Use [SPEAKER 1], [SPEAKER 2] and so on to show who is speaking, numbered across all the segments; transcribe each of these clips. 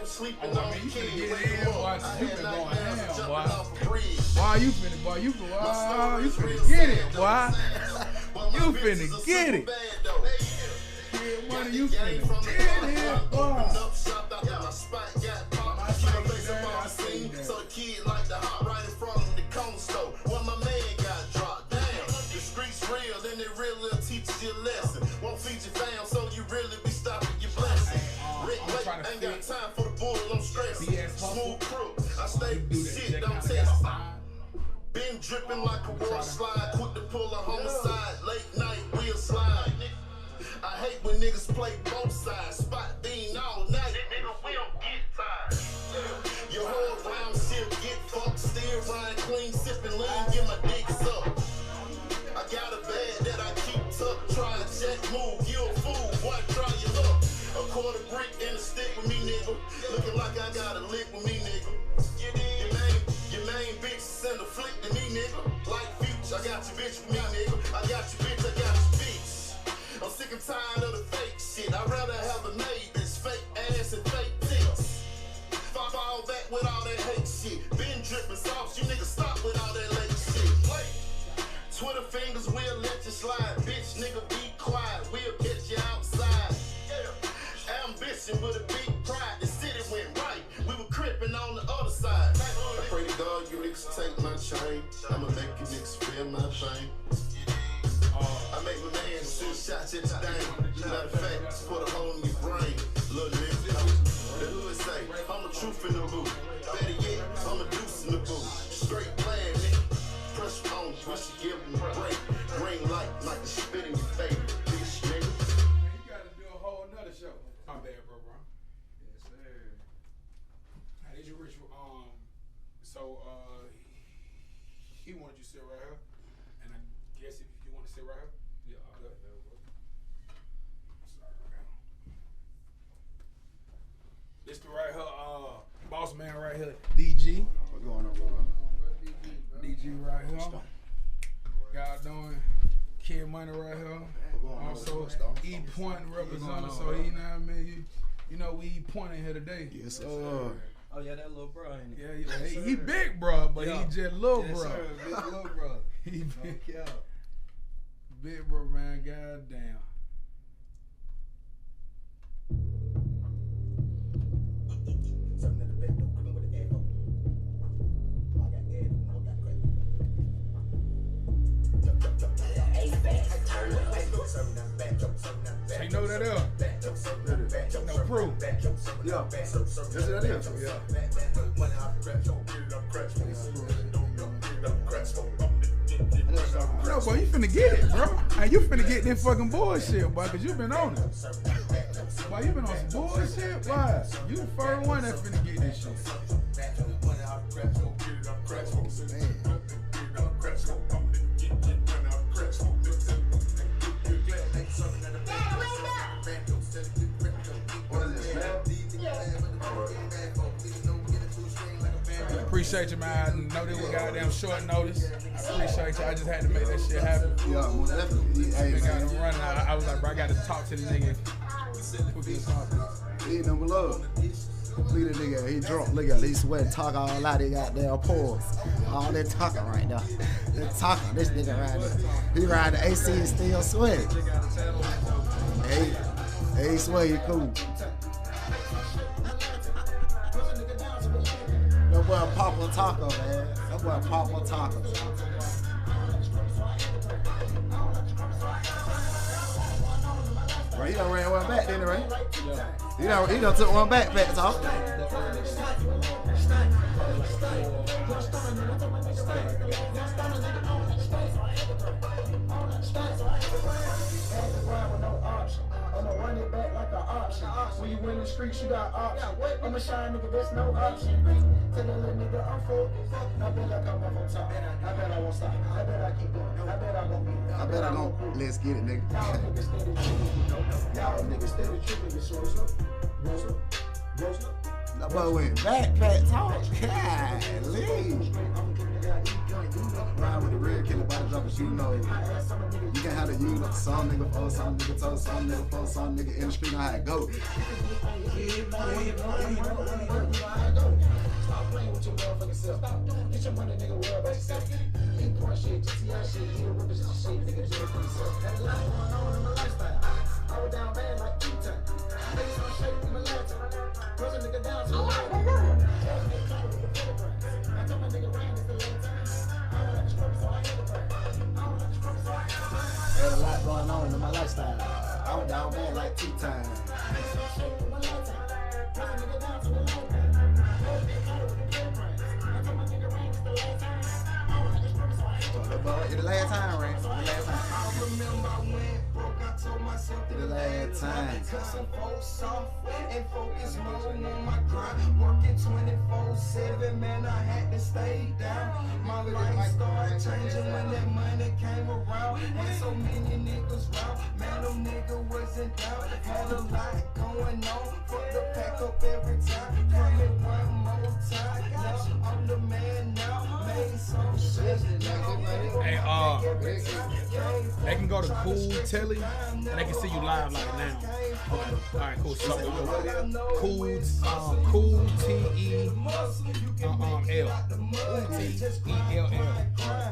[SPEAKER 1] sleeping on the kid. You been going ham, boy. Why you finna, boy? You finna get it, boy. You finna get it. Kid money, you finna get it, boy. So the kid like the hot right in front of the corner store. Well, my man got dropped down. The streets real, then they really teaches you a lesson. Won't feed your fam, so you really be stopping your blessing. Rick Lake ain't got time for the bull, I'm stressing. Smooth crew, I stay shit, don't test. Been dripping like a water slide, quick to pull a homicide. Late night, wheel slide. I hate when niggas play both sides. Spot bean all night, nigga, we don't get tired. Your whole round shit get fucked, still rhyme clean, sipping lean, get my dicks up. I got a bag that I keep tucked, try to check move, you a fool, boy, try your luck. A quarter brick and a stick with me, nigga. Looking like I got a lick with me, nigga. Your main bitch send a flick to me, nigga. Like Future, I got your bitch with me, nigga. I got your bitch, I got your bitch. I'm sick and tired of the fake shit. I'd rather have a maid that's fake ass and fake tits. Fall back with all that hate shit. Been dripping sauce, you niggas stop with all that late shit. Twitter fingers, we'll let you slide. Bitch, nigga, be quiet. We'll get you outside. Ambition with a big pride. The city went right. We were crippin' on the other side. I pray to God you niggas take my chain. I'ma make you niggas feel my pain. I make my man shoot shots at your dame. Matter of fact, just put a hole in your brain. Little nigga. The hood say, I'm a truth in the booth. Better yet, I'm a deuce in the booth. Straight plan, nigga. Pressure on, wish you give them a break. Green light like the spit in your face. Bitch, nigga. You gotta do a whole nother show. I'm bad, bro. Yes, sir. How did you reach? So, he wanted you to sit right here. And I guess if you want to sit right here. Yeah, I'll let that work. This the right here, boss man right here, DG.
[SPEAKER 2] What's going on, bro?
[SPEAKER 1] DG right here. God doing Kid Money right here. Also, E Point representative, so he, you know what I mean? You know we E Point in here today.
[SPEAKER 2] Yes, sir.
[SPEAKER 3] Oh yeah, that little bro ain't
[SPEAKER 1] it? Yeah, he big bro, but he just little bro.
[SPEAKER 3] Sir, big little bro.
[SPEAKER 1] He big. Big bro, man, goddamn. Ain't know that up. No proof.
[SPEAKER 2] Yeah. That's what that is. Yeah.
[SPEAKER 1] No, boy, you finna get it, bro. Hey, you finna get this fucking bullshit, boy, cause you been on it. Boy, you been on some bullshit, why? You the first one that finna get this shit. Appreciate you, man. I know this was goddamn short notice. I appreciate you. I just had to make that shit happen.
[SPEAKER 2] Yeah, most definitely.
[SPEAKER 1] Hey, man. I was like, bro, I got to talk to the nigga.
[SPEAKER 2] He ain't number love. Look at that nigga, he drunk. Look at him, he sweating, talking all out. He got damn pause. All that talking right now. That talking, this nigga right there. He riding the AC and still sweating. Hey, he sweat, he cool. That boy Papa Taco, man. That boy Papa Taco. Right, he done ran one back, didn't he, right? He done took one back, talk.
[SPEAKER 4] Run it back like an option. When you win the streets, you got options. I'm a shy nigga, there's no option. Tell the little nigga I'm focused. I bet I come up on top. I bet I won't stop. I bet I keep going. I bet I won't be.
[SPEAKER 2] I bet I won't. Let's get it, nigga.
[SPEAKER 4] Y'all niggas steady tripping. Y'all niggas steady tripping. Rose up.
[SPEAKER 2] That boy went backpack talk. Golly. Ride with the real killer body droppers, you know. You can have the you know, some nigga for some nigga told some nigga for some nigga in the street, know how it go.
[SPEAKER 4] Stop playing with your motherfucking self. Get your money, nigga, worry about yourself. Ain't part shit, GTI shit, you don't represent shit, nigga, do it for yourself. Got a lot going on in my lifestyle. I was down bad like Q-Time. Niggas don't shake in my lifetime. Push a nigga down to the right. I told my nigga Ryan it's the last time. I don't like the struggle, so I hate the brand. I don't like the struggle, so I hate the brand. There's a lot going on in my lifestyle. I was down bad like Q-Time. Niggas don't shake in my lifetime. Push a nigga down to the right.
[SPEAKER 2] It's the last time, Ray. It's the last time.
[SPEAKER 4] I remember I went broke. I told myself
[SPEAKER 2] It's the last time.
[SPEAKER 4] cut some folks off and focus more on my grind. Working 24/7, man, I had to stay down. My life started changing when that money came around. And so many niggas round, man, them niggas wasn't down. Had a lot going on, fuck the pack up every time. Coming one more time, I'm the man now. Made some shit.
[SPEAKER 5] Hey, they can go to Cool Telly and they can see you live like now. Okay. All right, cool. So, Cool T-E-L. Cool T-E-L-L.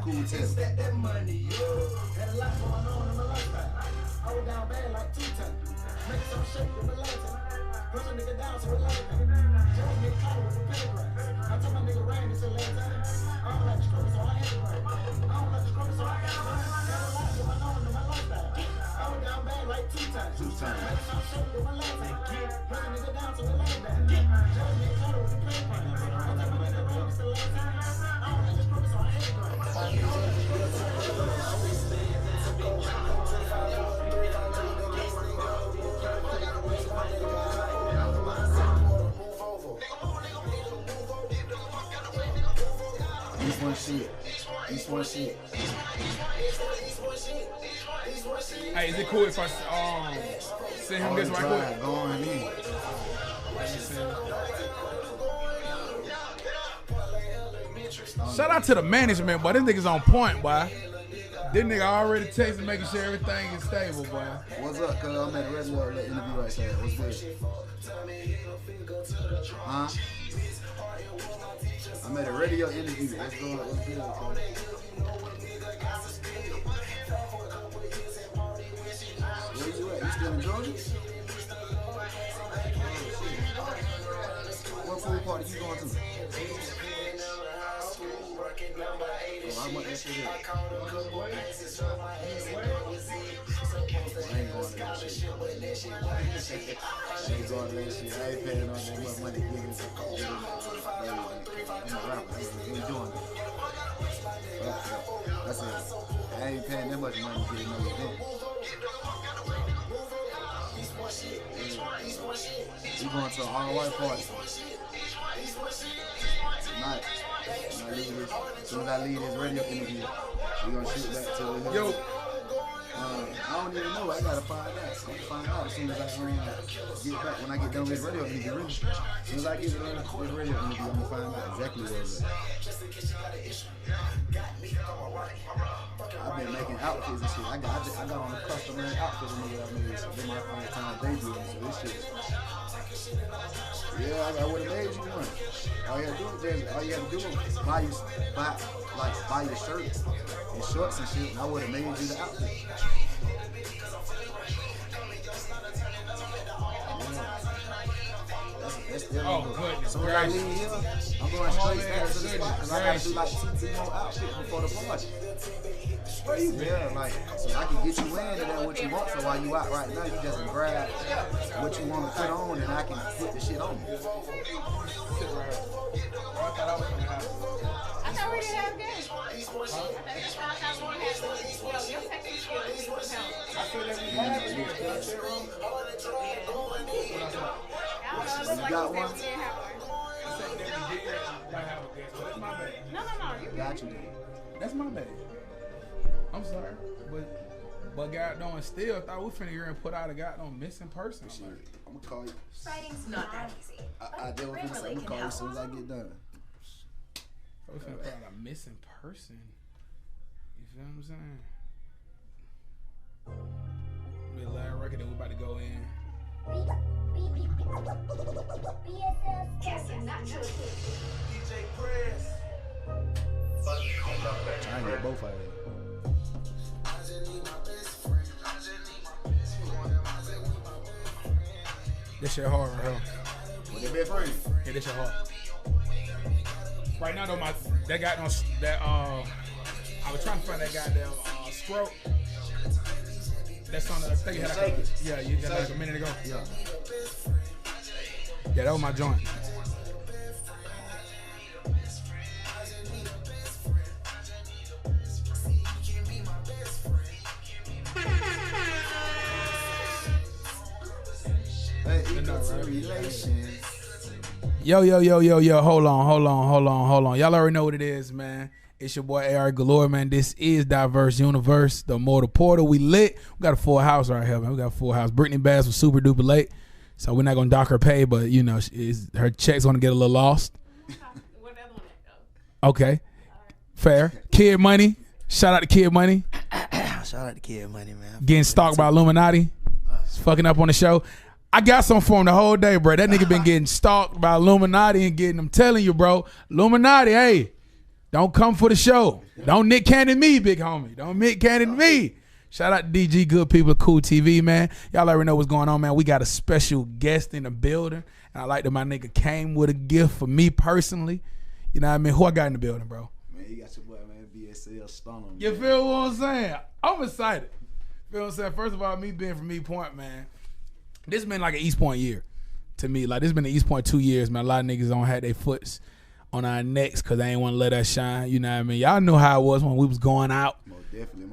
[SPEAKER 2] Cool test.
[SPEAKER 4] That money, yo. Had a lot going on in my lifestyle. I was down bad like Q-Time. Make some shit with my lifetime. Push a nigga down to a lifetime. Just get caught with the pentagram. I told my nigga Ryan it's the last time. I don't like the struggle, so I hate the brand. I don't like the struggle, so I hate the brand. Got a lot going on in my lifestyle. I was down bad like Q-Time. Make some shit with my lifetime. Push a nigga down to a lifetime. Just get caught with the pentagram. I told my nigga Ryan it's the last time. I don't like the struggle, so I hate the brand.
[SPEAKER 2] East one shit. East one shit.
[SPEAKER 5] Hey, is it cool if I send him this right quick?
[SPEAKER 2] Going in.
[SPEAKER 5] Shout out to the management, boy. This nigga's on point, boy. This nigga already texting, making sure everything is stable, boy.
[SPEAKER 2] What's up, cuz? I'm at the radio interview right there. What's good? Huh? I'm at a radio interview. What's good? What's good, cuz? Where you at? You still in Georgia? What pool party you going to? Oh, how much that shit is? I ain't going to that shit. I ain't going to that shit. I ain't paying on that much money. I'm a rapper. We doing it. That's it. I ain't paying that much money to get another event. We going to an all-white party tonight. As soon as I leave this radio interview, we gonna shoot back to the
[SPEAKER 5] Yo.
[SPEAKER 2] I don't even know. I gotta find out. I'm gonna find out as soon as I get back. When I get done with this radio interview, really. As soon as I get done with this radio interview, I'm gonna find out exactly where it's at. I've been making outfits and shit. I got on a custom made outfit and nigga I made. So this my first time debuting. So this shit. Yeah, I would have made you one. All you had to do is buy your shirts and shorts and shit, and I would have made you the outfit. That's still
[SPEAKER 5] goodness.
[SPEAKER 2] So when I leave here, I'm going straight back to the spot because I gotta do like 2 more outfits before the party. Yeah, like, so I can get you in and then what you want. So while you out right now, you just grab what you want to put on and I can put the shit on.
[SPEAKER 6] I thought we didn't have games. I
[SPEAKER 2] You got one?
[SPEAKER 6] No. You
[SPEAKER 2] Got you.
[SPEAKER 5] That's my bad. I'm sorry, but goddamn, still thought we finna hear and put out a goddamn missing person shit.
[SPEAKER 2] I'm gonna call you.
[SPEAKER 6] Writing's not that easy.
[SPEAKER 2] I deal with this. I'm gonna call you as soon as I get done.
[SPEAKER 5] I was gonna find a missing person. You feel what I'm saying? The last record that we about to go in.
[SPEAKER 1] DJ Press.
[SPEAKER 2] I ain't get both of them.
[SPEAKER 5] This shit hard right here.
[SPEAKER 2] With your best friend.
[SPEAKER 5] Yeah, this shit hard. Right now though, that got no that I was trying to find that goddamn scroll. That song that I think you had like you got like a minute ago.
[SPEAKER 2] Yeah.
[SPEAKER 5] Yeah, that was my joint. Yo, hold on. Y'all already know what it is, man. It's your boy AR Galore, man. This is Diverse Universe, the Motor Portal. We lit. We got a full house right here, man. We got a full house. Brittany Bass was super duper late, so we're not gonna dock her pay, but you know, her check's gonna get a little lost. Okay, fair. Kid Money. Shout out to Kid Money.
[SPEAKER 7] Shout out to Kid Money, man.
[SPEAKER 5] Getting stalked by Illuminati. He's fucking up on the show. I got some for him the whole day, bro. That nigga been getting stalked by Illuminati and getting, I'm telling you, bro. Illuminati, hey, don't come for the show. Don't Nick Cannon me, big homie. Don't Nick Cannon me. Shout out to DG, good people at Cool TV, man. Y'all already know what's going on, man. We got a special guest in the building. And I like that my nigga came with a gift for me personally. You know what I mean? Who I got in the building, bro?
[SPEAKER 2] Man, you got your boy, man, BSL Stunner.
[SPEAKER 5] You feel what I'm saying? I'm excited. Feel what I'm saying? First of all, me being from East Point, man. This has been like an East Point year to me. Like, this has been an East Point 2 years, man. A lot of niggas don't have their foots on our necks because they ain't want to let us shine. You know what I mean? Y'all know how it was when we was going out.
[SPEAKER 2] Most definitely.
[SPEAKER 5] You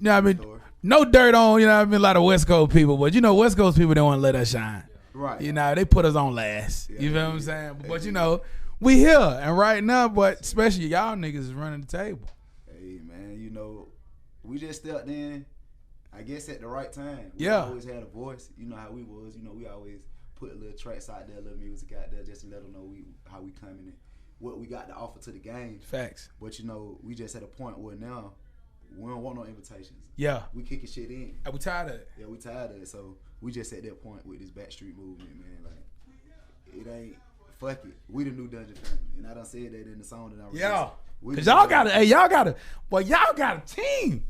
[SPEAKER 5] know what I mean? No dirt on, you know what I mean? A lot of West Coast people, but you know, West Coast people don't want to let us shine.
[SPEAKER 2] Right.
[SPEAKER 5] You know, they put us on last. You feel what I'm saying? But you know, we here. And right now, but especially y'all niggas is running the table.
[SPEAKER 2] Hey, man, you know, we just stepped in. I guess at the right time. We
[SPEAKER 5] Yeah.
[SPEAKER 2] always had a voice. You know how we was. You know, we always put little tracks out there, little music out there just to let them know how we coming and what we got to offer to the game.
[SPEAKER 5] Facts.
[SPEAKER 2] But, you know, we just at a point where now we don't want no invitations.
[SPEAKER 5] Yeah.
[SPEAKER 2] We kicking shit in.
[SPEAKER 5] Are we tired of it?
[SPEAKER 2] Yeah, we tired of it. So we just at that point with this Backstreet movement, man. Like, it ain't, fuck it. We the new Dungeon Family. And I done said that in the song that I released.
[SPEAKER 5] Yeah.
[SPEAKER 2] We
[SPEAKER 5] Because
[SPEAKER 2] the
[SPEAKER 5] y'all
[SPEAKER 2] new
[SPEAKER 5] got
[SPEAKER 2] Dungeon
[SPEAKER 5] y'all got a team.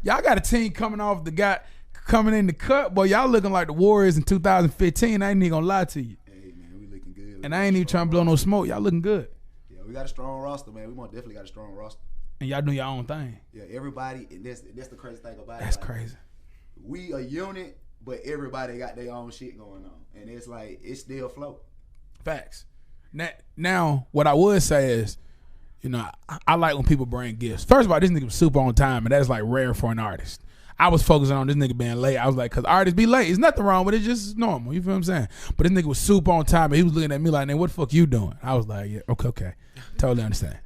[SPEAKER 5] Y'all got a team coming off the guy coming in the cut. Boy, y'all looking like the Warriors in 2015. I ain't even gonna lie to you.
[SPEAKER 2] Hey, man, we looking good.
[SPEAKER 5] And I ain't even trying to blow no smoke. Y'all looking good.
[SPEAKER 2] Yeah, we got a strong roster, man. We most definitely got a strong roster.
[SPEAKER 5] And y'all doing your own thing.
[SPEAKER 2] Yeah, everybody, and that's the crazy thing about it.
[SPEAKER 5] That's
[SPEAKER 2] like,
[SPEAKER 5] crazy.
[SPEAKER 2] We a unit, but everybody got their own shit going on. And it's like, it's still float.
[SPEAKER 5] Facts. Now, what I would say is, you know, I like when people bring gifts. First of all, this nigga was super on time, and that's like rare for an artist. I was focusing on this nigga being late. I was like, because artists be late. There's nothing wrong with it. It's just normal. You feel what I'm saying? But this nigga was super on time, and he was looking at me like, "Man, what the fuck you doing?" I was like, "Yeah, okay. Totally understand.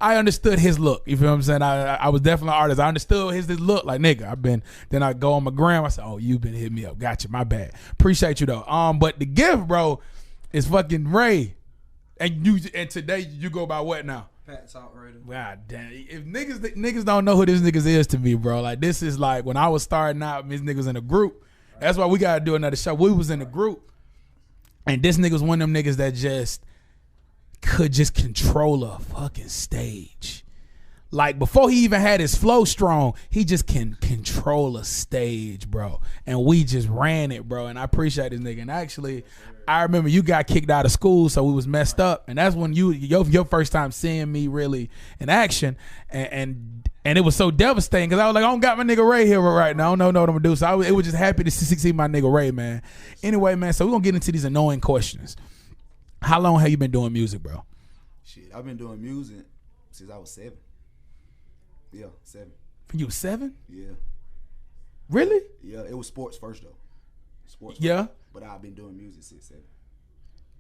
[SPEAKER 5] I understood his look. You feel what I'm saying? I was definitely an artist. I understood his look. Like, nigga, then I go on my gram. I said, "Oh, you been hitting me up. Gotcha. My bad. Appreciate you though." But the gift, bro, is fucking Ray. And today you go by what now?
[SPEAKER 3] Pat's outrider.
[SPEAKER 5] God damn. If niggas don't know who this niggas is to me, bro. Like, this is like when I was starting out, these niggas in a group. That's why we gotta do another show. We was in a group. And this nigga's one of them niggas that just could just control a fucking stage. Like, before he even had his flow strong, he just can control a stage, bro. And we just ran it, bro. And I appreciate this nigga. And actually, I remember you got kicked out of school, so we was messed up. And that's when your first time seeing me really in action. And it was so devastating because I was like, I don't got my nigga Ray here right now. I don't know what I'm going to do. So it was just happy to see my nigga Ray, man. Anyway, man, so we're going to get into these annoying questions. How long have you been doing music, bro?
[SPEAKER 2] Shit, I've been doing music since I was 7. Yeah, 7.
[SPEAKER 5] You was 7?
[SPEAKER 2] Yeah.
[SPEAKER 5] Really?
[SPEAKER 2] Yeah, it was sports first though. Sports.
[SPEAKER 5] Yeah.
[SPEAKER 2] First, but I've been doing music since 7.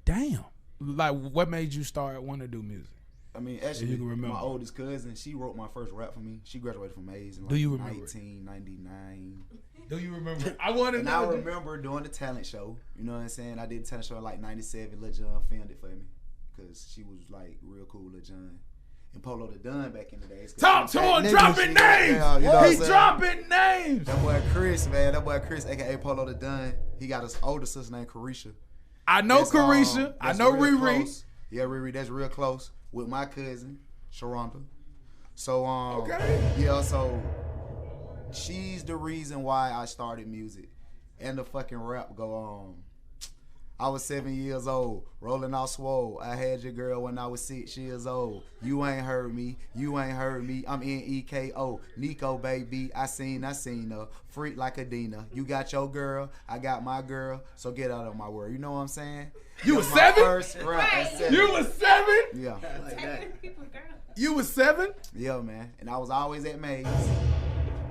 [SPEAKER 5] Damn. Like, what made you start wanting to do music?
[SPEAKER 2] I mean,
[SPEAKER 5] you
[SPEAKER 2] actually,
[SPEAKER 5] can remember.
[SPEAKER 2] my oldest cousin, she wrote my first rap for me. She graduated from Mays in
[SPEAKER 5] Do you
[SPEAKER 2] like
[SPEAKER 5] remember it?
[SPEAKER 2] 1999.
[SPEAKER 5] Do you remember? I want to
[SPEAKER 2] And I
[SPEAKER 5] know.
[SPEAKER 2] remember doing the talent show. You know what I'm saying? I did the talent show in like 97. Lil Jon filmed it for me. Because she was like real cool, Lil Jon. And Polo the Dunn back in the days.
[SPEAKER 5] Talk to him,
[SPEAKER 2] Nigga
[SPEAKER 5] dropping
[SPEAKER 2] shit,
[SPEAKER 5] names.
[SPEAKER 2] yeah, you know what I'm
[SPEAKER 5] He
[SPEAKER 2] saying?
[SPEAKER 5] dropping names.
[SPEAKER 2] That boy Chris, man. That boy Chris, a.k.a. Polo the Dunn. He got his older sister named Carisha.
[SPEAKER 5] I know
[SPEAKER 2] That's,
[SPEAKER 5] Carisha. I
[SPEAKER 2] that's
[SPEAKER 5] know
[SPEAKER 2] real
[SPEAKER 5] Riri.
[SPEAKER 2] close. Yeah, Riri, that's real close with my cousin, Sharonda. So,
[SPEAKER 5] Okay.
[SPEAKER 2] yeah, so she's the reason why I started music. And the fucking rap go on. I was 7 years old, rolling out swole. I had your girl when I was 6 years old. You ain't heard me, you ain't heard me. I'm N-E-K-O, Nico baby. I seen her, freak like a Dina. You got your girl, I got my girl. So get out of my word. You know what I'm saying?
[SPEAKER 5] You
[SPEAKER 2] That
[SPEAKER 5] was
[SPEAKER 2] my
[SPEAKER 5] 7?
[SPEAKER 2] First rap at 7.
[SPEAKER 5] You was 7?
[SPEAKER 2] Yeah,
[SPEAKER 5] You was 7?
[SPEAKER 2] yeah, man. And I was always at Mays.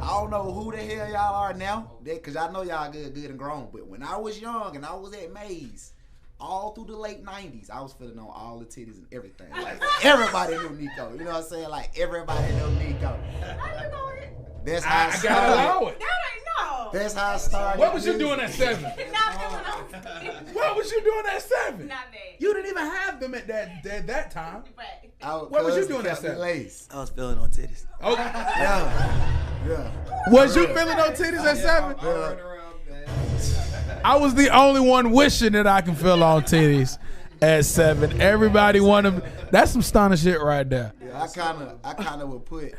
[SPEAKER 2] I don't know who the hell y'all are now, cause I know y'all good and grown. But when I was young and I was at Mays, all through the late '90s, I was feeling on all the titties and everything. Like everybody knew Nico. You know what I'm saying? Like everybody knew Nico. That's how
[SPEAKER 5] I gotta allow it.
[SPEAKER 2] That's how I started.
[SPEAKER 5] What was you doing at 7?
[SPEAKER 6] Not
[SPEAKER 5] What was you doing at 7?
[SPEAKER 6] that.
[SPEAKER 5] You didn't even have them at that time.
[SPEAKER 6] Right.
[SPEAKER 5] What was you doing at 7?
[SPEAKER 2] Lace.
[SPEAKER 7] I was feeling on titties.
[SPEAKER 5] Okay.
[SPEAKER 2] Yeah.
[SPEAKER 5] Was you feeling on titties at 7?
[SPEAKER 3] I run around, man.
[SPEAKER 5] I was the only one wishing that I can feel on titties at 7. Everybody wanted. That's some stunner shit right there.
[SPEAKER 2] Yeah, I kind of would put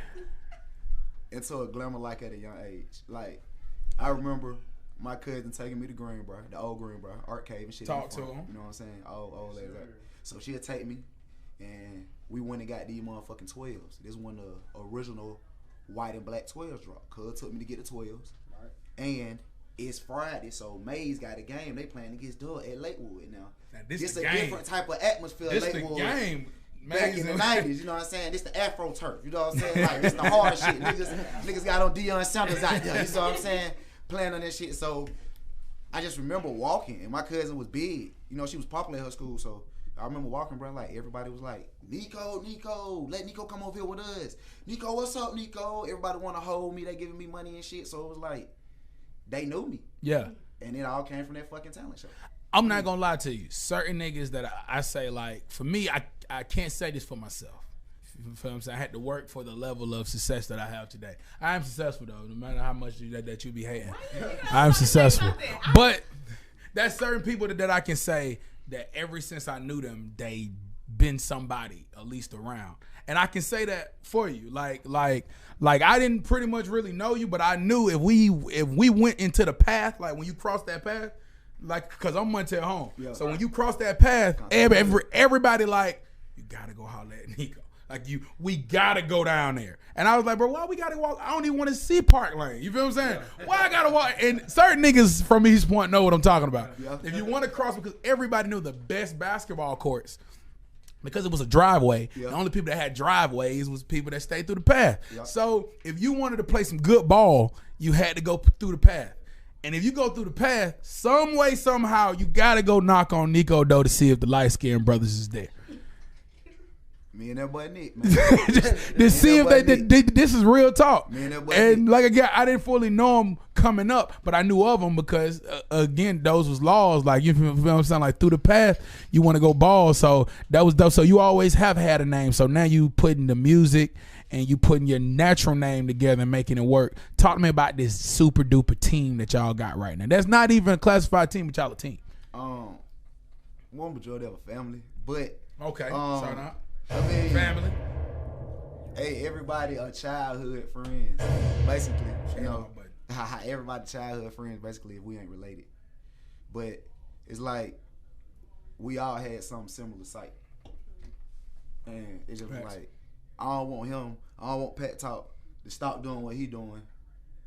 [SPEAKER 2] into a glamour like at a young age. Like I remember my cousin taking me to Greenbrier, the old Greenbrier art cave and shit.
[SPEAKER 5] Talk
[SPEAKER 2] in the
[SPEAKER 5] to
[SPEAKER 2] front,
[SPEAKER 5] him.
[SPEAKER 2] You know what I'm saying? Old lady. So she'd take me, and we went and got these motherfucking 12s. This one the original white and black 12s drop. Cuz took me to get the 12s, and it's Friday, so Mays got a game. They playing against Doug at Lakewood now.
[SPEAKER 5] this
[SPEAKER 2] It's
[SPEAKER 5] the
[SPEAKER 2] a
[SPEAKER 5] game.
[SPEAKER 2] different type of atmosphere.
[SPEAKER 5] This
[SPEAKER 2] at
[SPEAKER 5] the
[SPEAKER 2] Lakewood.
[SPEAKER 5] game.
[SPEAKER 2] Back in the 90s, you know what I'm saying? This the Afro turf, you know what I'm saying? Like, this the hard shit. Niggas got on Deion Sanders out there, you know what I'm saying? Playing on that shit. So, I just remember walking, and my cousin was big. You know, she was popular at her school, so I remember walking, bro, like, everybody was like, Nico, let Nico come over here with us. Nico, what's up, Nico? Everybody want to hold me. They giving me money and shit, so it was like, they knew me.
[SPEAKER 5] Yeah.
[SPEAKER 2] And it all came from that fucking talent show.
[SPEAKER 5] I'm not gonna lie to you. Certain niggas that I say, like, for me, I can't say this for myself. You feel what I'm saying? I had to work for the level of success that I have today. I am successful though, no matter how much that you be hating. I'm successful. But there's certain people that I can say that ever since I knew them, they been somebody at least around. And I can say that for you. Like I didn't pretty much really know you, but I knew if we went into the path, like when you cross that path, like, cause I'm Montel home.
[SPEAKER 2] Yeah.
[SPEAKER 5] So when you cross that path, everybody like, you gotta go holler at Nico. Like we gotta go down there. And I was like, bro, why we gotta walk? I don't even want to see Park Lane. You feel what I'm saying? Why I gotta walk? And certain niggas from East Point know what I'm talking about.
[SPEAKER 2] Yeah.
[SPEAKER 5] If you want to cross, because everybody knew the best basketball courts, because it was a driveway.
[SPEAKER 2] Yeah.
[SPEAKER 5] The only people that had driveways was people that stayed through the path.
[SPEAKER 2] Yeah.
[SPEAKER 5] So if you wanted to play some good ball, you had to go through the path. And if you go through the path, some way, somehow, you gotta go knock on Nico though to see if the light skinned brothers is there.
[SPEAKER 2] Me and that boy Nick, man.
[SPEAKER 5] to see if
[SPEAKER 2] that boy
[SPEAKER 5] they this is real talk.
[SPEAKER 2] Me and that boy
[SPEAKER 5] And
[SPEAKER 2] Nick.
[SPEAKER 5] like again, I didn't fully know him coming up, but I knew of him because again, those was laws. Like you feel what I'm saying? Like through the path, you want to go ball. So that was dope. So you always have had a name. So now you putting the music and you putting your natural name together and making it work. Talk to me about this super duper team that y'all got right now. That's not even a classified team, but y'all a team.
[SPEAKER 2] One majority of a family, but
[SPEAKER 5] Okay, shout out.
[SPEAKER 2] I mean,
[SPEAKER 5] Family.
[SPEAKER 2] hey, everybody are childhood friends, basically. You know,
[SPEAKER 5] out,
[SPEAKER 2] everybody childhood friends, basically, if we ain't related. But it's like we all had something similar sight, and it's just
[SPEAKER 5] Facts.
[SPEAKER 2] like I don't want Pat Talk to stop doing what he doing,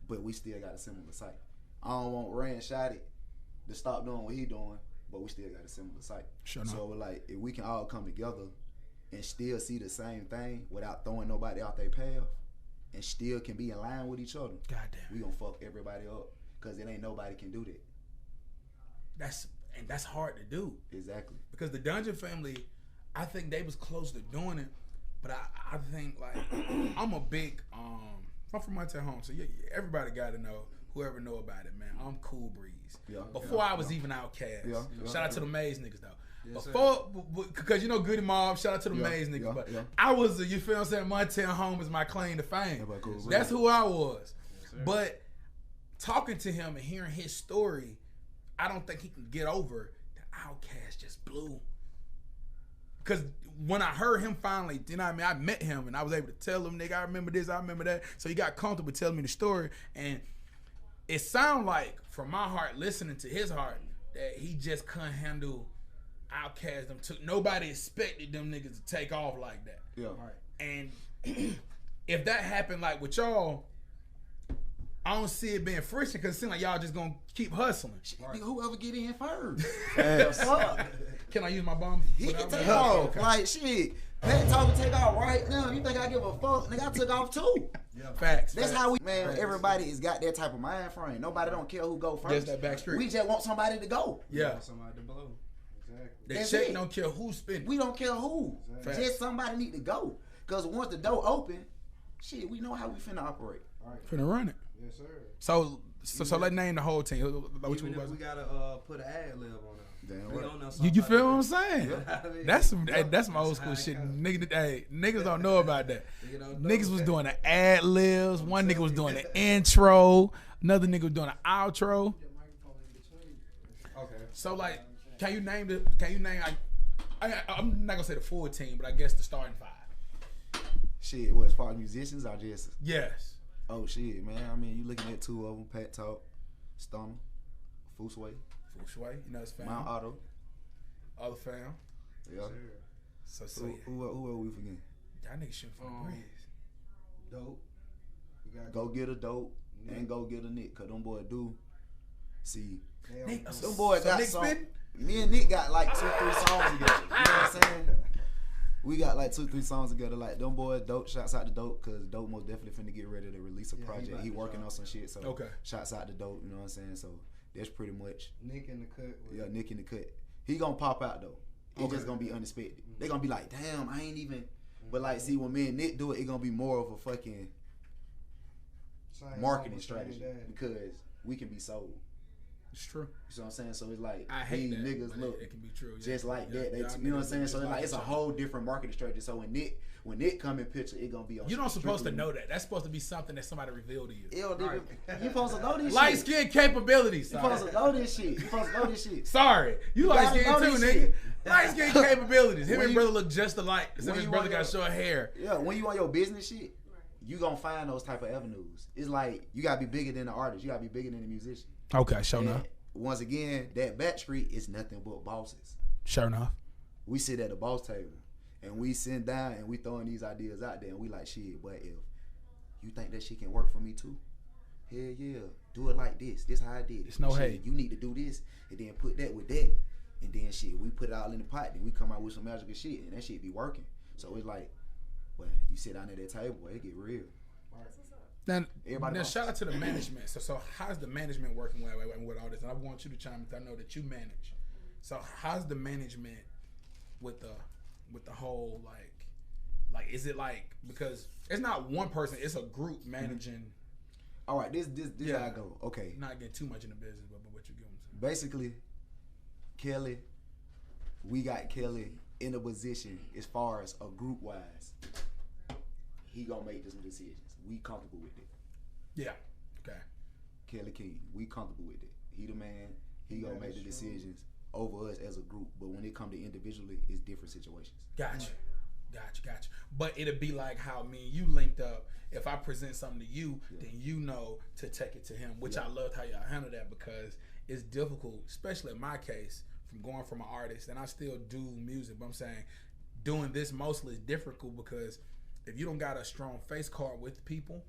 [SPEAKER 2] but we still got a similar sight. I don't want Rand Shotty to stop doing what he doing, but we still got a similar sight.
[SPEAKER 5] Sure
[SPEAKER 2] So like, if we can all come together and still see the same thing without throwing nobody out their path, and still can be in line with each other,
[SPEAKER 5] Goddamn.
[SPEAKER 2] we gonna fuck everybody up, cause it ain't nobody can do that.
[SPEAKER 5] That's hard to do.
[SPEAKER 2] Exactly.
[SPEAKER 5] Because the Dungeon family, I think they was close to doing it, But I think like I'm a big I'm from Montana home, so yeah, everybody got to know. Whoever know about it, man. I'm Cool Breeze.
[SPEAKER 2] Yeah.
[SPEAKER 5] Before I was even Outkast.
[SPEAKER 2] Yeah.
[SPEAKER 5] Shout out to the Maze niggas though.
[SPEAKER 3] Yes,
[SPEAKER 5] Before, because you know Goody Mob. Shout out to the
[SPEAKER 2] Yeah,
[SPEAKER 5] Maze niggas.
[SPEAKER 2] yeah,
[SPEAKER 5] But
[SPEAKER 2] yeah.
[SPEAKER 5] I was, you feel what I'm saying? Montana home is my claim to fame.
[SPEAKER 2] Yeah, but Cool Breeze.
[SPEAKER 5] That's who I was.
[SPEAKER 3] Yes, sir.
[SPEAKER 5] But talking to him and hearing his story, I don't think he can get over that Outkast just blew. Because when I heard him finally, you know what I mean? I met him and I was able to tell him, nigga, I remember this, I remember that. So he got comfortable telling me the story. And it sounded like, from my heart, listening to his heart, that he just couldn't handle Outkast. Nobody expected them niggas to take off like that.
[SPEAKER 2] Yeah.
[SPEAKER 5] And if that happened like with y'all, I don't see it being friction because it seems like y'all just gonna keep hustling.
[SPEAKER 2] Nigga, whoever get in first.
[SPEAKER 5] Can I use my bomb?
[SPEAKER 2] He can take
[SPEAKER 5] Okay.
[SPEAKER 2] off.
[SPEAKER 5] Okay.
[SPEAKER 2] Like, shit. Pat talking take off right now. You think I give a fuck? Nigga, I took off too.
[SPEAKER 5] Facts.
[SPEAKER 2] That's
[SPEAKER 5] facts.
[SPEAKER 2] how we, man, everybody has got that type of mind frame. Nobody don't care who go first.
[SPEAKER 5] Just that back street.
[SPEAKER 2] We just want somebody to go.
[SPEAKER 5] Yeah.
[SPEAKER 3] Somebody to blow. Exactly.
[SPEAKER 5] The
[SPEAKER 2] That's
[SPEAKER 5] check
[SPEAKER 2] it.
[SPEAKER 5] don't care who's spending.
[SPEAKER 2] We don't care who.
[SPEAKER 5] Facts.
[SPEAKER 2] Just somebody need to go. Because once the door open, shit, we know how we finna operate.
[SPEAKER 5] Finna run it.
[SPEAKER 3] Yes, sir.
[SPEAKER 5] So let's name the whole team. Which
[SPEAKER 3] Even
[SPEAKER 5] one
[SPEAKER 3] if
[SPEAKER 5] was
[SPEAKER 3] we
[SPEAKER 5] it?
[SPEAKER 3] gotta put an ad lib on them.
[SPEAKER 2] Damn
[SPEAKER 3] We
[SPEAKER 2] right.
[SPEAKER 3] don't know
[SPEAKER 5] You
[SPEAKER 3] somebody
[SPEAKER 5] feel what I'm
[SPEAKER 3] that-
[SPEAKER 5] saying?
[SPEAKER 3] I mean,
[SPEAKER 5] That's some that's some old school shit. Niggas don't know about that.
[SPEAKER 3] Nigga don't know.
[SPEAKER 5] Niggas was doing the ad libs. One nigga was doing the intro. Another nigga was doing the outro.
[SPEAKER 3] Okay.
[SPEAKER 5] So like, can you name like, I'm not gonna say the full team, but I guess the starting five.
[SPEAKER 2] Shit, what, as far as musicians, I just,
[SPEAKER 5] Yes.
[SPEAKER 2] oh shit, man. I mean, you looking at two of them, Pat Talk, Stunner, Foosway,
[SPEAKER 5] Feng Shui, you know his fam.
[SPEAKER 2] Mount Otto.
[SPEAKER 5] Other fam.
[SPEAKER 2] Yeah.
[SPEAKER 5] So
[SPEAKER 2] Who,
[SPEAKER 5] yeah.
[SPEAKER 2] who are we forgetting?
[SPEAKER 5] Y'all niggas shooting for the breeze.
[SPEAKER 3] Dope. We got
[SPEAKER 2] Go get a dope and go get a Nick, cause them boys do. See,
[SPEAKER 5] Nick,
[SPEAKER 2] them boys
[SPEAKER 5] so
[SPEAKER 2] got
[SPEAKER 5] Nick
[SPEAKER 2] some.
[SPEAKER 5] spitting?
[SPEAKER 2] Me and Nick got like 2-3 songs together. You know what I'm saying? We got like 2-3 songs together. Like them boys, dope. Shouts out to dope, cause dope most definitely finna get ready to release a
[SPEAKER 3] Yeah, he
[SPEAKER 2] project.
[SPEAKER 3] about
[SPEAKER 2] He
[SPEAKER 3] to
[SPEAKER 2] working
[SPEAKER 3] drop
[SPEAKER 2] on some shit. So
[SPEAKER 5] Okay.
[SPEAKER 2] shouts out to dope. You know what I'm saying? So that's pretty much.
[SPEAKER 3] Nick in the cut. With
[SPEAKER 2] Yeah, Nick in the cut. He gonna pop out though. It's
[SPEAKER 5] Okay.
[SPEAKER 2] just gonna be unexpected. They gonna be like, damn, I ain't even. But like, see, when me and Nick do it gonna be more of a fucking
[SPEAKER 3] same
[SPEAKER 2] marketing
[SPEAKER 3] mama, same
[SPEAKER 2] strategy
[SPEAKER 3] dad.
[SPEAKER 2] because we can be sold.
[SPEAKER 5] It's true.
[SPEAKER 2] You know what I'm saying? So it's like
[SPEAKER 5] I hate
[SPEAKER 2] these
[SPEAKER 5] that.
[SPEAKER 2] niggas
[SPEAKER 5] but
[SPEAKER 2] look
[SPEAKER 5] it can be true. Yeah.
[SPEAKER 2] just like
[SPEAKER 5] Yeah,
[SPEAKER 2] that. They,
[SPEAKER 5] y'all
[SPEAKER 2] you know what I'm
[SPEAKER 5] niggas
[SPEAKER 2] saying?
[SPEAKER 5] look
[SPEAKER 2] So
[SPEAKER 5] just
[SPEAKER 2] it's like it's a
[SPEAKER 5] each other.
[SPEAKER 2] whole different marketing strategy. So when Nick come in picture, it gonna be on.
[SPEAKER 5] You don't supposed to
[SPEAKER 2] strictly-
[SPEAKER 5] know that. That's supposed to be something that somebody revealed to you.
[SPEAKER 2] It don't even, you supposed to know this
[SPEAKER 5] Light
[SPEAKER 2] shit.
[SPEAKER 5] skin capabilities.
[SPEAKER 2] You supposed to know this shit. You supposed to know this shit.
[SPEAKER 5] Sorry, you light
[SPEAKER 2] gotta
[SPEAKER 5] skin
[SPEAKER 2] know
[SPEAKER 5] too,
[SPEAKER 2] this
[SPEAKER 5] nigga.
[SPEAKER 2] shit.
[SPEAKER 5] Light skin capabilities. Him
[SPEAKER 2] When
[SPEAKER 5] and
[SPEAKER 2] you-
[SPEAKER 5] brother look just alike. Except
[SPEAKER 2] when
[SPEAKER 5] his
[SPEAKER 2] you
[SPEAKER 5] brother
[SPEAKER 2] on
[SPEAKER 5] got
[SPEAKER 2] your-
[SPEAKER 5] short hair.
[SPEAKER 2] Yeah, when you on your business shit, you gonna find those type of avenues. It's like you gotta be bigger than the artist. You gotta be bigger than the musician.
[SPEAKER 5] Okay, sure
[SPEAKER 2] And
[SPEAKER 5] enough.
[SPEAKER 2] once again, that back street is nothing but bosses.
[SPEAKER 5] Sure enough.
[SPEAKER 2] We sit at the boss table and we sit down and we throwing these ideas out there and we like, shit, but if you think that shit can work for me too, hell yeah, do it like this. This how I did it.
[SPEAKER 5] It's no
[SPEAKER 2] Shit,
[SPEAKER 5] hate.
[SPEAKER 2] You need to do this and then put that with that. And then shit, we put it all in the pot. Then we come out with some magical shit and that shit be working. So it's like, well, you sit down at that table, boy, it get real.
[SPEAKER 5] Then,
[SPEAKER 2] Everybody
[SPEAKER 5] then
[SPEAKER 2] boss.
[SPEAKER 5] shout out to the management. So how's the management working with all this? And I want you to chime in. I know that you manage. So how's the management with the whole like is it like, because it's not one person, it's a group managing.
[SPEAKER 2] All right, this
[SPEAKER 5] Yeah.
[SPEAKER 2] how I go. Okay,
[SPEAKER 5] Not getting too much in the business, but what you give them.
[SPEAKER 2] basically, Kelly, we got Kelly in a position as far as a group wise. He gonna make some decisions. We comfortable with it.
[SPEAKER 5] Yeah. Okay.
[SPEAKER 2] Kelly King, we comfortable with it. He the man. He gonna make the decisions over us as a group. But when it come to individually, it's different situations.
[SPEAKER 5] Gotcha. But it'll be like how me and you linked up. If I present something to you, then you know to take it to him, which I loved how y'all handle that, because it's difficult, especially in my case, from going from an artist, and I still do music, but I'm saying doing this mostly is difficult because if you don't got a strong face card with people,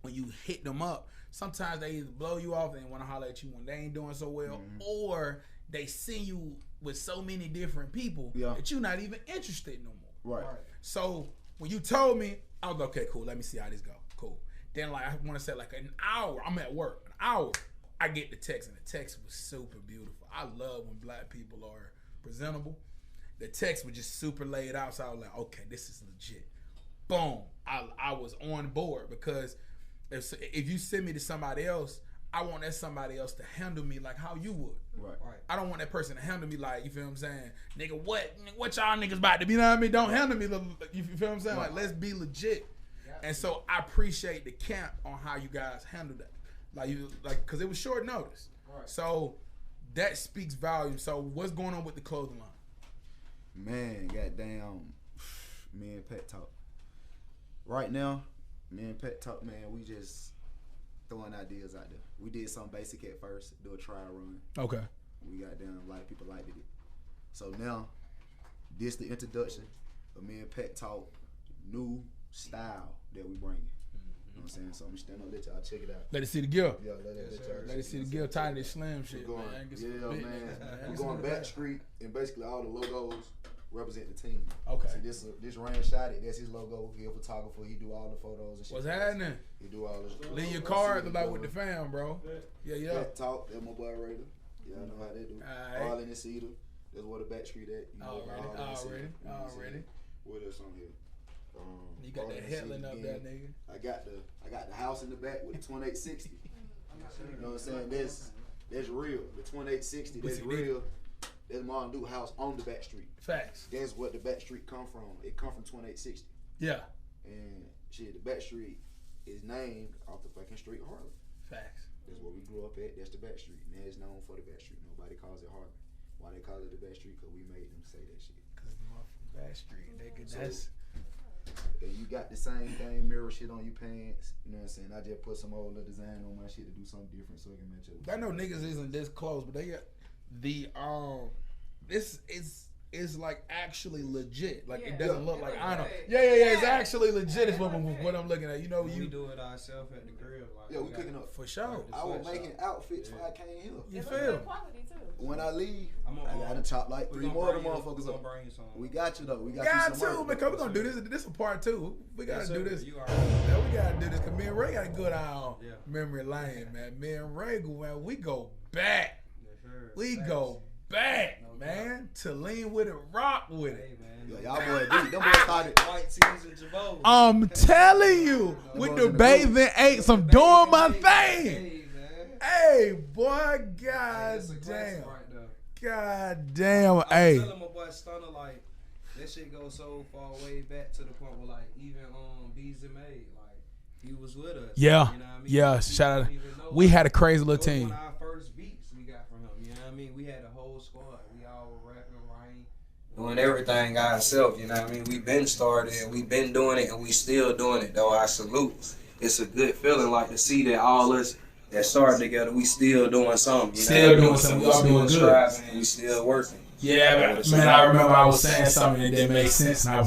[SPEAKER 5] when you hit them up, sometimes they either blow you off and want to holler at you when they ain't doing so well, or they see you with so many different people that you're not even interested no more.
[SPEAKER 2] Right.
[SPEAKER 5] So when you told me, I was like, okay, cool, let me see how this go. Cool. Then like I want to say like an hour, I'm at work, an hour, I get the text, and the text was super beautiful. I love when black people are presentable. the text was just super laid out. So I was like, okay, this is legit. Boom. I was on board because if you send me to somebody else, I want that somebody else to handle me like how you would.
[SPEAKER 2] Right.
[SPEAKER 5] I don't want that person to handle me like, you feel what I'm saying? Nigga, what y'all niggas about to be? You know what I mean? Don't handle me. You feel what I'm saying? Like, let's be legit. And so I appreciate the camp on how you guys handle that. Like, cause it was short notice. Right. So that speaks volume. So what's going on with the clothing line?
[SPEAKER 2] Man, goddamn, me and Pet Talk. Right now, me and Pet Talk, man, we just throwing ideas out there. We did something basic at first, do a trial run.
[SPEAKER 5] Okay.
[SPEAKER 2] We got down, a lot of people liked it. So now, this the introduction of me and Pet Talk, new style that we bringing. You know what I'm saying? So I'm just standing up, let y'all check it out.
[SPEAKER 5] Let it see the gear.
[SPEAKER 2] Yeah,
[SPEAKER 5] Let it see the gear, tighten this slim shit,
[SPEAKER 2] Going,
[SPEAKER 5] man. Get some
[SPEAKER 2] yeah,
[SPEAKER 5] business,
[SPEAKER 2] man. We're going back street, and basically all the logos represent the team.
[SPEAKER 5] Okay.
[SPEAKER 2] See, this Rain shot it. That's his logo. He a photographer. He do all the photos and shit.
[SPEAKER 5] What's happening?
[SPEAKER 2] He do all this.
[SPEAKER 5] Leave your card like with the fam, bro. Yeah.
[SPEAKER 2] Pet Talk. That's my boy Raider. Y'all know how they do.
[SPEAKER 5] All right.
[SPEAKER 2] All in the cedar. That's where the back street at. You know,
[SPEAKER 5] Already.
[SPEAKER 2] What else on here?
[SPEAKER 5] You got that headland up there, nigga.
[SPEAKER 2] I got the house in the back with the 2860. You know what I'm saying? That's real. The 2860. That's real. That's Martin Duke house on the back street.
[SPEAKER 5] Facts.
[SPEAKER 2] That's what the back street come from. It come from 2860.
[SPEAKER 5] Yeah.
[SPEAKER 2] And shit, the back street is named off the fucking street Harlem.
[SPEAKER 5] Facts.
[SPEAKER 2] That's where we grew up at. That's the back street. And it's known for the back street. Nobody calls it Harlem. Why they call it the back street? Because we made them say that shit.
[SPEAKER 5] Cause the motherfucking back street, nigga. That's.
[SPEAKER 2] And you got the same thing, mirror shit on your pants. You know what I'm saying? I just put some old little design on my shit to do something different so it can match up.
[SPEAKER 5] I know niggas isn't this close, but they got the this is like actually legit. Like it doesn't look like I know. Yeah. It's actually legit. Is what I'm looking at. You know,
[SPEAKER 3] we do it ourselves at the crib. Like,
[SPEAKER 2] we cooking up
[SPEAKER 5] for sure.
[SPEAKER 2] I was making outfits before I came here.
[SPEAKER 5] You feel?
[SPEAKER 2] When I leave, I gotta chop like 3 more of the motherfuckers up. We got you though. We got you some
[SPEAKER 5] because we're gonna do this. This is part 2. We gotta do this.
[SPEAKER 3] You
[SPEAKER 5] Yeah, we gotta do this. Cause me and Ray got a good eye on memory lane, man. Me and Ray, man, we go back. We go back, man. To lean with it, rock with it.
[SPEAKER 2] Yo, y'all boys deep. Them boys started.
[SPEAKER 3] White tees and Jabos.
[SPEAKER 5] I'm telling you, with the bathing apes, I'm doing my thing. Hey, boy, god damn. God damn, hey.
[SPEAKER 3] I'm telling my boy Stunner, like, that shit goes so far way back to the point where, like, even Bees and Made, like, he was with us.
[SPEAKER 5] Yeah,
[SPEAKER 3] you know what I mean?
[SPEAKER 5] yeah. Shout out. We had a crazy little
[SPEAKER 3] Those
[SPEAKER 5] team.
[SPEAKER 3] were our first beats we got from him. You know what I mean? We had a whole squad. We all were rapping, writing,
[SPEAKER 6] doing everything ourselves. You know what I mean? We've been started and we've been doing it and we still doing it. Though I salute. It's a good feeling, like to see that all us that started together, we still doing something.
[SPEAKER 5] Still doing something. We all doing good.
[SPEAKER 6] We still working.
[SPEAKER 5] Yeah, man. I remember I was saying something that didn't make sense, and I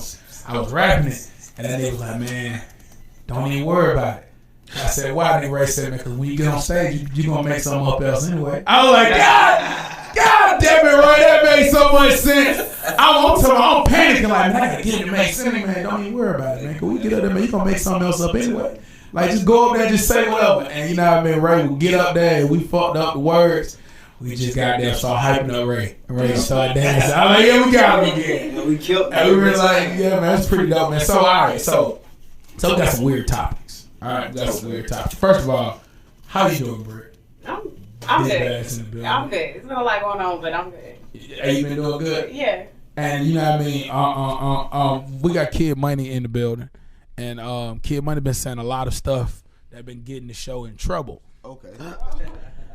[SPEAKER 5] was rapping it, and then they was like, "Man, don't even worry about it." I said, "Why?" And Ray said, "Because when you get on stage, you gonna make something up else anyway." I was like, God damn it, Ray, that made so much sense. I'm panicking like, man, I gotta get it to make sense, man. Don't even worry about it, man. Cause we get up there, man, you gonna make something else up anyway. Like, just go up there and just say whatever. And you know what I mean? Ray would get up there and we fucked up the words. We just got there, start hyping up Ray. And Ray started dancing. I was like, yeah, we got him again.
[SPEAKER 6] And we killed.
[SPEAKER 5] And we were like, yeah, man, that's pretty dope, man. So, all right, so we got some weird topics. All right, we got some weird topics. First of all, how you doing, Britt?
[SPEAKER 8] I'm good. I'm good. It's been a lot going on, but I'm good.
[SPEAKER 5] Have you been doing good?
[SPEAKER 8] Yeah.
[SPEAKER 5] And you know what I mean? We got Kid Money in the building. And Kid Money been saying a lot of stuff that been getting the show in trouble.
[SPEAKER 2] Okay.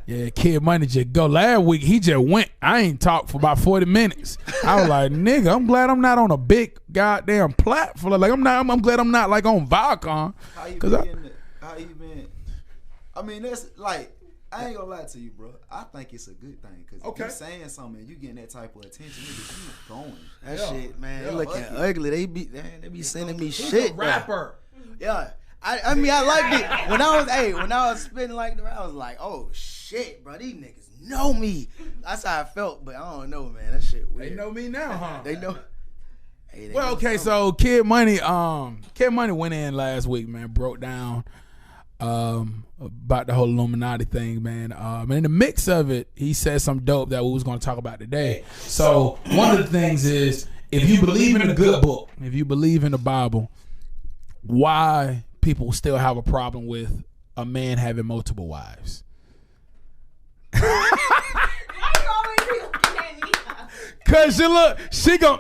[SPEAKER 5] Yeah, Kid Money just go. Last week, he just went. I ain't talked for about 40 minutes. I was like, nigga, I'm glad I'm not on a big goddamn platform. Like, I'm glad I'm not, like, on Viacom.
[SPEAKER 2] How you been? How you been? I mean, that's, like, I ain't gonna lie to you, bro. I think it's a good thing. Because if you saying something and you getting that type of attention, nigga, you going.
[SPEAKER 7] That shit, man, they looking ugly. They be sending me shit.
[SPEAKER 5] A rapper.
[SPEAKER 7] Yeah. I mean, I liked it. When I was spitting like that, I was like, oh, shit, bro. These niggas know me. That's how I felt, but I don't know, man. That shit weird.
[SPEAKER 5] They know me now, huh?
[SPEAKER 7] They know. Hey, they
[SPEAKER 5] well,
[SPEAKER 7] know
[SPEAKER 5] okay,
[SPEAKER 7] something.
[SPEAKER 5] so Kid Money went in last week, man, broke down about the whole Illuminati thing, man. And in the mix of it, he said some dope that we was going to talk about today. So one of the things is, if you believe in a good book, if you believe in the Bible, why people still have a problem with a man having multiple wives? Cause she gon'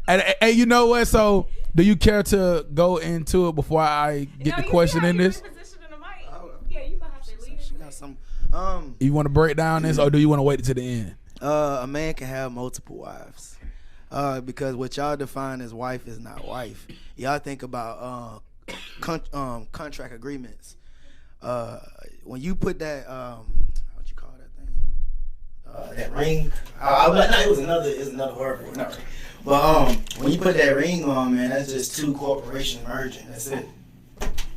[SPEAKER 5] and you know what? So do you care to go into it before I get the question in this?
[SPEAKER 8] Yeah, you gonna have to leave.
[SPEAKER 7] She got some.
[SPEAKER 5] You want to break down this, or do you want to wait to the end?
[SPEAKER 7] A man can have multiple wives. Because what y'all define as wife is not wife. Y'all think about contract agreements. When you put that what you call that thing? That ring. It was another word for it. No. But when you put that ring on, man, that's just two corporations merging. That's it.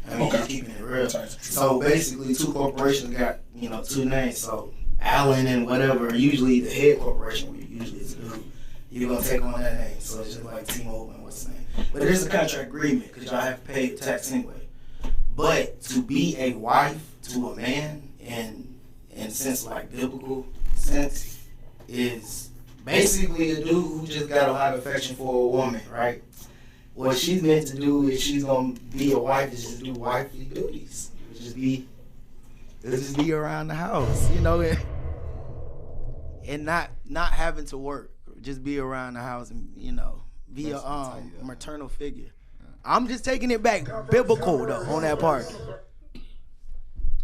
[SPEAKER 7] I mean, just keeping it real. So basically, two corporations got two names. So Allen and whatever. Usually the head corporation, usually is the dude. You're gonna take on that name. So it's just like T-Mobile and what's the name. But it is a contract agreement because y'all have to pay tax anyway. But to be a wife to a man in sense like biblical sense is basically a dude who just got a lot of affection for a woman, right? What she's meant to do is she's gonna be a wife, is just do wifely duties. Just be around the house, and not having to work. Just be around the house and be a maternal figure. I'm just taking it back biblical though on that part.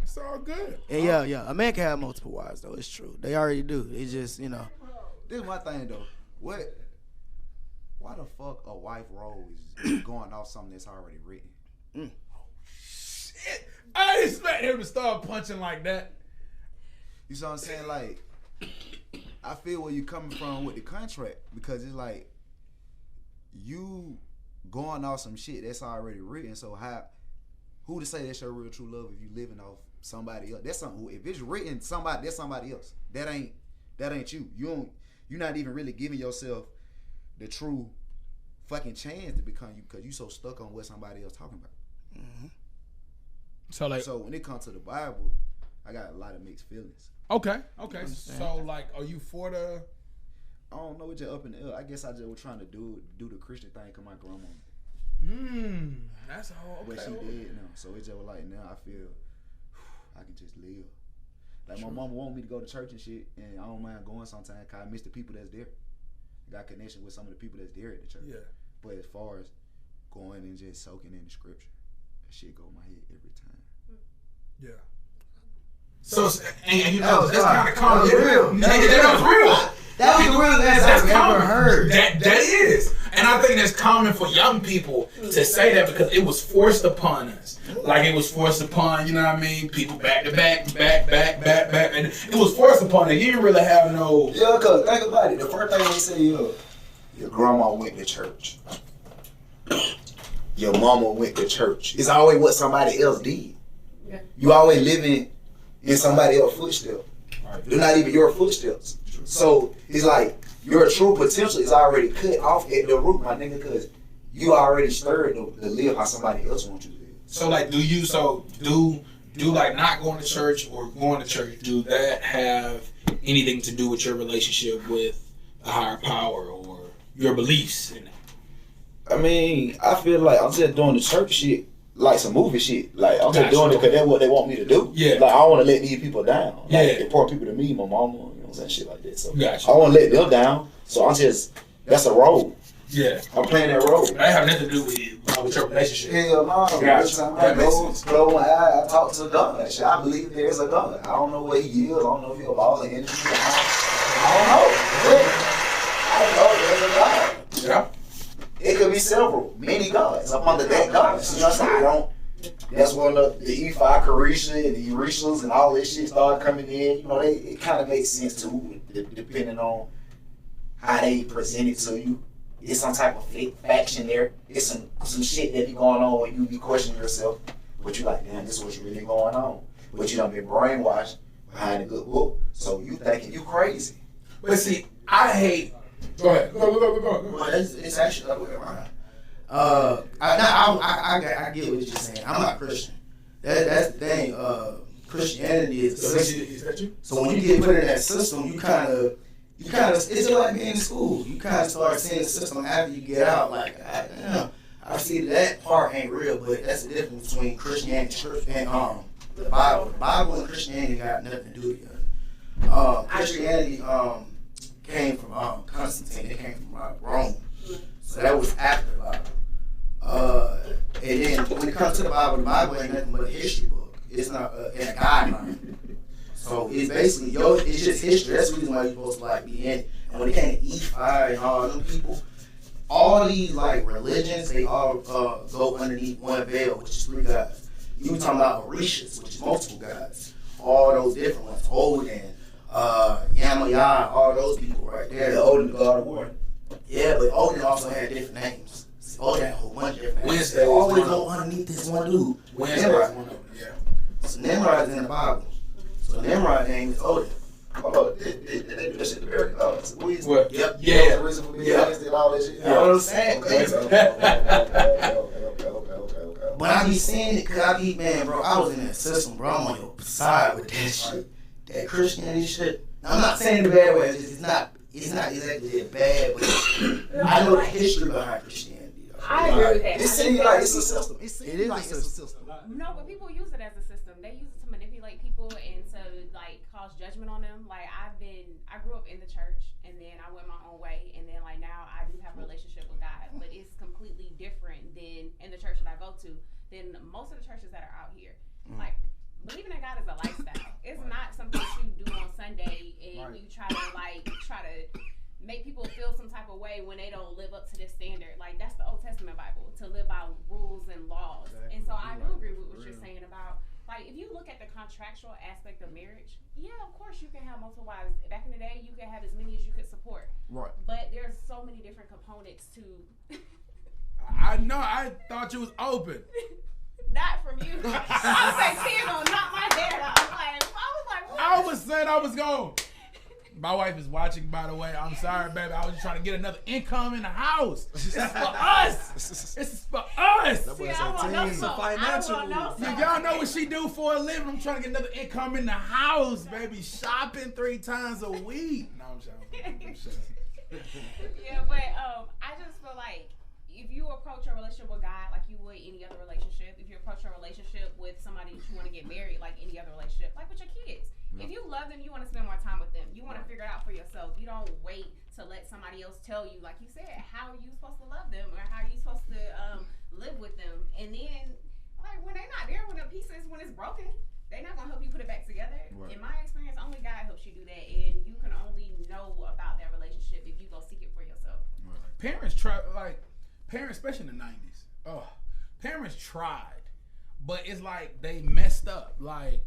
[SPEAKER 5] It's all good.
[SPEAKER 7] And yeah, a man can have multiple wives though. It's true. They already do. It's just
[SPEAKER 2] This is my thing though. Why the fuck a wife role is going off something that's already written?
[SPEAKER 5] Shit. I didn't expect him to start punching like that.
[SPEAKER 2] You see what I'm saying? Like, I feel where you coming from with the contract, because it's like you going off some shit that's already written. So who to say that's your real true love if you living off somebody else? That's something. If it's written somebody, that's somebody else. That ain't you. You're not even really giving yourself the true fucking chance to become you, because you so stuck on what somebody else talking about.
[SPEAKER 7] Mm-hmm.
[SPEAKER 2] So when it comes to the Bible, I got a lot of mixed feelings.
[SPEAKER 5] Okay. So like, are you for the?
[SPEAKER 2] I don't know, it's just up in the air. I guess I just was trying to do the Christian thing because my grandma.
[SPEAKER 5] That's all. Okay.
[SPEAKER 2] But she dead now, so it's just like now I feel I can just live. Like my mama want me to go to church and shit, and I don't mind going sometimes because I miss the people that's there. Got connection with some of the people that's there at the church. Yeah. But as far as going and just soaking in the scripture, that shit go in my head every time.
[SPEAKER 5] Yeah. So and that's kind of common. That's real.
[SPEAKER 7] That was the realest I've ever heard.
[SPEAKER 5] That is. And I think that's common for young people to say that because it was forced upon us. Like it was forced upon, you know what I mean? People back to back. And it was forced upon it. You didn't really have no...
[SPEAKER 2] Yeah, because think about it. The first thing they say, your grandma went to church. Your mama went to church. It's always what somebody else did. Yeah. You always living in somebody else's footsteps. They're not even your footsteps. So it's like your true potential is already cut off at the root, my nigga, because you already stirred to live how somebody else wants you to live.
[SPEAKER 5] So like, do like not going to church or going to church, do that have anything to do with your relationship with a higher power or your beliefs in it?
[SPEAKER 2] I mean, I feel like I'm just doing the church shit like some movie shit. Like I'm just doing it because that's what they want me to do. Yeah. Like I don't want to let these people down. Like the poor people to me, my mama, and shit like that. So I want to let them down. So that's a role.
[SPEAKER 5] Yeah.
[SPEAKER 2] I'm playing that role.
[SPEAKER 5] That have nothing to do with your relationship.
[SPEAKER 2] Hell no. I talk to God. I believe there's a God. I don't know what he is. I don't know if he's a ball of energy. I don't know. There's a God.
[SPEAKER 5] Yeah.
[SPEAKER 2] It could be several, many gods up under that God. You know what I'm saying? That's when the E5 Carisha and the Erishas and all this shit started coming in. You know, it kind of makes sense too, depending on how they present it to you. It's some type of fake faction there. It's some shit that be going on where you be questioning yourself. But you like, damn, this is what's really going on. But you done been brainwashed behind a good book. So you thinking you crazy.
[SPEAKER 5] But see, I hate... Go ahead. Go.
[SPEAKER 7] Well, it's actually the other way around. I get what you're saying. I'm not Christian. That's the thing. Christianity is a system.
[SPEAKER 5] Is that you?
[SPEAKER 7] So when you get put in that system, you kind of, it's just like being in school. You kind of start seeing the system after you get out. Like, I see that part ain't real, but that's the difference between Christianity and the Bible. The Bible and Christianity got nothing to do together. Christianity came from Constantine. It came from Rome. So that was after the Bible. And then when it comes to the Bible ain't nothing but a history book. It's not in a guideline. So it's basically it's just history. That's the reason why you're supposed to like be in it. And when it came to E5 and all them people, all these like religions, they all go underneath one veil, which is 3 gods. You were talking about Orishas, which is multiple gods. All those different ones, Odin, Yamaya, all those people right there.
[SPEAKER 6] The Odin, the god of war.
[SPEAKER 7] Yeah, but Odin also had different names. Odin had a whole bunch of different names.
[SPEAKER 5] Wednesday
[SPEAKER 7] They
[SPEAKER 5] was
[SPEAKER 7] always
[SPEAKER 5] one
[SPEAKER 7] go
[SPEAKER 5] of them.
[SPEAKER 7] underneath this one dude.
[SPEAKER 5] Wednesday
[SPEAKER 7] Nimrod.
[SPEAKER 5] was one of them. Yeah.
[SPEAKER 7] So Nimrod is in the Bible. So Nimrod's name is Odin.
[SPEAKER 9] Hold on, they do that shit to Barry.
[SPEAKER 5] What?
[SPEAKER 7] Yep.
[SPEAKER 5] Yeah.
[SPEAKER 9] The reason for being
[SPEAKER 7] Yeah.
[SPEAKER 9] Wednesday and all that shit.
[SPEAKER 7] You know what I'm saying?
[SPEAKER 9] Okay.
[SPEAKER 7] But I be seeing it because I be, man, bro, I was in that system, bro. I'm on your side with that shit. That Christianity shit. Now, I'm not saying it the bad way. It's not exactly bad, but I know the history behind Christianity. Though.
[SPEAKER 8] I agree with that.
[SPEAKER 9] It seems like it's a system.
[SPEAKER 2] It
[SPEAKER 7] is
[SPEAKER 2] like
[SPEAKER 7] a
[SPEAKER 2] it's a system.
[SPEAKER 8] No, but people use it as a system. They use it to manipulate people and to like cause judgment on them. Like I grew up in the church and then I went my own way and then like now I do have a relationship with God, but it's completely different than in the church that I go to than most of the churches that are out here. Like believing in God is a lifestyle. It's not something that you do on Sunday and you try to make people feel some type of way when they don't live up to this standard. Like that's the Old Testament Bible, to live by rules and laws. And so I do agree with what you're saying about like if you look at the contractual aspect of marriage, yeah, of course you can have multiple wives. Back in the day, you could have as many as you could support.
[SPEAKER 2] Right.
[SPEAKER 8] But there's so many different components to.
[SPEAKER 5] I know. I thought you was open.
[SPEAKER 8] Not from you. I was like, Tim gonna knock my head out. I was like, what?
[SPEAKER 5] I was saying I was going. My wife is watching, by the way. I'm sorry, baby. I was just trying to get another income in the house. This is for us. This is for us.
[SPEAKER 2] That boy
[SPEAKER 8] See,
[SPEAKER 2] said
[SPEAKER 8] I want no
[SPEAKER 2] team.
[SPEAKER 8] smoke.
[SPEAKER 3] financial
[SPEAKER 8] I want no
[SPEAKER 3] move.
[SPEAKER 8] smoke.
[SPEAKER 5] Y'all know what she do for a living. I'm trying to get another income in the house, baby. Shopping 3 times a week. No, I'm joking.
[SPEAKER 8] Yeah, but I just feel like if you approach a relationship with God like you would any other relationship, if you approach a relationship with somebody that you want to get married like any other relationship, like with your kids. If you love them, you want to spend more time with them. You want to figure it out for yourself. You don't wait to let somebody else tell you, like you said, how are you supposed to love them or how are you supposed to live with them. And then, like, when they're not there, when the pieces, when it's broken, they're not going to help you put it back together.
[SPEAKER 2] Right.
[SPEAKER 8] In my experience, only God helps you do that. And you can only know about that relationship if you go seek it for yourself.
[SPEAKER 5] Parents, especially in the 90s, parents tried, but it's like they messed up. Like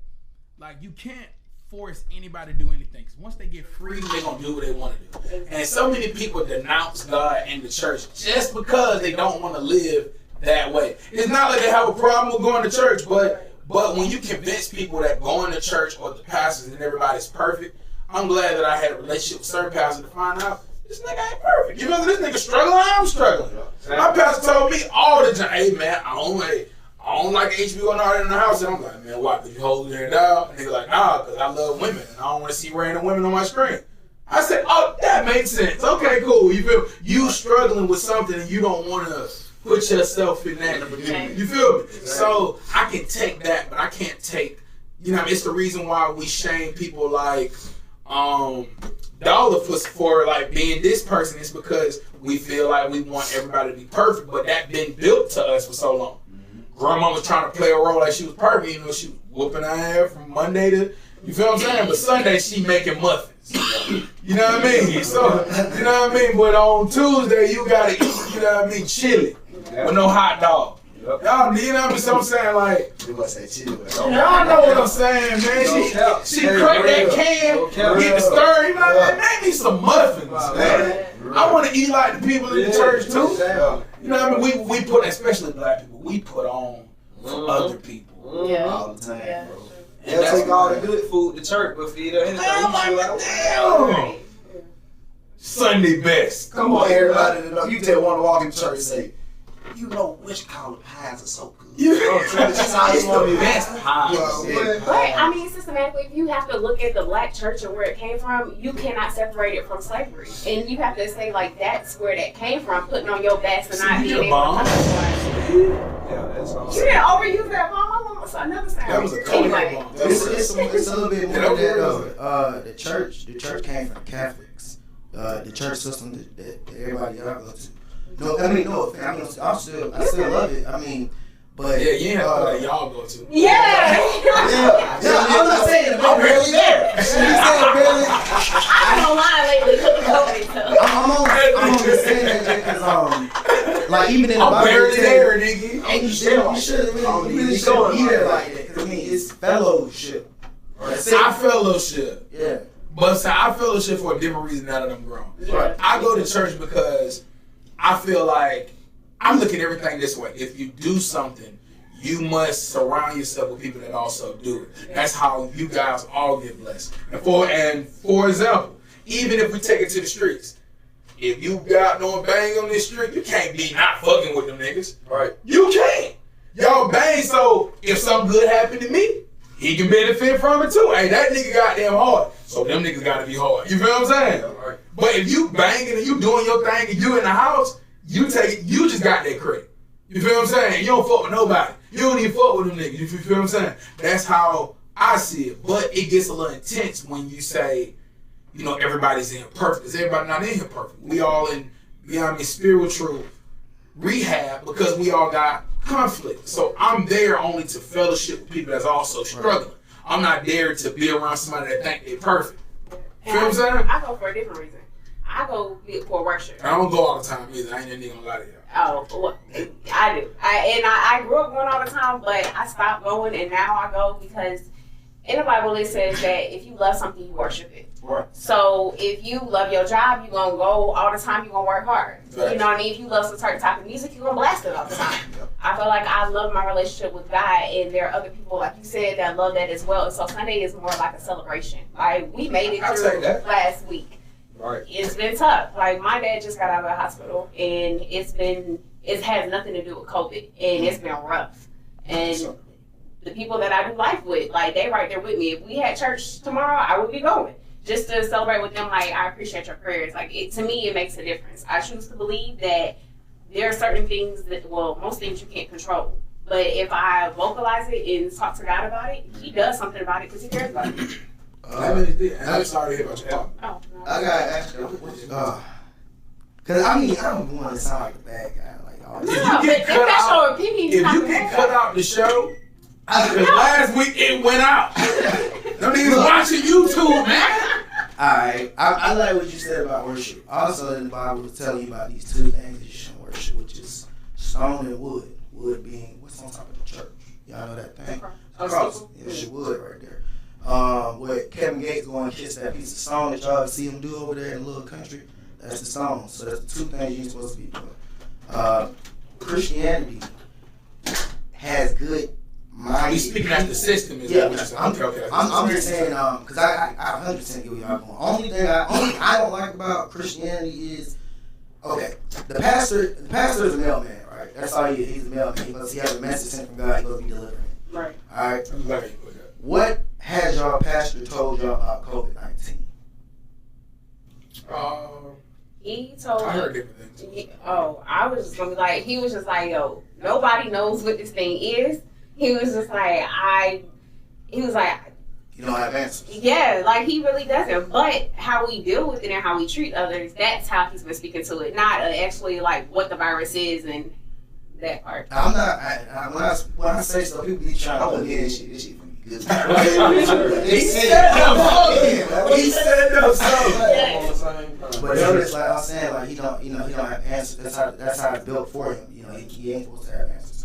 [SPEAKER 5] you can't force anybody to do anything. 'Cause once they get free, they're going to do what they want to do. And so many people denounce God and the church just because they don't want to live that way. It's not like they have a problem with going to church, but when you convince people that going to church or the pastors and everybody's perfect, I'm glad that I had a relationship with certain pastors to find out this nigga ain't perfect. You know, this nigga struggling, I'm struggling. My pastor told me all the time, hey man, I don't like HBO and all that in the house. And I'm like, man, why? Could you hold it down? And nigga like, nah, because I love women and I don't want to see random women on my screen. I said, oh, that makes sense. Okay, cool. You feel you struggling with something and you don't want to put yourself in that. You feel me? So I can take that, but I can't take, it's the reason why we shame people like Dollar for like being this person is because we feel like we want everybody to be perfect, but that been built to us for so long. Grandma was trying to play a role like she was perfect, she was whooping her hair from Monday to, you feel what I'm saying? But Sunday she making muffins. You know what I mean? So, you know what I mean? But on Tuesday you gotta eat, you know what I mean, chili with no hot dog. Y'all, you know what I'm saying? Like,
[SPEAKER 9] You gonna say chili?
[SPEAKER 5] y'all know what I'm saying, man. She cracked that can, get the stir, you know what I mean? Make me some muffins, man. I want to eat like the people in the church too. You know what I mean? We put, especially black people, we put on for other people
[SPEAKER 8] Yeah.
[SPEAKER 9] all the time,
[SPEAKER 8] Yeah.
[SPEAKER 9] bro.
[SPEAKER 6] They'll take all the good food to church, but feed her anything.
[SPEAKER 5] Oh my
[SPEAKER 6] You
[SPEAKER 5] damn! Sunday best.
[SPEAKER 9] Come on, everybody to know. You just want to walk in church and say, you know which kind of pies are so good.
[SPEAKER 6] It's the best pie.
[SPEAKER 8] But I mean, systematically, if you have to look at the black church and where it came from, you cannot separate it from slavery, and you have to say like that's where that came from. Putting on your best and not being able to customize.
[SPEAKER 6] Yeah, that's all.
[SPEAKER 8] You didn't overuse that bomb. I want another sound.
[SPEAKER 5] That was a cold
[SPEAKER 8] Anyway.
[SPEAKER 5] bomb.
[SPEAKER 7] It's a little bit more than that though. The church came from Catholics. The church system that everybody y'all go to. No, I mean no offense. I still love it. I mean, but
[SPEAKER 5] Yeah, you ain't have to let y'all go to.
[SPEAKER 8] Yeah.
[SPEAKER 7] yeah, I'm not saying I'm barely there. You saying barely?
[SPEAKER 8] I've been online lately because of COVID. So.
[SPEAKER 7] I'm only saying that because like even in the
[SPEAKER 5] I'm
[SPEAKER 7] Bible,
[SPEAKER 5] barely
[SPEAKER 7] it tells
[SPEAKER 5] there, nigga.
[SPEAKER 7] and you should really shouldn't be there like that. 'Cause I mean, it's fellowship.
[SPEAKER 5] I fellowship.
[SPEAKER 7] Yeah.
[SPEAKER 5] But so I fellowship for a different reason now that I'm grown.
[SPEAKER 8] Yeah.
[SPEAKER 5] I go to church because I feel like I'm looking at everything this way. If you do something, you must surround yourself with people that also do it. That's how you guys all get blessed. And for example, even if we take it to the streets, if you got no bang on this street, you can't be not fucking with them niggas.
[SPEAKER 6] Right.
[SPEAKER 5] You can't. Y'all bang, so if something good happened to me, he can benefit from it too. Hey, that nigga goddamn hard. So them niggas gotta be hard. You feel what I'm saying?
[SPEAKER 6] Right.
[SPEAKER 5] But if you banging and you doing your thing and you in the house, you just got that credit. You feel what I'm saying? You don't fuck with nobody. You don't even fuck with them niggas. You feel what I'm saying? That's how I see it. But it gets a little intense when you say, you know, everybody's in perfect. Because everybody not in here perfect. We all in, you know what I mean, spiritual rehab because we all got conflict. So I'm there only to fellowship with people that's also struggling. I'm not there to be around somebody that think they're perfect. You feel what I'm saying?
[SPEAKER 8] I go for a different reason. I go for worship.
[SPEAKER 5] I don't go all the time either. I ain't that nigga gonna lie to you.
[SPEAKER 8] Oh, well, I do. I grew up going all the time, but I stopped going, and now I go because in the Bible it says that if you love something, you worship it.
[SPEAKER 5] Right.
[SPEAKER 8] So if you love your job, you're going to go all the time, you're going to work hard.
[SPEAKER 5] Right.
[SPEAKER 8] You know what I mean? If you love some certain type of music, you're going to blast it all the time. I feel like I love my relationship with God, and there are other people, like you said, that love that as well. And so Sunday is more like a celebration. Like, we made it through last week.
[SPEAKER 6] Right.
[SPEAKER 8] It's been tough. Like, my dad just got out of the hospital, and it has nothing to do with COVID, and it's been rough. And the people that I do life with, like, they right there with me. If we had church tomorrow, I would be going. Just to celebrate with them, like, I appreciate your prayers. Like, to me, it makes a difference. I choose to believe that there are certain things that, well, most things you can't control. But if I vocalize it and talk to God about it, He does something about it because He cares about it.
[SPEAKER 5] I'm sorry to hear about your father.
[SPEAKER 8] Oh, no.
[SPEAKER 7] I gotta ask you, cause I mean, I don't want to sound like a bad guy, like all this.
[SPEAKER 8] No, but if that's your opinion,
[SPEAKER 5] If you get cut out the show, because last week it went out. Them niggas watching YouTube, man.
[SPEAKER 7] Alright, I like what you said about worship. Also, in the Bible, it's telling you about these two things that you shouldn't worship, which is stone and wood. Wood being what's on top of the church. Y'all know that thing? Cross. Yeah, it's wood right there. Where Kevin Gates going to kiss that piece of stone that y'all see him do over there in the little country. That's the stone. So that's the two things you ain't supposed to be doing. Christianity has good mind.
[SPEAKER 5] We speaking as the system is
[SPEAKER 7] Yeah,
[SPEAKER 5] what you're saying. Okay.
[SPEAKER 7] I'm just saying, because I 100% get where y'all going. Only thing I don't like about Christianity is, okay, the pastor is a mailman, right? That's all he is. He's a mailman. He has a message sent from God. He's supposed to be delivering it.
[SPEAKER 8] Right.
[SPEAKER 7] All right.
[SPEAKER 5] I'm glad you put that.
[SPEAKER 7] What has y'all pastor told y'all about COVID-19?
[SPEAKER 8] He told
[SPEAKER 5] I heard
[SPEAKER 8] me.
[SPEAKER 5] different things.
[SPEAKER 8] I was just gonna be like, he was just like, yo, nobody knows what this thing is. He was just like, he was like,
[SPEAKER 7] You don't have answers.
[SPEAKER 8] yeah, like he really doesn't. But how we deal with it and how we treat others, that's how he's been speaking to it. Not actually like what the virus is and that part.
[SPEAKER 7] I'm not. When I say stuff, people be trying to put me in shit. This shit gonna be good.
[SPEAKER 5] He said no something.
[SPEAKER 7] But it's like I was saying, like he don't have answers. That's how it's built for him. You know, he ain't supposed to have answers.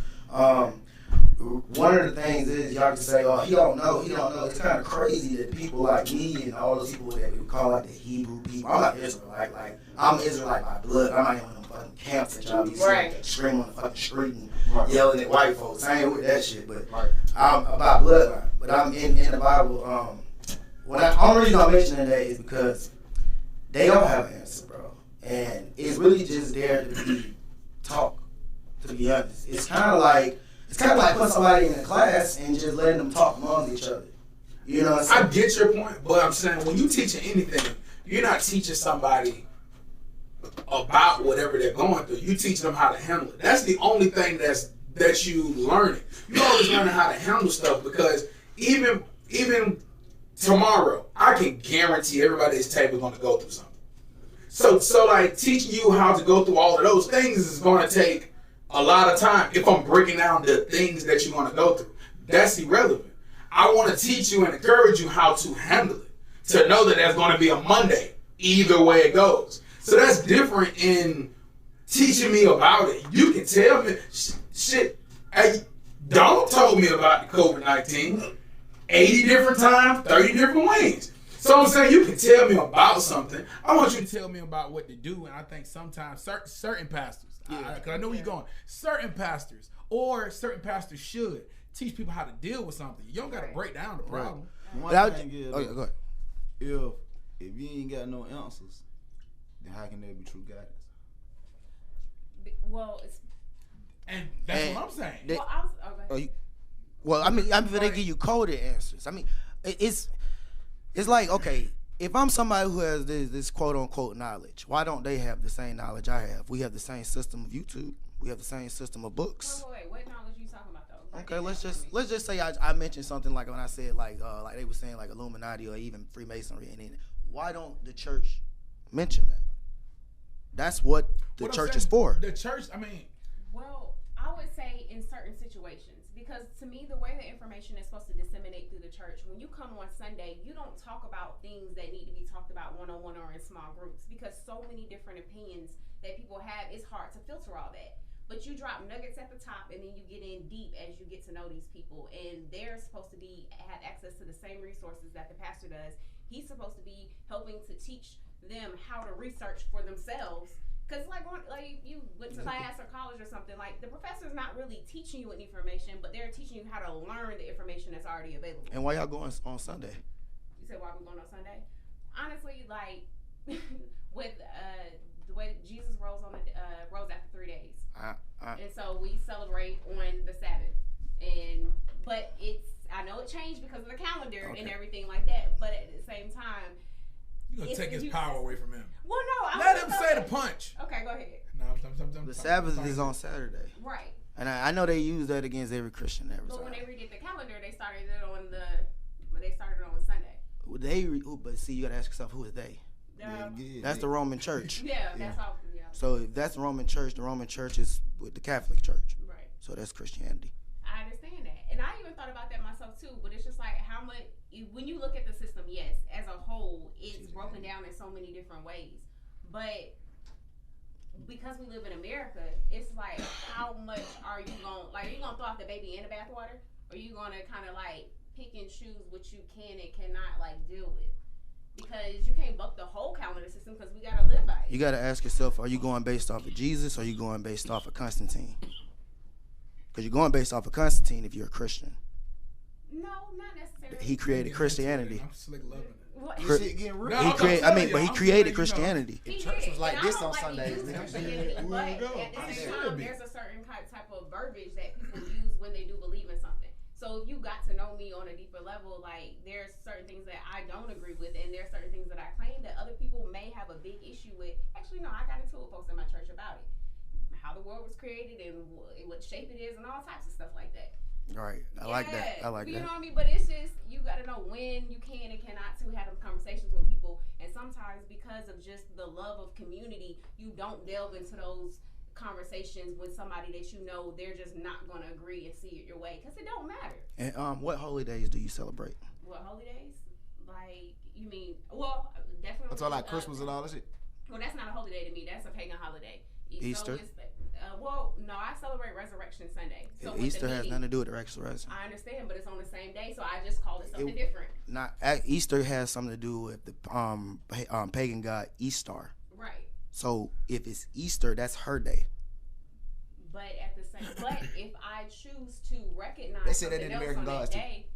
[SPEAKER 7] One of the things is y'all can say, oh, he don't know. It's kind of crazy that people like me and all those people that we would call like the Hebrew people. I'm not Israelite. Like I'm Israelite by blood. I'm not even in them fucking camps that y'all be seeing screaming on the fucking street and yelling at white folks. I ain't with that shit. But I'm about bloodline. But I'm in the Bible. Only reason I'm mentioning that is because they don't have an answer, bro. And it's really just there to be talk, to To be honest, it's kind of like putting somebody in a class and just letting them talk among each other. You know what I'm saying?
[SPEAKER 5] I get your point, but I'm saying when you teaching anything, you're not teaching somebody about whatever they're going through. You teaching them how to handle it. That's the only thing that you learning. You always learning how to handle stuff, because even tomorrow, I can guarantee everybody at this table is going to go through something. So like teaching you how to go through all of those things is going to take a lot of time. If I'm breaking down the things that you're going to go through, that's irrelevant. I want to teach you and encourage you how to handle it, to know that there's going to be a Monday either way it goes. So that's different in teaching me about it. You can tell me shit. Hey, Donald told me about the COVID-19 80 different times, 30 different ways. So I'm saying you can tell me about something. I want you to tell me about what to do. And I think sometimes certain pastors, because I know where you're going, certain pastors should teach people how to deal with something. You don't got to break down the problem.
[SPEAKER 2] One thing is,
[SPEAKER 7] go ahead.
[SPEAKER 2] if you ain't got no answers, then how can there be true guidance?
[SPEAKER 8] Well, it's.
[SPEAKER 5] And that's what I'm saying.
[SPEAKER 8] Well, I was.
[SPEAKER 7] Well, I mean, they give you coded answers. I mean, it's like, okay, if I'm somebody who has this quote unquote knowledge, why don't they have the same knowledge I have? We have the same system of YouTube. We have the same system of books.
[SPEAKER 8] Wait, what knowledge are you talking about though?
[SPEAKER 7] Okay, let's just say I mentioned something like when I said like they were saying like Illuminati or even Freemasonry, and then why don't the church mention that? That's what the church is for.
[SPEAKER 5] The church, I mean.
[SPEAKER 8] Well, I would say in certain situations, because to me, the way the information is supposed to disseminate through the church, when you come on Sunday, you don't talk about things that need to be talked about one-on-one or in small groups, because so many different opinions that people have, it's hard to filter all that. But you drop nuggets at the top, and then you get in deep as you get to know these people, and they're supposed to have access to the same resources that the pastor does. He's supposed to be helping to teach them how to research for themselves. Because like you went to class or college or something, like the professor's not really teaching you any information, but they're teaching you how to learn the information that's already available.
[SPEAKER 7] And why y'all going on Sunday?
[SPEAKER 8] You said why we going on Sunday? Honestly, like with the way Jesus rose after 3 days, and so we celebrate on the Sabbath. But I know it changed because of the calendar and everything like that. But at the same time.
[SPEAKER 5] You're going to take his power away from him.
[SPEAKER 8] Well, no.
[SPEAKER 5] Let him say the punch.
[SPEAKER 8] Okay, go ahead.
[SPEAKER 5] No,
[SPEAKER 7] the Sabbath is on Saturday.
[SPEAKER 8] Right.
[SPEAKER 7] And I know they use that against every Christian every time.
[SPEAKER 8] But when they redid the calendar, they started it on Sunday.
[SPEAKER 7] But see, you got to ask yourself, who is they? That's the Roman Church.
[SPEAKER 8] That's all. Yeah.
[SPEAKER 7] So if that's the Roman Church is with the Catholic Church.
[SPEAKER 8] Right.
[SPEAKER 7] So that's Christianity.
[SPEAKER 8] I understand that. And I even thought about that myself too, but it's just like how much, when you look at the system, yes, as a whole, it's broken down in so many different ways. But because we live in America, it's like, how much are you going to throw out the baby in the bathwater? Or are you going to kind of like pick and choose what you can and cannot like deal with? Because you can't buck the whole calendar system because we got to live by it.
[SPEAKER 7] You got to ask yourself, are you going based off of Jesus or are you going based off of Constantine? Because you're going based off of Constantine if you're a Christian.
[SPEAKER 8] No, not necessarily.
[SPEAKER 7] He created Christianity.
[SPEAKER 5] I'm slick loving it.
[SPEAKER 8] What?
[SPEAKER 2] Shit getting real.
[SPEAKER 7] He created Christianity.
[SPEAKER 8] He
[SPEAKER 2] church was
[SPEAKER 8] did,
[SPEAKER 2] like
[SPEAKER 8] and I
[SPEAKER 2] this
[SPEAKER 8] don't
[SPEAKER 2] on
[SPEAKER 8] like
[SPEAKER 2] Sundays,
[SPEAKER 8] using
[SPEAKER 2] nigga.
[SPEAKER 8] Christianity, but at the same time, there's a certain type of verbiage that people use when they do believe in something. So if you got to know me on a deeper level, like there's certain things that I don't agree with, and there's certain things that I claim that other people may have a big issue with. Actually, no, I got into it with folks in my church about it, how the world was created and what shape it is, and all types of stuff like that.
[SPEAKER 7] Right. I like that.
[SPEAKER 8] You know what I mean? But it's just, you got to know when you can and cannot to have them conversations with people. And sometimes because of just the love of community, you don't delve into those conversations with somebody that you know they're just not going to agree and see it your way. Because it don't matter.
[SPEAKER 7] And what holy days do you celebrate?
[SPEAKER 8] What holy days? Like, you mean, well, definitely.
[SPEAKER 2] That's all like Christmas and all that shit?
[SPEAKER 8] Well, that's not a holy day to me. That's a pagan holiday.
[SPEAKER 7] Easter?
[SPEAKER 8] Well, no, I celebrate Resurrection Sunday. So
[SPEAKER 7] Easter has nothing to do with the resurrection.
[SPEAKER 8] I understand, but it's on the same day, so I just call it something different.
[SPEAKER 7] Easter has something to do with the pagan god Easter.
[SPEAKER 8] Right.
[SPEAKER 7] So if it's Easter, that's her day.
[SPEAKER 8] But at the same, if I choose to recognize
[SPEAKER 2] they said that
[SPEAKER 8] something
[SPEAKER 2] in
[SPEAKER 8] else
[SPEAKER 2] American
[SPEAKER 8] on
[SPEAKER 2] Gods
[SPEAKER 8] that
[SPEAKER 2] too.
[SPEAKER 8] day,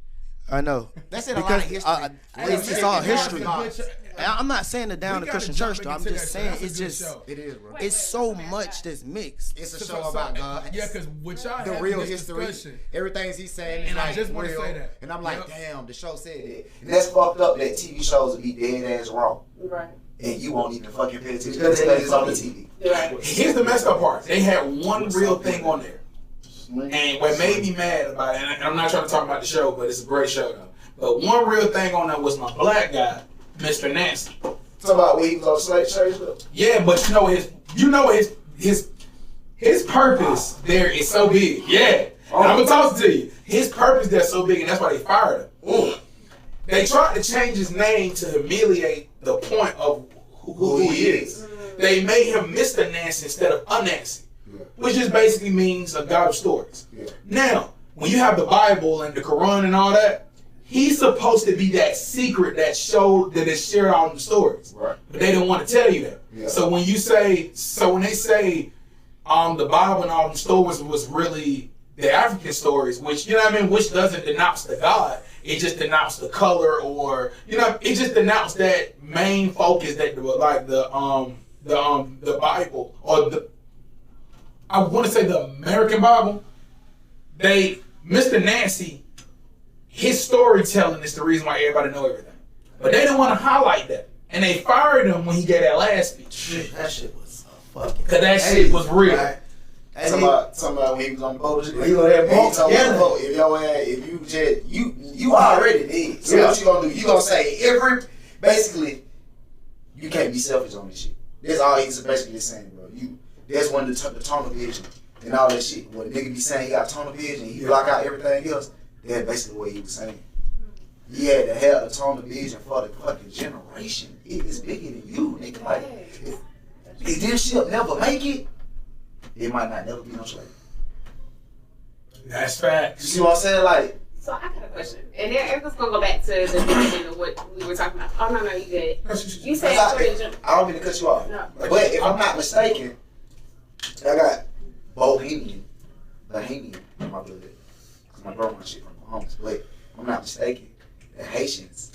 [SPEAKER 7] I know.
[SPEAKER 2] That's in a lot of history.
[SPEAKER 7] It's all history.
[SPEAKER 2] Box.
[SPEAKER 7] And I'm not saying to down the Christian church though. I'm just saying it's just
[SPEAKER 2] It is, bro.
[SPEAKER 7] it's so much that's mixed.
[SPEAKER 2] It's a show about God.
[SPEAKER 5] Yeah, because with y'all
[SPEAKER 2] The
[SPEAKER 5] having
[SPEAKER 2] real
[SPEAKER 5] this
[SPEAKER 2] history,
[SPEAKER 5] discussion,
[SPEAKER 2] everything he's saying is
[SPEAKER 5] And I
[SPEAKER 2] like
[SPEAKER 5] just wanna
[SPEAKER 2] real.
[SPEAKER 5] say that.
[SPEAKER 2] And I'm like,
[SPEAKER 5] Yep.
[SPEAKER 2] damn, the show said it.
[SPEAKER 9] And that's fucked up that TV shows will be dead ass wrong.
[SPEAKER 8] Right.
[SPEAKER 9] And you won't even fucking pay attention because it's on the TV.
[SPEAKER 8] Right.
[SPEAKER 10] Here's the messed up part. They had one real thing on there. And what made me mad about it, and I'm not trying to talk about the show, but it's a great show though. But one real thing on there was my black guy, Mr. Nancy.
[SPEAKER 9] Talk about when he was on slave trade though.
[SPEAKER 10] Yeah, but his purpose there is so big. Yeah. And I'm gonna talk to you. His purpose there's so big, and that's why they fired him. They tried to change his name to humiliate the point of who he is. They made him Mr. Nancy instead of Nancy, which just basically means a God of stories. Now, when you have the Bible and the Quran and all that, he's supposed to be that secret that showed that it shared all the stories.
[SPEAKER 9] Right.
[SPEAKER 10] But they didn't want to tell you that.
[SPEAKER 9] Yeah.
[SPEAKER 10] So when they say the Bible and all the stories was really the African stories, which you know what I mean, which doesn't denounce the God. It just denounced the color, or it just denounced that main focus that the Bible, or I want to say the American Bible. Mr. Nancy, his storytelling is the reason why everybody know everything, but they didn't want to highlight that, and they fired him when he gave that last speech.
[SPEAKER 9] That shit was fucking.
[SPEAKER 10] Cause that shit was real.
[SPEAKER 9] Right. Talking about when he was on the boat.
[SPEAKER 2] He was on that boat together.
[SPEAKER 9] If you already did. So what you gonna do? You gonna say basically, you can't be selfish on this shit. That's all he's basically saying, bro. That's when the tunnel vision and all that shit. When the nigga be saying he got tunnel vision, he block out everything else. That's basically what he was saying. He had to have a tunnel vision for the fucking generation. It is bigger than you, nigga. Like, if this shit never make it, it might not never be no slave.
[SPEAKER 10] That's facts.
[SPEAKER 9] You see what I'm saying? Like,
[SPEAKER 8] So I got a question, and then everything's gonna go back to the beginning of what we were talking about. Oh no, you good. You said
[SPEAKER 9] I don't mean to cut you off.
[SPEAKER 8] No.
[SPEAKER 9] But if I'm not mistaken, I got Bohemian in my blood. Cause my grandma shit from the homes. But if I'm not mistaken, the Haitians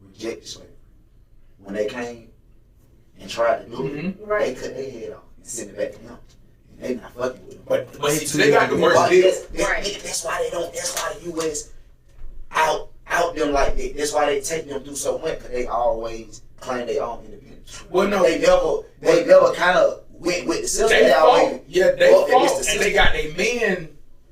[SPEAKER 9] rejected slavery. When they came and tried to do it, they cut their head off and sent it back to them. And they not fucking with them.
[SPEAKER 10] But they got the worst deal.
[SPEAKER 9] That's why they don't. That's why the U.S. out them like that. That's why they take them through so much. Cause they always claim their own independence.
[SPEAKER 10] Well, no,
[SPEAKER 9] they never kind of went with the system.
[SPEAKER 10] They
[SPEAKER 9] always
[SPEAKER 10] fought. Yeah, they
[SPEAKER 9] fought
[SPEAKER 10] fought,
[SPEAKER 9] against the
[SPEAKER 10] and they
[SPEAKER 9] system.
[SPEAKER 10] got their men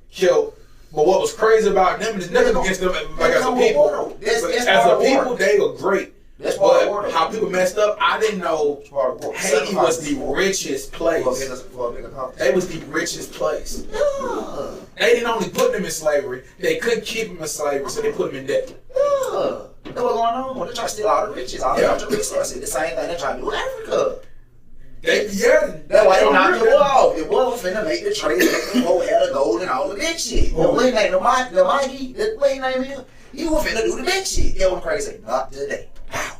[SPEAKER 10] killed. But what was crazy about them is nothing against them. Like as a people,
[SPEAKER 9] That's
[SPEAKER 10] as
[SPEAKER 9] part
[SPEAKER 10] a
[SPEAKER 9] of
[SPEAKER 10] people,
[SPEAKER 9] war.
[SPEAKER 10] they were great.
[SPEAKER 9] That's part of war.
[SPEAKER 10] But how people messed up, I didn't know. Haiti was the richest place. They was the richest place. They didn't only put them in slavery; they couldn't keep them in slavery, so they put them in debt.
[SPEAKER 9] That's what's going on. They try to steal all the riches, all the resources. The same thing they try to do with Africa.
[SPEAKER 10] That's
[SPEAKER 9] why they knocked the wall. The wall was finna make the trade, make the whole had the gold and all the big shit. The blade name, the Mikey, the blade name him. He was finna do the big shit. They were crazy. Not today. How?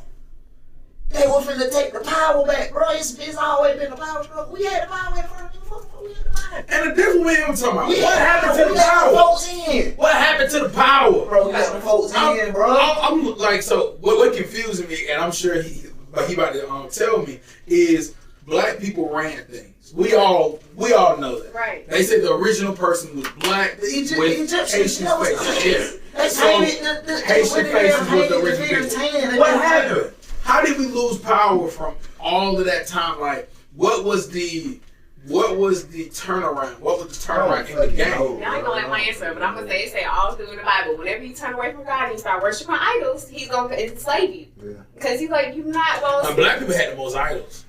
[SPEAKER 9] They were finna take the power back, bro. It's always been the power struggle. We had the power in the first before we had the power.
[SPEAKER 10] And this is what I'm talking about.
[SPEAKER 9] Yeah,
[SPEAKER 10] What happened to
[SPEAKER 9] we
[SPEAKER 10] the
[SPEAKER 9] let
[SPEAKER 10] power?
[SPEAKER 9] the folks in.
[SPEAKER 10] What happened to the power?
[SPEAKER 9] Bro, we let the folks in, bro.
[SPEAKER 10] I'm like, so what confusing me, and I'm sure he about to tell me, is black people ran things. We all know that.
[SPEAKER 8] Right.
[SPEAKER 10] They said the original person was black with Haitian faces. Yeah. So Haitian faces was the original people. What happened? How did we lose power from all of that time? Like, what was the turnaround? What was the turnaround in the game?
[SPEAKER 8] Y'all ain't gonna like my answer, but I'm gonna say it say all through in the Bible. Whenever you turn away from God and you start worshiping idols, He's gonna enslave you. Because He's like, you're not gonna.
[SPEAKER 10] And black people had the most idols.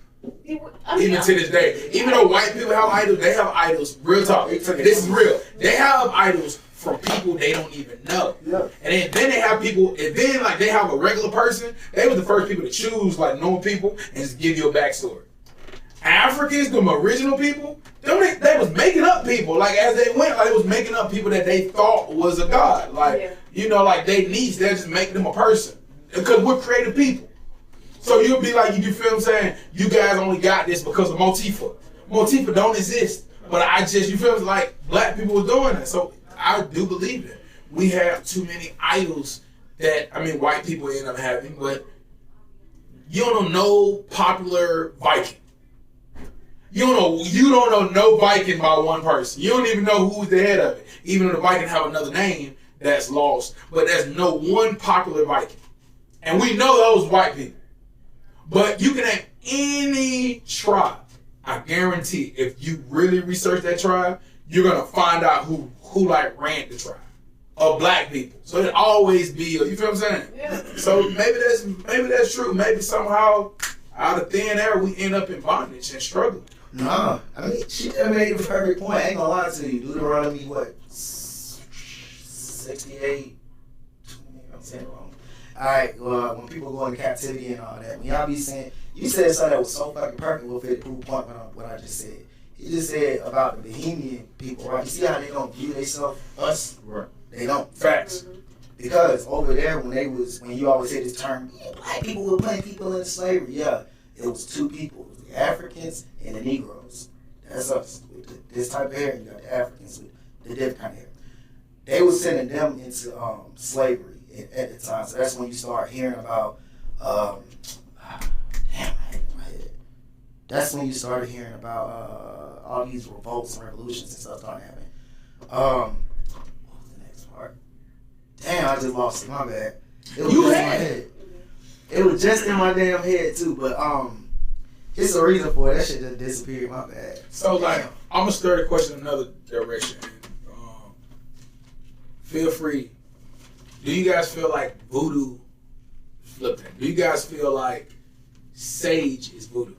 [SPEAKER 8] I mean,
[SPEAKER 10] Even to this day. Even though white people have idols, they have idols. Real talk. This is real. They have idols from people they don't even know. And then they have people, and then like they have a regular person. They were the first people to choose like normal people and just give you a backstory. Africans, the original people, they was making up people. Like as they went, like, they was making up people that they thought was a god. Like like they niece, they just make them a person. Because we're creative people. So you'll be like, you feel what I'm saying? You guys only got this because of Motifa. Motifa don't exist. But you feel like black people were doing that. So I do believe that we have too many idols that white people end up having, but you don't know popular Viking. You don't know no Viking by one person. You don't even know who's the head of it. Even though the Viking have another name that's lost, but there's no one popular Viking. And we know those white people. But you can have any tribe. I guarantee if you really research that tribe, you're gonna find out who like ran the tribe of black people. So it always be, you feel what I'm saying?
[SPEAKER 8] Yeah.
[SPEAKER 10] So maybe that's true. Maybe somehow out of thin air we end up in bondage and struggling.
[SPEAKER 9] Nah, I mean, she made a perfect point. I ain't gonna lie to you. Deuteronomy, what? 68? I'm saying it wrong. Alright, well, when people go into captivity and all that, when y'all be saying, you said something that was so fucking perfect with it, proof point what I just said. He just said about the Bohemian people, right? You see how they don't view themselves, us?
[SPEAKER 10] Right.
[SPEAKER 9] They don't.
[SPEAKER 10] Facts.
[SPEAKER 9] Because over there, when you always hear this term, yeah, black people were putting people into slavery. Yeah, it was two people. It was the Africans and the Negroes. That's us. With this type of hair, you got the Africans with the different kind of hair. They were sending them into slavery at the time. So that's when you start hearing about, damn, I hate my head. That's when you started hearing about all these revolts and revolutions and stuff starting happening. What was the next part? Damn, I just lost it. My bad. It was just in my head. It was just in my damn head too, but it's a reason for it. That shit just disappeared. My bad.
[SPEAKER 10] So like, I'm gonna stir the question in another direction. Feel free. Do you guys feel like voodoo flipping? Do you guys feel like sage is voodoo?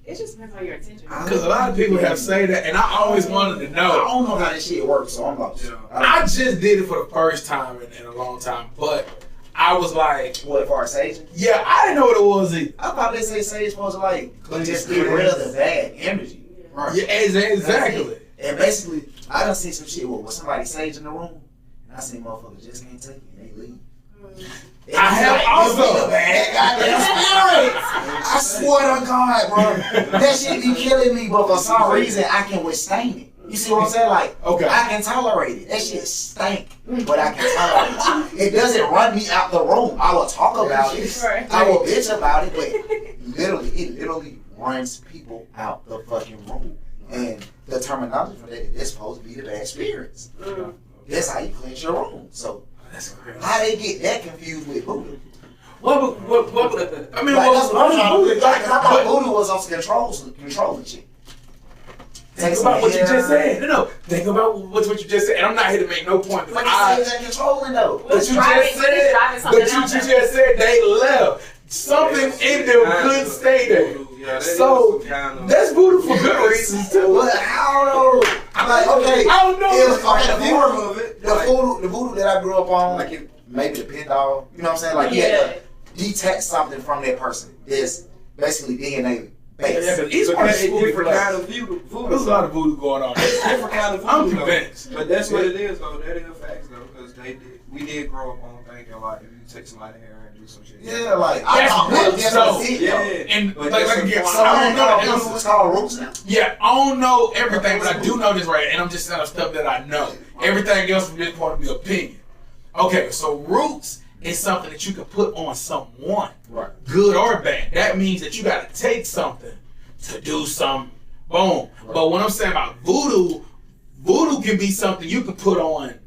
[SPEAKER 8] It just depends on your intention.
[SPEAKER 10] Because a lot of people have said that, and I always wanted to
[SPEAKER 9] I
[SPEAKER 10] know.
[SPEAKER 9] don't know how this shit works, so I'm lost.
[SPEAKER 10] I just did it for the first time in a long time, but I was like,
[SPEAKER 9] What, for our sage?
[SPEAKER 10] yeah, I didn't know what it was either.
[SPEAKER 9] I thought they say sage supposed to like just get rid of the bad energy. Right.
[SPEAKER 10] Yeah, exactly.
[SPEAKER 9] And basically, I done seen some shit with somebody sage in the room, and I seen motherfuckers just can't take it and they leave.
[SPEAKER 10] I have also.
[SPEAKER 9] Bad goddamn spirits. I swear to God, bro. That shit be killing me, but for some reason I can withstand it. You see what I'm saying? Like,
[SPEAKER 10] okay.
[SPEAKER 9] I can tolerate it. That shit stank, but I can tolerate it. It doesn't run me out the room. I will talk about it. I will bitch about it, but it literally runs people out the fucking room. And the terminology for that is supposed to be the bad spirits. That's how you cleanse your room. So how they get that confused with voodoo?
[SPEAKER 10] What? I mean,
[SPEAKER 9] That's what I'm trying to figure out. Because I thought voodoo was on some controlling shit.
[SPEAKER 10] Think about what you just said. No, think about what you just said. And I'm not here to make no point.
[SPEAKER 9] But you said that controlling though.
[SPEAKER 10] But you just said they left. Something in them couldn't stay there.
[SPEAKER 6] Yeah,
[SPEAKER 10] so that's voodoo for good reasons too.
[SPEAKER 9] But I don't know. I'm like, okay,
[SPEAKER 10] I don't know.
[SPEAKER 9] It was like the form of it. The voodoo that I grew up on, like maybe the pit dog. You know what I'm saying? Like you had to detect something from that person. It's basically DNA based.
[SPEAKER 10] Yeah, each one is
[SPEAKER 6] different kind of voodoo.
[SPEAKER 10] There's a lot of voodoo going on.
[SPEAKER 6] Different kind of voodoo.
[SPEAKER 10] I'm convinced.
[SPEAKER 6] But that's what it is, though. That is facts, though, because we did grow up on thinking like if you take somebody's hair and do some shit.
[SPEAKER 9] Yeah, like
[SPEAKER 10] that's
[SPEAKER 9] it.
[SPEAKER 10] Yeah, and like again, I don't know.
[SPEAKER 9] What's called roots now.
[SPEAKER 10] Yeah, I don't know everything, but I do know this right, and I'm just saying stuff that I know. Everything else from this point of view, opinion. Okay, so roots is something that you can put on someone, right? Good or bad. That means that you got to take something to do something. Boom. Right. But when I'm saying about voodoo can be something you can put on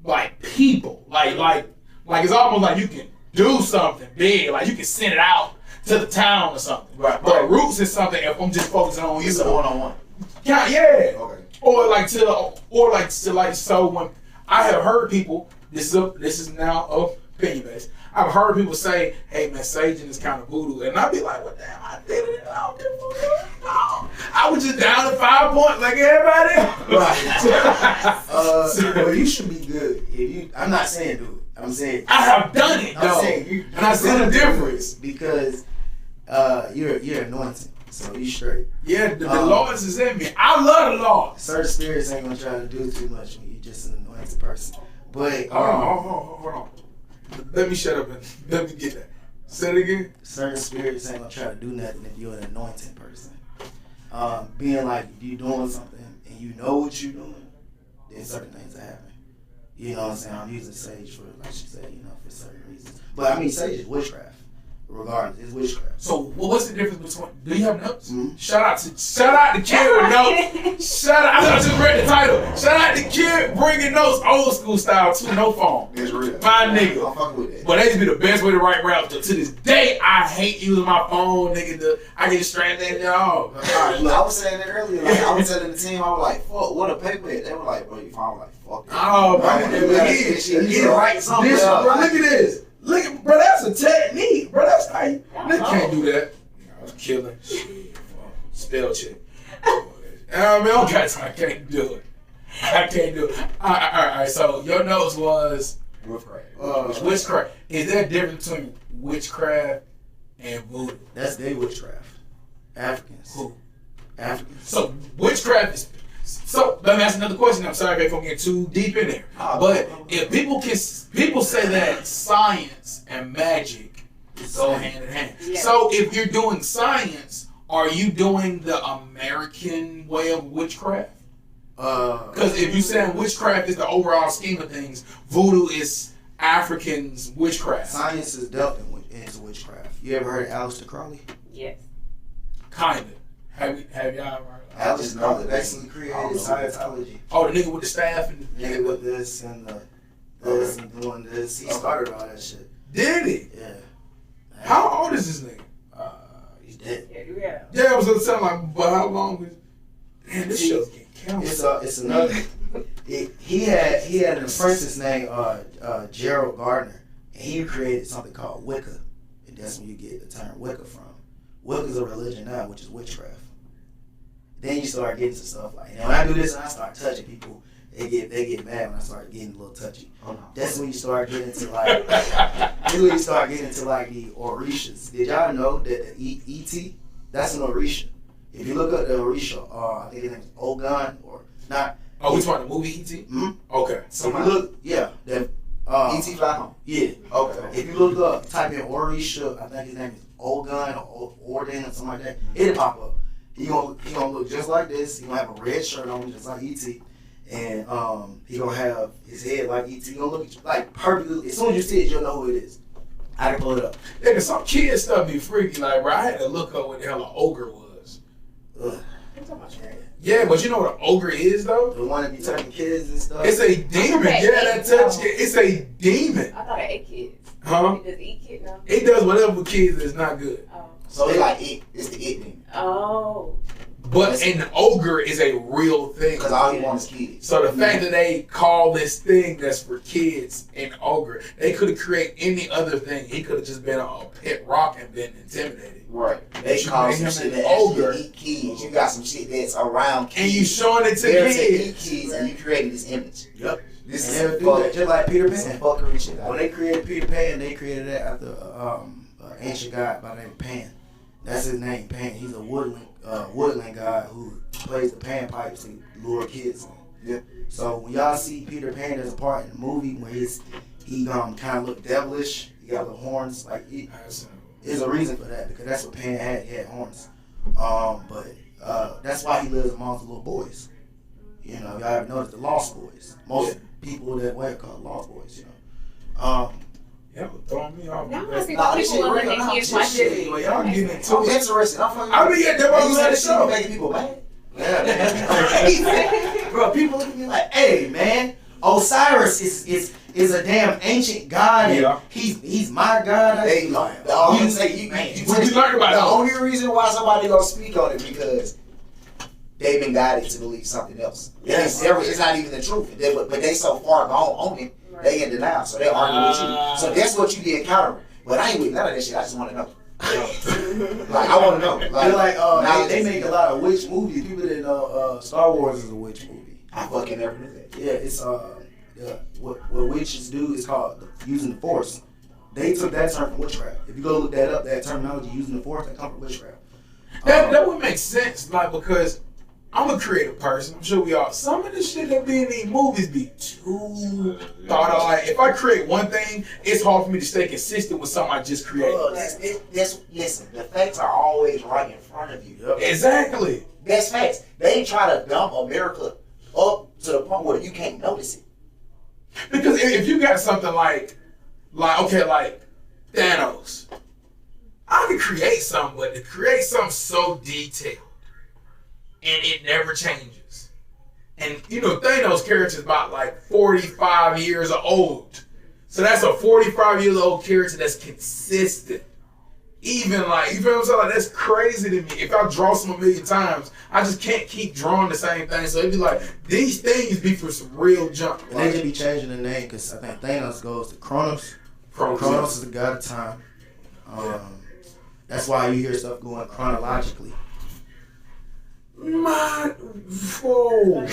[SPEAKER 10] like people, like it's almost like you can do something big, like you can send it out to the town or something. Right. But roots is something if I'm just focusing on you.
[SPEAKER 9] It's a one-on-one.
[SPEAKER 10] Yeah.
[SPEAKER 9] Okay.
[SPEAKER 10] Or like so when I have heard people, this is now opinion based. I've heard people say, "Hey man, saging is kind of voodoo," and I'd be like, "Well, damn, I did it. I don't do voodoo. No. I was just down to 5 points like everybody else."
[SPEAKER 9] Right. Well, you should be good. I'm not saying do it. I'm saying
[SPEAKER 10] I have done it.
[SPEAKER 9] I'm saying
[SPEAKER 10] and I see the difference
[SPEAKER 9] because you're anointed, so you straight.
[SPEAKER 10] Yeah, the Lord is in me. I love the Lord.
[SPEAKER 9] Certain spirits ain't gonna try to do too much when you're just an anointed person. But
[SPEAKER 10] hold on. Let me shut up and let me get that. Say it again.
[SPEAKER 9] Certain spirits ain't gonna try to do nothing if you're an anointed person. Being like if you're doing something and you know what you're doing, then certain things happen.
[SPEAKER 7] You know what I'm saying? I'm using sage for, like she said, you know, for certain reasons. But I mean, sage is witchcraft. Regardless, it's witchcraft.
[SPEAKER 10] So what's the difference between? Do you have notes?
[SPEAKER 7] Mm-hmm.
[SPEAKER 10] Shout out to kid with notes. Shout out! I just read the title. Shout out to kid bringing notes, old school style too. No phone.
[SPEAKER 9] It's real.
[SPEAKER 10] My nigga.
[SPEAKER 9] I'm fucking with that.
[SPEAKER 10] But that used to be the best way to write raps. To this day, I hate using my phone, nigga. I get distracted at all.
[SPEAKER 9] Alright, look, I was saying that earlier. Like, I was telling the team, I was like, "Fuck, what a paper hit." They were like, "Bro, you found like fuck."
[SPEAKER 10] Oh man,
[SPEAKER 9] You write something.
[SPEAKER 10] This,
[SPEAKER 9] else.
[SPEAKER 10] bro, look at this. Look at, bro, that's a technique, bro. That's how you. Nigga can't do that. I was killing. Spell check. Man, okay, so I can't do it. I can't do it. All right. So your notes was witchcraft. Is there a difference between witchcraft and voodoo?
[SPEAKER 7] That's their witchcraft. Africans.
[SPEAKER 10] Who?
[SPEAKER 7] Africans.
[SPEAKER 10] So witchcraft is. So let me ask another question. I'm sorry if I'm getting too deep in there. But if people say that science and magic go hand in hand.
[SPEAKER 8] Yeah.
[SPEAKER 10] So if you're doing science, are you doing the American way of witchcraft? Because if you're saying witchcraft is the overall scheme of things, voodoo is Africans' witchcraft.
[SPEAKER 7] Science is delved into witchcraft. You ever heard of Aleister Crowley?
[SPEAKER 8] Yes.
[SPEAKER 10] Kind of. Have y'all ever heard of
[SPEAKER 7] Aleister Crowley basically created Scientology.
[SPEAKER 10] Oh, the nigga with the staff and the
[SPEAKER 7] Nigga with this and this and doing this. He started all that shit.
[SPEAKER 10] Did he?
[SPEAKER 7] Yeah.
[SPEAKER 10] How old is this nigga?
[SPEAKER 7] He's dead.
[SPEAKER 8] Yeah.
[SPEAKER 10] Yeah, I was gonna tell like, but how long was? Man, this show's getting counted.
[SPEAKER 7] It's another. He had an apprentice named Gerald Gardner, and he created something called Wicca, and that's where you get the term Wicca from. Wicca is a religion now, which is witchcraft. Then you start getting to stuff like, when I do this and I start touching people, they get mad when I start getting a little touchy. That's when you start getting into like, the Orishas. Did y'all know that the ET, that's an Orisha? If you look up the Orisha, I think his name is Ogun or not.
[SPEAKER 10] Oh, we talking the movie E.T.?
[SPEAKER 7] Mm-hmm.
[SPEAKER 10] Okay.
[SPEAKER 7] So if you look, that
[SPEAKER 9] E.T. Fly Home.
[SPEAKER 7] Yeah.
[SPEAKER 9] Okay.
[SPEAKER 7] If you look up, type in Orisha, I think his name is Ogun or Orden or something like that, it'll pop up. He gonna look just like this. He gonna have a red shirt on, just like E.T. And he gonna have his head like E.T. He gonna look at you like perfectly. As soon as you see it, you'll know who it is. I can pull it up.
[SPEAKER 10] Nigga, some kid stuff be freaky. Like, bro, I had to look up what the hell an ogre was.
[SPEAKER 7] Ugh.
[SPEAKER 10] Yeah, but you know what an ogre is, though?
[SPEAKER 7] The one that be touching kids and stuff.
[SPEAKER 10] It's a demon.
[SPEAKER 8] Okay.
[SPEAKER 10] Yeah, that touch. It's a demon.
[SPEAKER 8] I thought it ate kids.
[SPEAKER 10] Huh?
[SPEAKER 8] It does eat kids now.
[SPEAKER 10] It does whatever with kids that's not good.
[SPEAKER 8] Oh.
[SPEAKER 9] So it's like it. It's the it thing.
[SPEAKER 8] Oh.
[SPEAKER 10] But an ogre is a real thing.
[SPEAKER 9] Because all he wants is kids.
[SPEAKER 10] So the fact that they call this thing that's for kids an ogre, they could have created any other thing. He could have just been a pet rock and been intimidated.
[SPEAKER 9] Right. They
[SPEAKER 10] You
[SPEAKER 9] call
[SPEAKER 10] made
[SPEAKER 9] some
[SPEAKER 10] him
[SPEAKER 9] shit
[SPEAKER 10] an
[SPEAKER 9] that
[SPEAKER 10] ogre.
[SPEAKER 9] actually eat kids. You got some shit that's around kids.
[SPEAKER 10] And you showing it to
[SPEAKER 9] There to
[SPEAKER 10] kids.
[SPEAKER 9] eat kids, and you created this image.
[SPEAKER 7] Yep.
[SPEAKER 9] This
[SPEAKER 7] And
[SPEAKER 9] is
[SPEAKER 7] they'll do
[SPEAKER 9] fuck-
[SPEAKER 7] that, just like Peter
[SPEAKER 9] Some
[SPEAKER 7] Pan.
[SPEAKER 9] fuckery shit.
[SPEAKER 7] When they created Peter Pan, they created that after an ancient god by the name of Pan. That's his name, Pan. He's a woodland god who plays the panpipes to lure kids in.
[SPEAKER 9] Yeah.
[SPEAKER 7] So when y'all see Peter Pan, there's a part in the movie where he kind of look devilish. He got little horns. Like there's a reason for that because that's what Pan had. He had horns. But that's why he lives amongst the little boys. You know, y'all ever noticed the lost boys? Most people that way are called lost boys. You know.
[SPEAKER 10] Yeah, throwing me off.
[SPEAKER 8] Now I see
[SPEAKER 9] Nah,
[SPEAKER 8] why
[SPEAKER 9] this
[SPEAKER 8] people
[SPEAKER 9] shit
[SPEAKER 8] love
[SPEAKER 9] real.
[SPEAKER 8] their
[SPEAKER 9] Nah,
[SPEAKER 8] kids
[SPEAKER 9] this
[SPEAKER 8] watch
[SPEAKER 9] shit-
[SPEAKER 8] this.
[SPEAKER 10] Well, y'all getting into
[SPEAKER 9] I'm
[SPEAKER 10] it.
[SPEAKER 9] interested. I'm fucking.
[SPEAKER 10] I mean, yeah, that's why
[SPEAKER 9] You
[SPEAKER 10] I'm
[SPEAKER 9] said
[SPEAKER 10] at the
[SPEAKER 9] this shit
[SPEAKER 10] show.
[SPEAKER 9] making people mad.
[SPEAKER 7] Yeah. Bro, people look at me like, hey man, Osiris is a damn ancient god. And
[SPEAKER 10] Yeah.
[SPEAKER 7] He's my god.
[SPEAKER 9] Hey,
[SPEAKER 7] Like,
[SPEAKER 9] the only
[SPEAKER 7] you-
[SPEAKER 9] say you
[SPEAKER 10] What you learned about
[SPEAKER 9] the
[SPEAKER 10] it?
[SPEAKER 9] only reason why somebody gonna speak on it because they've been guided to believe something else.
[SPEAKER 7] Yes.
[SPEAKER 9] It's not even the truth. But they so far gone on it, they in denial. So they argue with you. So that's what you be encountering. But I ain't with none of that shit. I just want to know. Like I want to know.
[SPEAKER 7] They're like,
[SPEAKER 9] knowledge
[SPEAKER 7] they
[SPEAKER 9] is-
[SPEAKER 7] make a lot of witch movies. People that know Star Wars is a witch movie.
[SPEAKER 9] I fucking never knew that.
[SPEAKER 7] Yeah, it's what witches do is called using the force. They took that term from witchcraft. If you go look that up, that terminology using the force, that comes from witchcraft.
[SPEAKER 10] That would make sense, like, because I'm a creative person. I'm sure we all. Some of the shit that be in these movies be too thought out. Like, if I create one thing, it's hard for me to stay consistent with something I just created.
[SPEAKER 9] Listen, the facts are always right in front of you.
[SPEAKER 10] Exactly.
[SPEAKER 9] That's facts. They ain't trying to dump America up to the point where you can't notice it.
[SPEAKER 10] Because if you got something like Thanos, I could create something, but to create something so detailed and it never changes. And you know, Thanos' character is about like 45 years old. So that's a 45 years old character that's consistent. Even like, you feel what I'm saying? Like, that's crazy to me. If I draw some a million times, I just can't keep drawing the same thing. So it'd be like, these things be for some real junk.
[SPEAKER 7] And they just be changing the name because I think Thanos goes to Kronos. Kronos is the god of time. That's why you hear stuff going chronologically.
[SPEAKER 10] Whoa.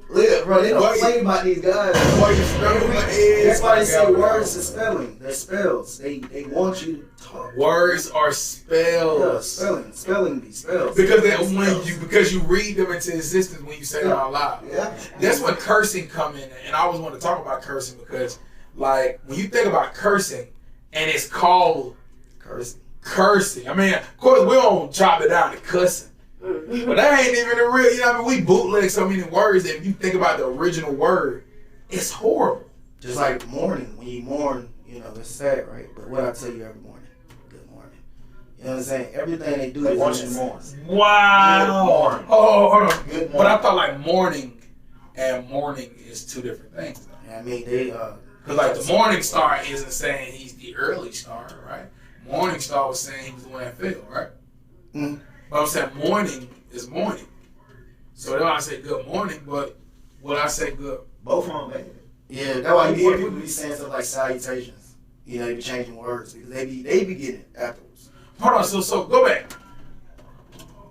[SPEAKER 7] Look, bro, they don't play about these guys. That's why they say words are spelling. They're spells. They want you to talk.
[SPEAKER 10] Words are spells.
[SPEAKER 7] Yeah, spelling be spells.
[SPEAKER 10] Because you read them into existence when you say them out loud.
[SPEAKER 7] Yeah.
[SPEAKER 10] That's when cursing come in, and I always want to talk about cursing because, like, when you think about cursing, and it's called cursing. I mean, of course, we don't chop it down to cussing. But that ain't even a real, you know what I mean? We bootleg so many words that if you think about the original word, it's horrible.
[SPEAKER 7] Just like mourning. When you mourn, you know, it's sad, right? But what I tell you every morning, good morning. You know what I'm saying? Everything they do, they want you to mourn.
[SPEAKER 10] Wow. Oh, hold on.
[SPEAKER 9] Good morning.
[SPEAKER 10] But I thought like mourning and mourning is two different things.
[SPEAKER 7] I mean, they,
[SPEAKER 10] because like the morning star isn't saying he's the early star, right? Morning star was saying he was the one that fell, right?
[SPEAKER 7] Mm-hmm.
[SPEAKER 10] But I'm saying morning is morning. So then I say good morning, but would I say good?
[SPEAKER 9] Both of them, man.
[SPEAKER 7] Yeah, that's why you hear people be saying stuff like salutations. You know, they be changing words because they be getting it afterwards.
[SPEAKER 10] Hold on, so go back.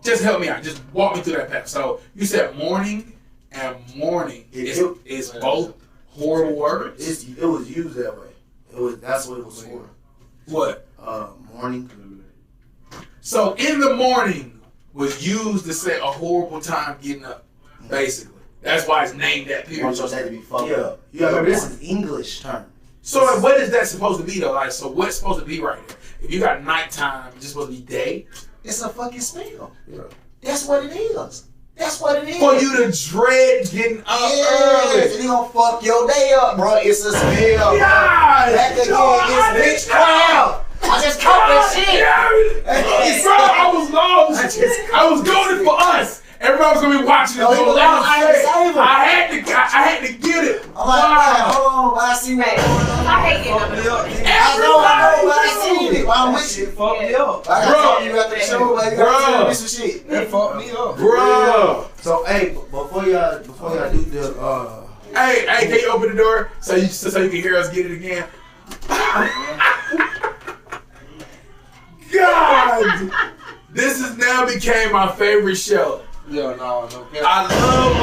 [SPEAKER 10] Just help me out. Just walk me through that path. So you said morning and morning is both horrible words?
[SPEAKER 7] It was used that way. That's what it was for.
[SPEAKER 10] What?
[SPEAKER 7] Morning.
[SPEAKER 10] So in the morning was used to say a horrible time getting up, basically. That's why it's named that period.
[SPEAKER 9] So that to be fucked up.
[SPEAKER 7] Yeah, remember this is English term.
[SPEAKER 10] So what is that supposed to be though? Like, so what's supposed to be right there? If you got nighttime, it's just supposed to be day?
[SPEAKER 9] It's a fucking spell. Yeah. That's what it is. That's what it is.
[SPEAKER 10] For you to dread getting up early.
[SPEAKER 9] Yes, you gonna fuck your day up, bro. It's a spell.
[SPEAKER 10] God,
[SPEAKER 9] Back again, it's witchcraft. I just caught that shit.
[SPEAKER 10] Bro, I was lost. I was doing it for us. Everybody was gonna be watching it. I had to get it.
[SPEAKER 9] I'm like, hold on, but I see what
[SPEAKER 8] I hate getting up.
[SPEAKER 9] I know, but I see it. I'm with you.
[SPEAKER 3] Fuck me up.
[SPEAKER 9] I gotta tell you after the show, like, you gotta tell me some shit.
[SPEAKER 3] That fucked me up.
[SPEAKER 10] Bro.
[SPEAKER 7] So hey, before y'all do the
[SPEAKER 10] Hey, can you open the door so you can hear us get it again? God, this has now became my favorite show.
[SPEAKER 3] Yeah, no.
[SPEAKER 10] I love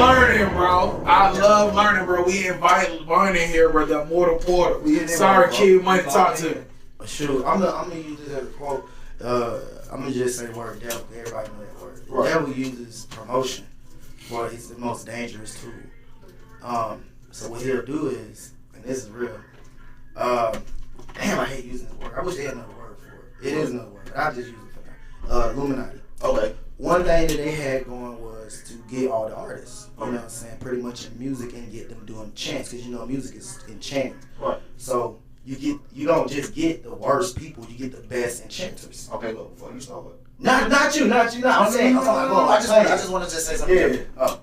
[SPEAKER 10] learning, bro. We invite learning here, bro. The Immortal Portal. Sorry, kid, we might talk to him.
[SPEAKER 7] Shoot, I'm gonna use this as a quote. I'm gonna just say the word devil. Everybody know that word.
[SPEAKER 9] Right.
[SPEAKER 7] Devil uses promotion, but it's the most dangerous tool. So what he'll do is, and this is real. Damn, I hate using this word. I wish they had another word for it. It is another word, but I just use it for now. Illuminati.
[SPEAKER 9] Okay.
[SPEAKER 7] One thing that they had going was to get all the artists, you know what I'm saying, pretty much in music and get them doing chants, because you know music is enchanting.
[SPEAKER 9] Right.
[SPEAKER 7] So you don't just get the worst people, you get the best enchanters.
[SPEAKER 9] Okay, look, before you start with.
[SPEAKER 7] Not you. I'm saying,
[SPEAKER 9] I just want to just say something.
[SPEAKER 7] Yeah.
[SPEAKER 9] Oh.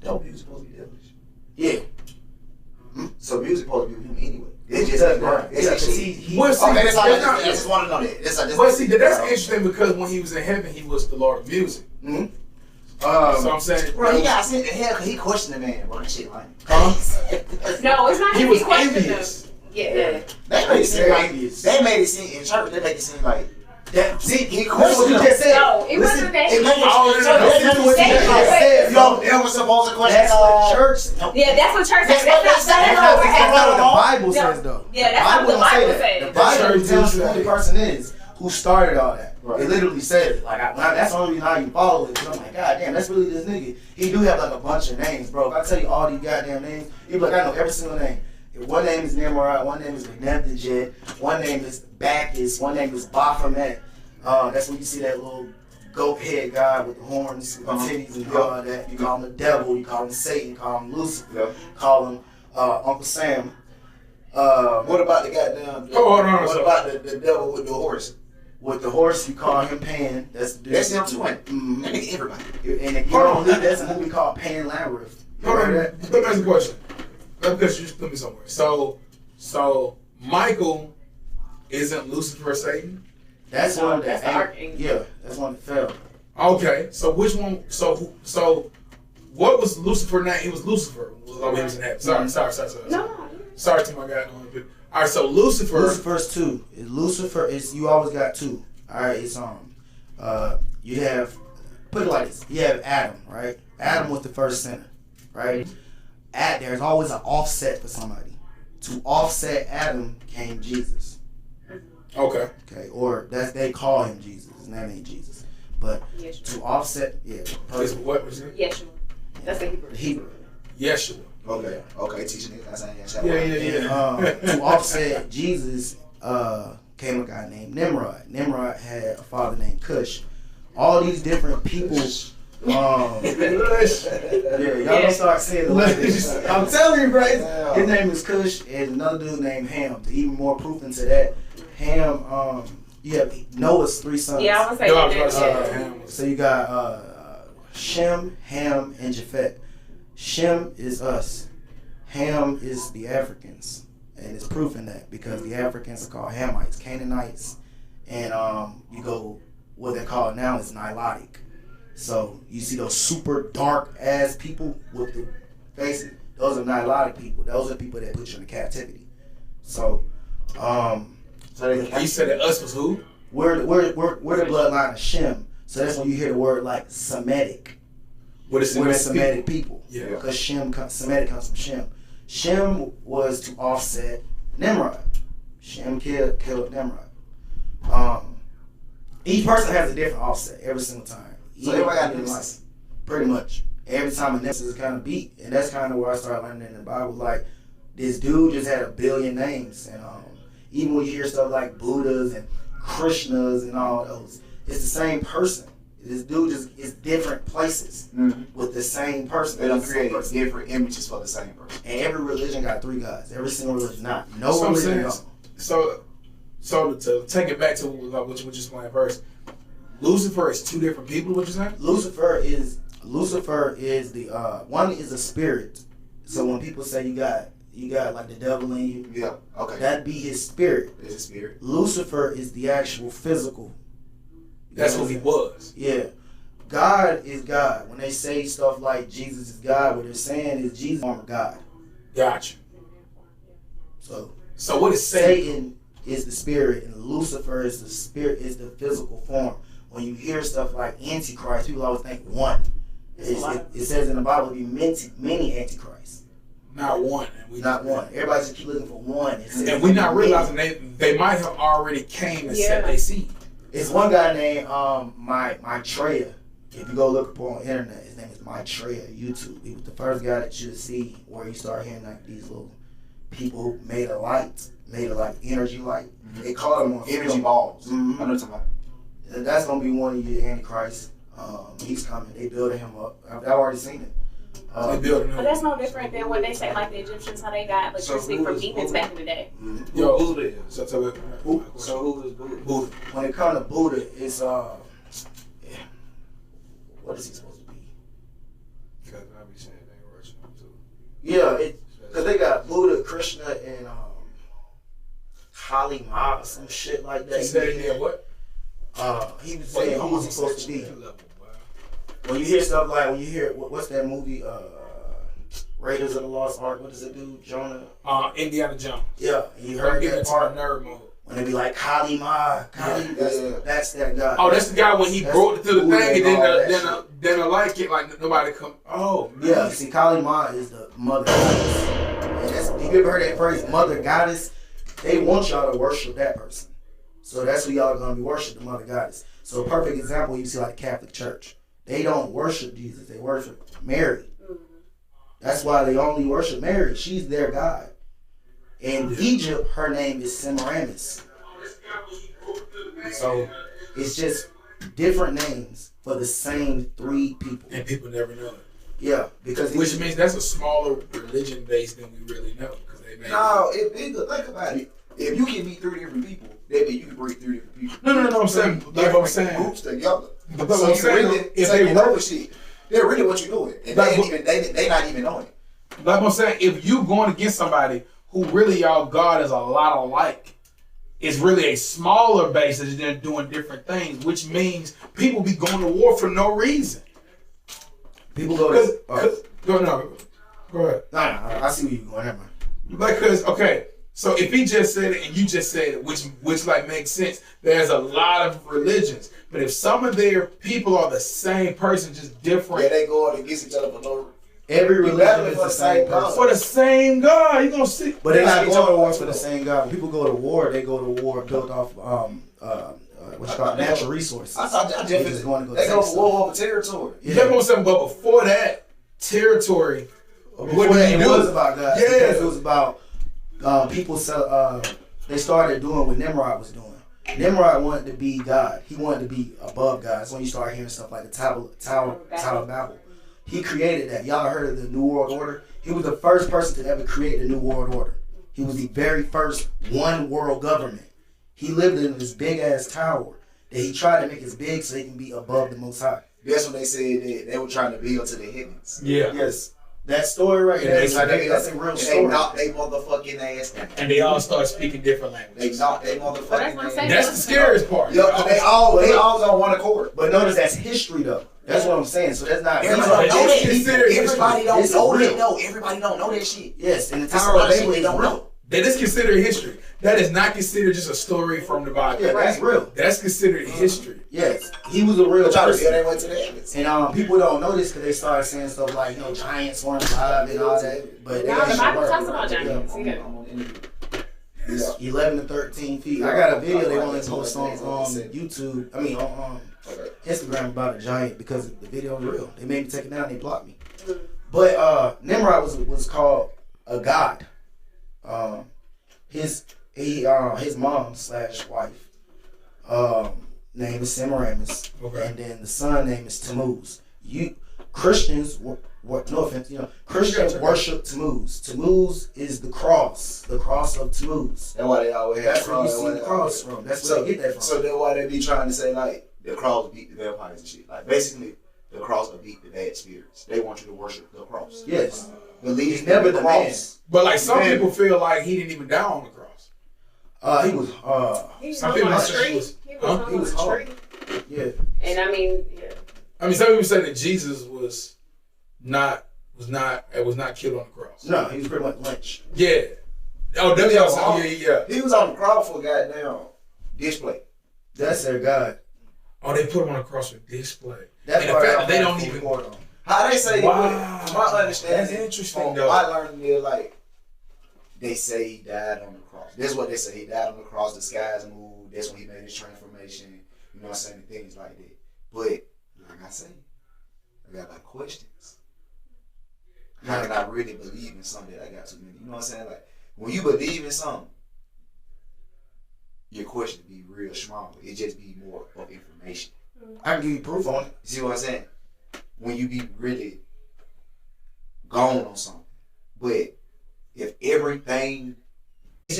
[SPEAKER 9] Dope music supposed to be devilish.
[SPEAKER 7] Yeah.
[SPEAKER 9] So music supposed to be him anyway. It's just
[SPEAKER 7] Okay,
[SPEAKER 9] I just want to know that.
[SPEAKER 10] But see, that's interesting because when he was in heaven, he was the Lord of music.
[SPEAKER 7] Mm-hmm.
[SPEAKER 10] So I'm saying,
[SPEAKER 9] Bro, he got sent to hell because he questioned the man, bro. That shit like.
[SPEAKER 10] huh?
[SPEAKER 8] No, it's not
[SPEAKER 10] He
[SPEAKER 8] him.
[SPEAKER 10] was
[SPEAKER 8] He questioned
[SPEAKER 10] envious.
[SPEAKER 8] them. Yeah.
[SPEAKER 9] They made it seem like
[SPEAKER 7] Envious.
[SPEAKER 9] they made it seem in church. They make it seem like
[SPEAKER 7] That, see,
[SPEAKER 9] he
[SPEAKER 7] that's what you
[SPEAKER 9] questioned
[SPEAKER 7] just said.
[SPEAKER 8] No, it wasn't that.
[SPEAKER 9] It made it
[SPEAKER 10] Oh,
[SPEAKER 9] seem
[SPEAKER 10] no, no,
[SPEAKER 7] Listen to what you just said.
[SPEAKER 9] Yo, they was supposed to question.
[SPEAKER 7] That's what church.
[SPEAKER 8] Yeah, that's what church
[SPEAKER 9] That's
[SPEAKER 8] says.
[SPEAKER 9] what they say.
[SPEAKER 7] That's not what the Bible
[SPEAKER 8] No.
[SPEAKER 7] says, though.
[SPEAKER 8] Yeah, that's not what the
[SPEAKER 7] don't say
[SPEAKER 8] Bible
[SPEAKER 7] that.
[SPEAKER 8] says.
[SPEAKER 7] The Bible
[SPEAKER 10] Church
[SPEAKER 7] tells you
[SPEAKER 10] do
[SPEAKER 7] who the
[SPEAKER 10] say.
[SPEAKER 7] person is who started all that.
[SPEAKER 9] Right.
[SPEAKER 7] It literally says it. Like, that's the only reason I even follow it. Because I'm like, God damn, that's really this nigga. He do have like a bunch of names, bro. If I tell you all these goddamn names, you'll be like, I know every single name. One name is Nimrod, one name is Redemptive Jet, one name is Bacchus, one name is Baphomet. That's when you see that little goat head guy with the horns, with the titties and all that. You call him the devil, you call him Satan, you call him Lucifer, call him
[SPEAKER 9] Uncle Sam. What about the goddamn?
[SPEAKER 10] Hold on.
[SPEAKER 9] What about the devil with the horse? With the horse, you call him Pan. That's him too. Mm-hmm. That nigga everybody. And if you don't know, that's a movie called Pan Landreth.
[SPEAKER 10] Hold on. Let me ask you a question. Because you just put me somewhere. So Michael isn't Lucifer Satan?
[SPEAKER 9] That's one
[SPEAKER 8] That's the archangel.
[SPEAKER 9] Yeah, that's one that fell.
[SPEAKER 10] Okay. So which one? So what was Lucifer name? It was Lucifer. He was in heaven. Sorry.
[SPEAKER 8] No.
[SPEAKER 10] Sorry to my guy. All right. So
[SPEAKER 9] Lucifer's two. Lucifer is you always got two. All right. It's you have put it like this. You have Adam, right? Adam was the first sinner, right? There's always an offset for somebody. To offset Adam came Jesus.
[SPEAKER 10] Okay.
[SPEAKER 9] Okay. Or they call him Jesus. His name ain't Jesus. But to offset,
[SPEAKER 10] What was it?
[SPEAKER 8] Yeshua. That's the Hebrew.
[SPEAKER 10] Yeshua.
[SPEAKER 9] Okay, teaching niggas. That's how
[SPEAKER 10] Yeah.
[SPEAKER 9] to offset Jesus, came a guy named Nimrod. Nimrod had a father named Cush. All these different people. Y'all don't start saying it like this. I'm telling you, bro. His name is Cush, and another dude named Ham. Even more proof into that. Ham, you have Noah's 3 sons.
[SPEAKER 8] Yeah, I was saying
[SPEAKER 10] Ham.
[SPEAKER 9] So you got Shem, Ham, and Japheth. Shem is us. Ham is the Africans. And it's proof in that because the Africans are called Hamites, Canaanites, and you go what they call it now is Nilotic. So you see those super dark ass people with the faces. Those are Nilotic people. Those are people that put you in captivity. So,
[SPEAKER 10] You said that us was who?
[SPEAKER 9] we're the bloodline of Shem. So that's when you hear the word like Semitic.
[SPEAKER 10] What is
[SPEAKER 9] We're the Semitic people.
[SPEAKER 10] Yeah.
[SPEAKER 9] Because Semitic comes from Shem. Shem was to offset Nimrod. Shem killed Nimrod. Each person has a different offset every single time.
[SPEAKER 2] So everybody got nemesis.
[SPEAKER 9] Pretty much. Every time a nemesis is kind of beat. And that's kind of where I started learning in the Bible. Like, this dude just had a billion names. And even when you hear stuff like Buddhas and Krishnas and all those, it's the same person. This dude just is different places with the same person.
[SPEAKER 2] They don't create different images for the same person.
[SPEAKER 9] And every religion got 3 gods. Every single religion, no religion don't.
[SPEAKER 10] So to take it back to what you just playing first, Lucifer is 2 different people. What you saying?
[SPEAKER 9] Lucifer is the one is a spirit. So when people say you got like the devil in you,
[SPEAKER 2] Yeah. Okay.
[SPEAKER 9] that'd be his spirit.
[SPEAKER 2] It's a spirit.
[SPEAKER 9] Lucifer is the actual physical.
[SPEAKER 10] That's who he was.
[SPEAKER 9] Yeah. God is God. When they say stuff like Jesus is God, what they're saying is Jesus is the form of God.
[SPEAKER 10] Gotcha.
[SPEAKER 9] So
[SPEAKER 10] what is Satan?
[SPEAKER 9] Satan is the spirit, and Lucifer is the spirit, is the physical form. When you hear stuff like Antichrist, people always think one. It says in the Bible, be many Antichrists.
[SPEAKER 10] Not one.
[SPEAKER 9] Not one. Everybody just keep looking for one.
[SPEAKER 10] And we're not realizing they might have already came and set their seed.
[SPEAKER 9] It's one guy named Maitreya. If you go look up on the internet, his name is Maitreya. YouTube. He was the first guy that you see where you start hearing like these little people who made a light, energy light. Mm-hmm. They call them
[SPEAKER 2] energy balls.
[SPEAKER 9] Mm-hmm.
[SPEAKER 2] I know what you're talking about.
[SPEAKER 9] That's gonna be one of your Antichrist. He's coming. They building him up. I've already seen it.
[SPEAKER 10] They building him.
[SPEAKER 8] But that's no different than what they say, like the Egyptians, how they got electricity from demons back in the day.
[SPEAKER 9] Mm-hmm.
[SPEAKER 10] Yo,
[SPEAKER 6] Buddha is.
[SPEAKER 10] So
[SPEAKER 6] who is Buddha?
[SPEAKER 10] Buddha.
[SPEAKER 9] When it comes to Buddha, it's what is he supposed to be?
[SPEAKER 10] Because I be saying they worship him too.
[SPEAKER 9] Yeah, because they got Buddha, Krishna, and Kali Ma or some shit like that.
[SPEAKER 10] He said he did what?
[SPEAKER 9] He was saying who was he supposed to be. When you hear stuff like, what's that movie, Raiders of the Lost Ark, what does it do, Jonah?
[SPEAKER 10] Indiana Jones.
[SPEAKER 9] Yeah, you heard
[SPEAKER 10] Get
[SPEAKER 9] that
[SPEAKER 10] into
[SPEAKER 9] part.
[SPEAKER 10] my nerd mode.
[SPEAKER 9] When they be like, Kali Ma, that's that guy.
[SPEAKER 10] Oh, that's the guy when he brought it to the
[SPEAKER 9] Buddha
[SPEAKER 10] thing and
[SPEAKER 9] and all that
[SPEAKER 10] then I like it, like nobody come. Oh, man.
[SPEAKER 9] Yeah, see, Kali Ma is the mother goddess. And have you ever heard that phrase, mother goddess? They want y'all to worship that person. So that's who y'all are going to be worshiping, the mother goddess. So a perfect example, you see like the Catholic Church. They don't worship Jesus. They worship Mary. That's why they only worship Mary. She's their God. In Egypt, her name is Semiramis. So it's just different names for the same 3 people.
[SPEAKER 10] And people never know it.
[SPEAKER 9] Yeah, because
[SPEAKER 10] Which means that's a smaller religion base than we really know. Because they made
[SPEAKER 9] no, think about it. If you can meet 3 different people, that means you can bring 3 different people.
[SPEAKER 10] No. I'm saying, like I'm saying,
[SPEAKER 9] groups together.
[SPEAKER 10] But
[SPEAKER 9] So
[SPEAKER 10] I'm
[SPEAKER 9] you
[SPEAKER 10] saying,
[SPEAKER 9] really
[SPEAKER 10] if
[SPEAKER 9] taking
[SPEAKER 10] they
[SPEAKER 9] over
[SPEAKER 10] work,
[SPEAKER 9] shit. They're really what you're doing, and they not even knowing it.
[SPEAKER 10] like I'm saying, if you going against somebody who really y'all God is a lot alike, it's really a smaller base that they're doing different things, which means people be going to war for no reason.
[SPEAKER 9] People go to
[SPEAKER 10] Go ahead.
[SPEAKER 9] Nah, I see where you're going, man.
[SPEAKER 10] Because okay, so if he just said it and you just said it, which like makes sense. There's a lot of religions, but if some of their people are the same person, just different,
[SPEAKER 9] Yeah, they go against each other for no reason.
[SPEAKER 7] Every religion is the same
[SPEAKER 9] God.
[SPEAKER 7] person.
[SPEAKER 10] for the same God, you gonna see.
[SPEAKER 7] But they're not going to war for the same God. When people go to war, they go to war built off what you call natural resources.
[SPEAKER 9] I thought
[SPEAKER 7] They just going to
[SPEAKER 9] they
[SPEAKER 7] take
[SPEAKER 9] go for
[SPEAKER 7] stuff.
[SPEAKER 9] war over territory.
[SPEAKER 10] Yeah, but before that, territory.
[SPEAKER 7] Before that, it was about God.
[SPEAKER 10] Yeah.
[SPEAKER 7] Because it was about people. They started doing what Nimrod was doing. Nimrod wanted to be God. He wanted to be above God. That's when you start hearing stuff like the Tower of Babel. He created that. Y'all heard of the New World Order? He was the first person to ever create the New World Order. He was the very first one world government. He lived in this big ass tower that he tried to make as big so he can be above the Most High.
[SPEAKER 9] That's when they said that they were trying to build to the heavens.
[SPEAKER 10] Yeah.
[SPEAKER 7] Yes. That story right there, that's a real
[SPEAKER 9] And
[SPEAKER 7] story.
[SPEAKER 9] they knocked they motherfucking ass down.
[SPEAKER 10] And they all start speaking different
[SPEAKER 9] They
[SPEAKER 10] languages.
[SPEAKER 9] knocked they motherfucking
[SPEAKER 8] But that's what I'm
[SPEAKER 9] ass
[SPEAKER 8] saying.
[SPEAKER 10] That's the scariest part.
[SPEAKER 9] Yeah, they all on one accord.
[SPEAKER 7] But notice that's history though. That's what I'm saying. So that's not.
[SPEAKER 9] Everybody don't know
[SPEAKER 10] It's
[SPEAKER 9] that.
[SPEAKER 10] considered
[SPEAKER 9] Everybody
[SPEAKER 10] history.
[SPEAKER 9] don't
[SPEAKER 7] It's
[SPEAKER 9] know
[SPEAKER 7] real.
[SPEAKER 9] that. No, everybody don't know that shit.
[SPEAKER 7] Yes, and the
[SPEAKER 9] That's a
[SPEAKER 7] Tower
[SPEAKER 9] lot
[SPEAKER 7] of
[SPEAKER 9] of shit
[SPEAKER 7] Babel
[SPEAKER 9] they
[SPEAKER 7] is
[SPEAKER 9] don't
[SPEAKER 7] real.
[SPEAKER 9] know.
[SPEAKER 10] That is considered history. That is not considered just a story from the Bible.
[SPEAKER 7] Yeah, that's real.
[SPEAKER 10] That's considered history.
[SPEAKER 7] Yes, he was a real
[SPEAKER 9] They try to build
[SPEAKER 7] person.
[SPEAKER 9] their way to the heavens.
[SPEAKER 7] And people don't know this because they started saying stuff like, giants weren't alive and all that. But they
[SPEAKER 8] No, the
[SPEAKER 7] actually
[SPEAKER 8] Bible
[SPEAKER 7] were.
[SPEAKER 8] talks about giants.
[SPEAKER 9] I'm
[SPEAKER 8] Yeah.
[SPEAKER 9] on the interview. Yeah.
[SPEAKER 7] 11 to 13 feet. I got a video they want to post on YouTube. I mean, on Instagram about a giant because the video was real. They made me take it down. They blocked me. But Nimrod was called a god. His mom / wife name is Semiramis,
[SPEAKER 10] Okay.
[SPEAKER 7] and then the son name is Tammuz. Christians, no offense, Christians worship Tammuz. Tammuz is the cross of Tammuz.
[SPEAKER 9] That's why they always have
[SPEAKER 7] That's where you see the cross from. That's where they get that from.
[SPEAKER 9] So that's why they be trying to say like the cross beat the vampires and shit. Like basically the cross will beat the bad spirits. They want you to worship the cross.
[SPEAKER 7] Yes.
[SPEAKER 9] Believe
[SPEAKER 7] He's never the man.
[SPEAKER 10] But like some people feel like he didn't even die on the cross.
[SPEAKER 7] He was
[SPEAKER 8] He was
[SPEAKER 10] Some
[SPEAKER 8] hung
[SPEAKER 10] people
[SPEAKER 8] on a
[SPEAKER 10] say he
[SPEAKER 8] tree.
[SPEAKER 10] was-
[SPEAKER 8] He was
[SPEAKER 10] huh?
[SPEAKER 8] hung
[SPEAKER 7] He
[SPEAKER 8] on
[SPEAKER 7] was
[SPEAKER 8] a
[SPEAKER 7] hard.
[SPEAKER 8] tree.
[SPEAKER 7] yeah.
[SPEAKER 8] And I mean, yeah.
[SPEAKER 10] I mean, some people say that Jesus was not killed on the cross.
[SPEAKER 7] No, he was pretty much lynched.
[SPEAKER 10] Yeah. Oh, that's
[SPEAKER 9] Yeah,
[SPEAKER 10] what I'm saying. Yeah.
[SPEAKER 9] He was on the cross for goddamn display.
[SPEAKER 7] That's their God.
[SPEAKER 10] Oh, they put him on the cross for display.
[SPEAKER 7] That's
[SPEAKER 10] And the
[SPEAKER 7] why
[SPEAKER 10] fact that they
[SPEAKER 7] have
[SPEAKER 10] don't
[SPEAKER 7] full
[SPEAKER 10] even.
[SPEAKER 7] court on.
[SPEAKER 9] How they say
[SPEAKER 10] Wow.
[SPEAKER 9] from my understanding,
[SPEAKER 10] That's interesting,
[SPEAKER 9] from
[SPEAKER 10] though.
[SPEAKER 9] my learning is like they say he died on the cross. That's what they say. He died on the cross, the skies moved, that's when he made his transformation, you know what I'm saying, things like that. But like I say, I got like questions. How can I really believe in something that I got too many? You know what I'm saying? Like when you believe in something, your question be real small. It just be more of information.
[SPEAKER 7] I can give you proof on it.
[SPEAKER 9] You see what I'm saying? When you be really gone on something. But if everything
[SPEAKER 10] That's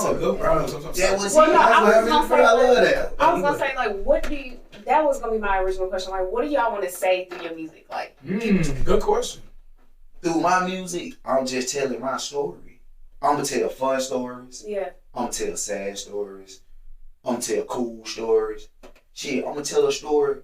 [SPEAKER 10] a good problem.
[SPEAKER 9] that was
[SPEAKER 8] Well, no, I was
[SPEAKER 9] I
[SPEAKER 8] gonna say,
[SPEAKER 9] love that.
[SPEAKER 8] I was gonna say, like, what do you? That was gonna be my original question. Like, what do y'all want to say through your music? Like,
[SPEAKER 10] Good question.
[SPEAKER 9] Through my music, I'm just telling my story. I'm gonna tell fun stories.
[SPEAKER 8] yeah,
[SPEAKER 9] I'm gonna tell sad stories. I'm gonna tell cool stories. Shit, I'm gonna tell a story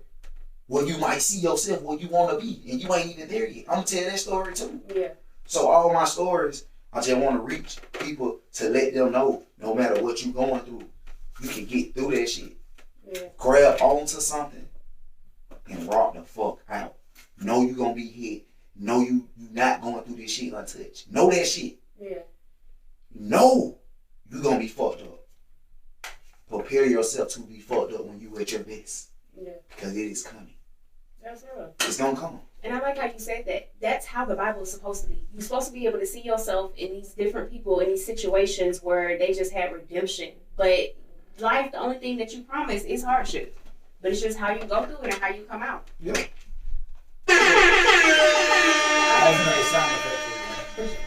[SPEAKER 9] where you might see yourself where you wanna be, and you ain't even there yet. I'm gonna tell that story too.
[SPEAKER 8] yeah,
[SPEAKER 9] So all my stories, I just want to reach people to let them know, no matter what you going through, you can get through that shit.
[SPEAKER 8] yeah,
[SPEAKER 9] Grab onto something and rock the fuck out. Know you gonna be hit. Know you not going through this shit untouched. Know that shit.
[SPEAKER 8] yeah.
[SPEAKER 9] Know you gonna be fucked up. Prepare yourself to be fucked up when you at your best.
[SPEAKER 8] Yeah.
[SPEAKER 9] Because it is coming.
[SPEAKER 8] That's real.
[SPEAKER 9] It's gonna come.
[SPEAKER 8] And I like how you said that. That's how the Bible is supposed to be. You're supposed to be able to see yourself in these different people, in these situations where they just had redemption. But life, the only thing that you promise is hardship. But it's just how you go through it and how you come out.
[SPEAKER 9] Yeah.
[SPEAKER 10] That's a nice sound effect.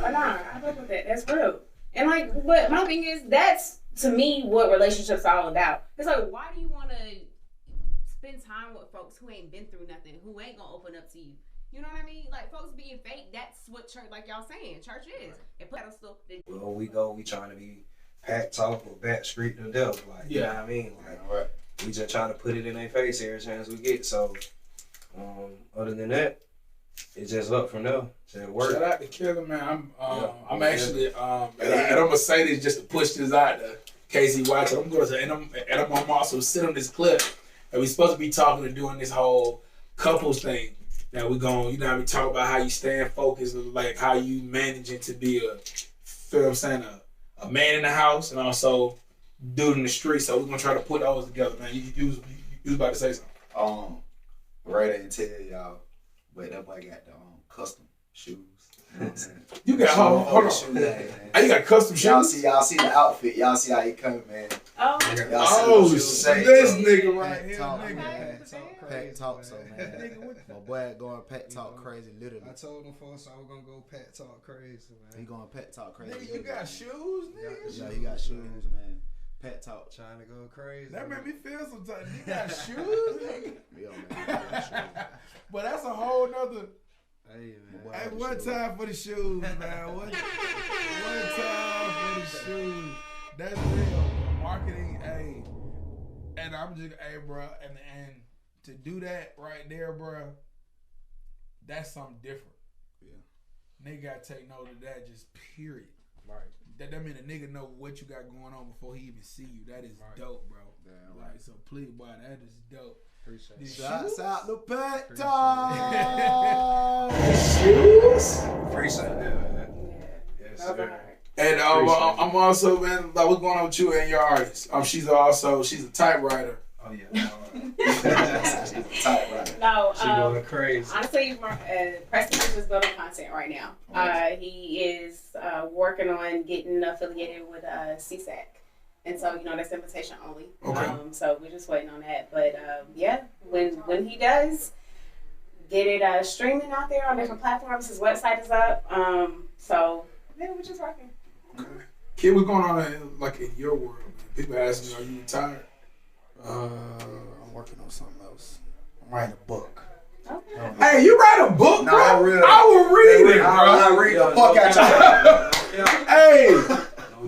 [SPEAKER 8] But nah, I fuck with that. That's real. And like, but my thing is, that's to me what relationships are all about. It's like, why do you want to spend time with folks who ain't been through nothing, who ain't gonna open up to you? You know what I mean? Like, folks being fake, that's what church, like y'all saying, church is. And pedestal.
[SPEAKER 6] Well, we trying to be Pat Talk or Back Street to Death. Like, you know what I mean? Like, we just trying to put it in their face every chance we get. So, other than that, it's just up from there. Just work.
[SPEAKER 10] Shout out to Killer, man. I'm actually, and I'm gonna say this just to push this out there. Casey watch it. I'm gonna say, and I'm also sit on this clip, and we supposed to be talking and doing this whole couples thing. That we going, you know, we talk about how you staying focused, like how you managing to be feel what I'm saying, a man in the house and also dude in the street. So we're gonna try to put those together, man. You was about to say something.
[SPEAKER 9] Right, I didn't tell y'all, but that boy got the custom shoes. You know what I'm saying?
[SPEAKER 10] You got hold on. You got custom shoes.
[SPEAKER 9] Y'all see the outfit. Y'all see how he coming, man.
[SPEAKER 8] Oh,
[SPEAKER 10] this nigga right here,
[SPEAKER 2] nigga. Pet talk, so man. My boy going pet talk crazy, literally.
[SPEAKER 3] I told him first I was gonna go pet talk crazy, man.
[SPEAKER 2] He going pet talk crazy.
[SPEAKER 10] Nigga, you got shoes, nigga?
[SPEAKER 2] Yeah, he got shoes, man. Pet talk.
[SPEAKER 3] Trying to go crazy.
[SPEAKER 10] That made me feel some type. You got shoes, nigga?
[SPEAKER 2] Yeah, man.
[SPEAKER 10] But that's a whole nother.
[SPEAKER 3] Hey, man.
[SPEAKER 10] Hey, one time for the shoes, man. One time for the shoes. That's real. Marketing, hey. And I'm just, hey, bro, and to do that right there, bro, that's something different.
[SPEAKER 2] Yeah. Nigga
[SPEAKER 10] gotta take note of that, just period.
[SPEAKER 3] Right.
[SPEAKER 10] That mean a nigga know what you got going on before he even see you. That is dope, bro.
[SPEAKER 2] Damn
[SPEAKER 10] like, so please, boy, that is dope.
[SPEAKER 3] Appreciate it.
[SPEAKER 2] Shouts out the pet talk.
[SPEAKER 10] Shoes?
[SPEAKER 6] Appreciate that, man. Yes, sir.
[SPEAKER 10] And I'm also, man, like, what's going on with you and your artist? She's a typewriter.
[SPEAKER 6] Oh yeah.
[SPEAKER 9] She's a typewriter.
[SPEAKER 8] No,
[SPEAKER 3] She going crazy.
[SPEAKER 8] honestly, Preston is just building content right now. He is working on getting affiliated with CSAC. And so, you know, that's invitation only.
[SPEAKER 10] Okay.
[SPEAKER 8] So we're just waiting on that. But yeah, when he does get it streaming out there on different platforms, his website is up. So yeah, we're just working.
[SPEAKER 10] Okay. Kid, what's going on like in your world? People asking me, are you retired?
[SPEAKER 2] I'm working on something else. I'm writing a book.
[SPEAKER 8] Okay.
[SPEAKER 10] Hey, you write a book, bro?
[SPEAKER 9] I read it.
[SPEAKER 10] I will read it, bro.
[SPEAKER 9] I read the fuck out
[SPEAKER 10] Hey,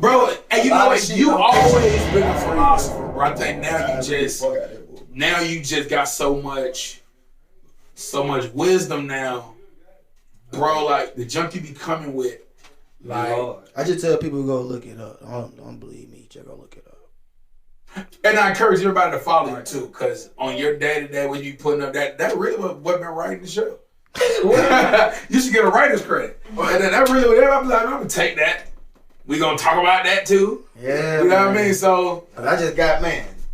[SPEAKER 10] bro, and you know what? You always been a philosopher, bro. I think now you just got so much wisdom now, bro. Like the junk you be coming with, like.
[SPEAKER 7] I just tell people to go look it up. Don't believe me. Just go look it up.
[SPEAKER 10] And I encourage everybody to follow you too, cause on your day-to-day when you putting up that really what been writing the show. You should get a writer's credit. And then that really, I'm like, I'm gonna take that. We gonna talk about that too.
[SPEAKER 9] Yeah,
[SPEAKER 10] you know what I mean? So
[SPEAKER 9] I just got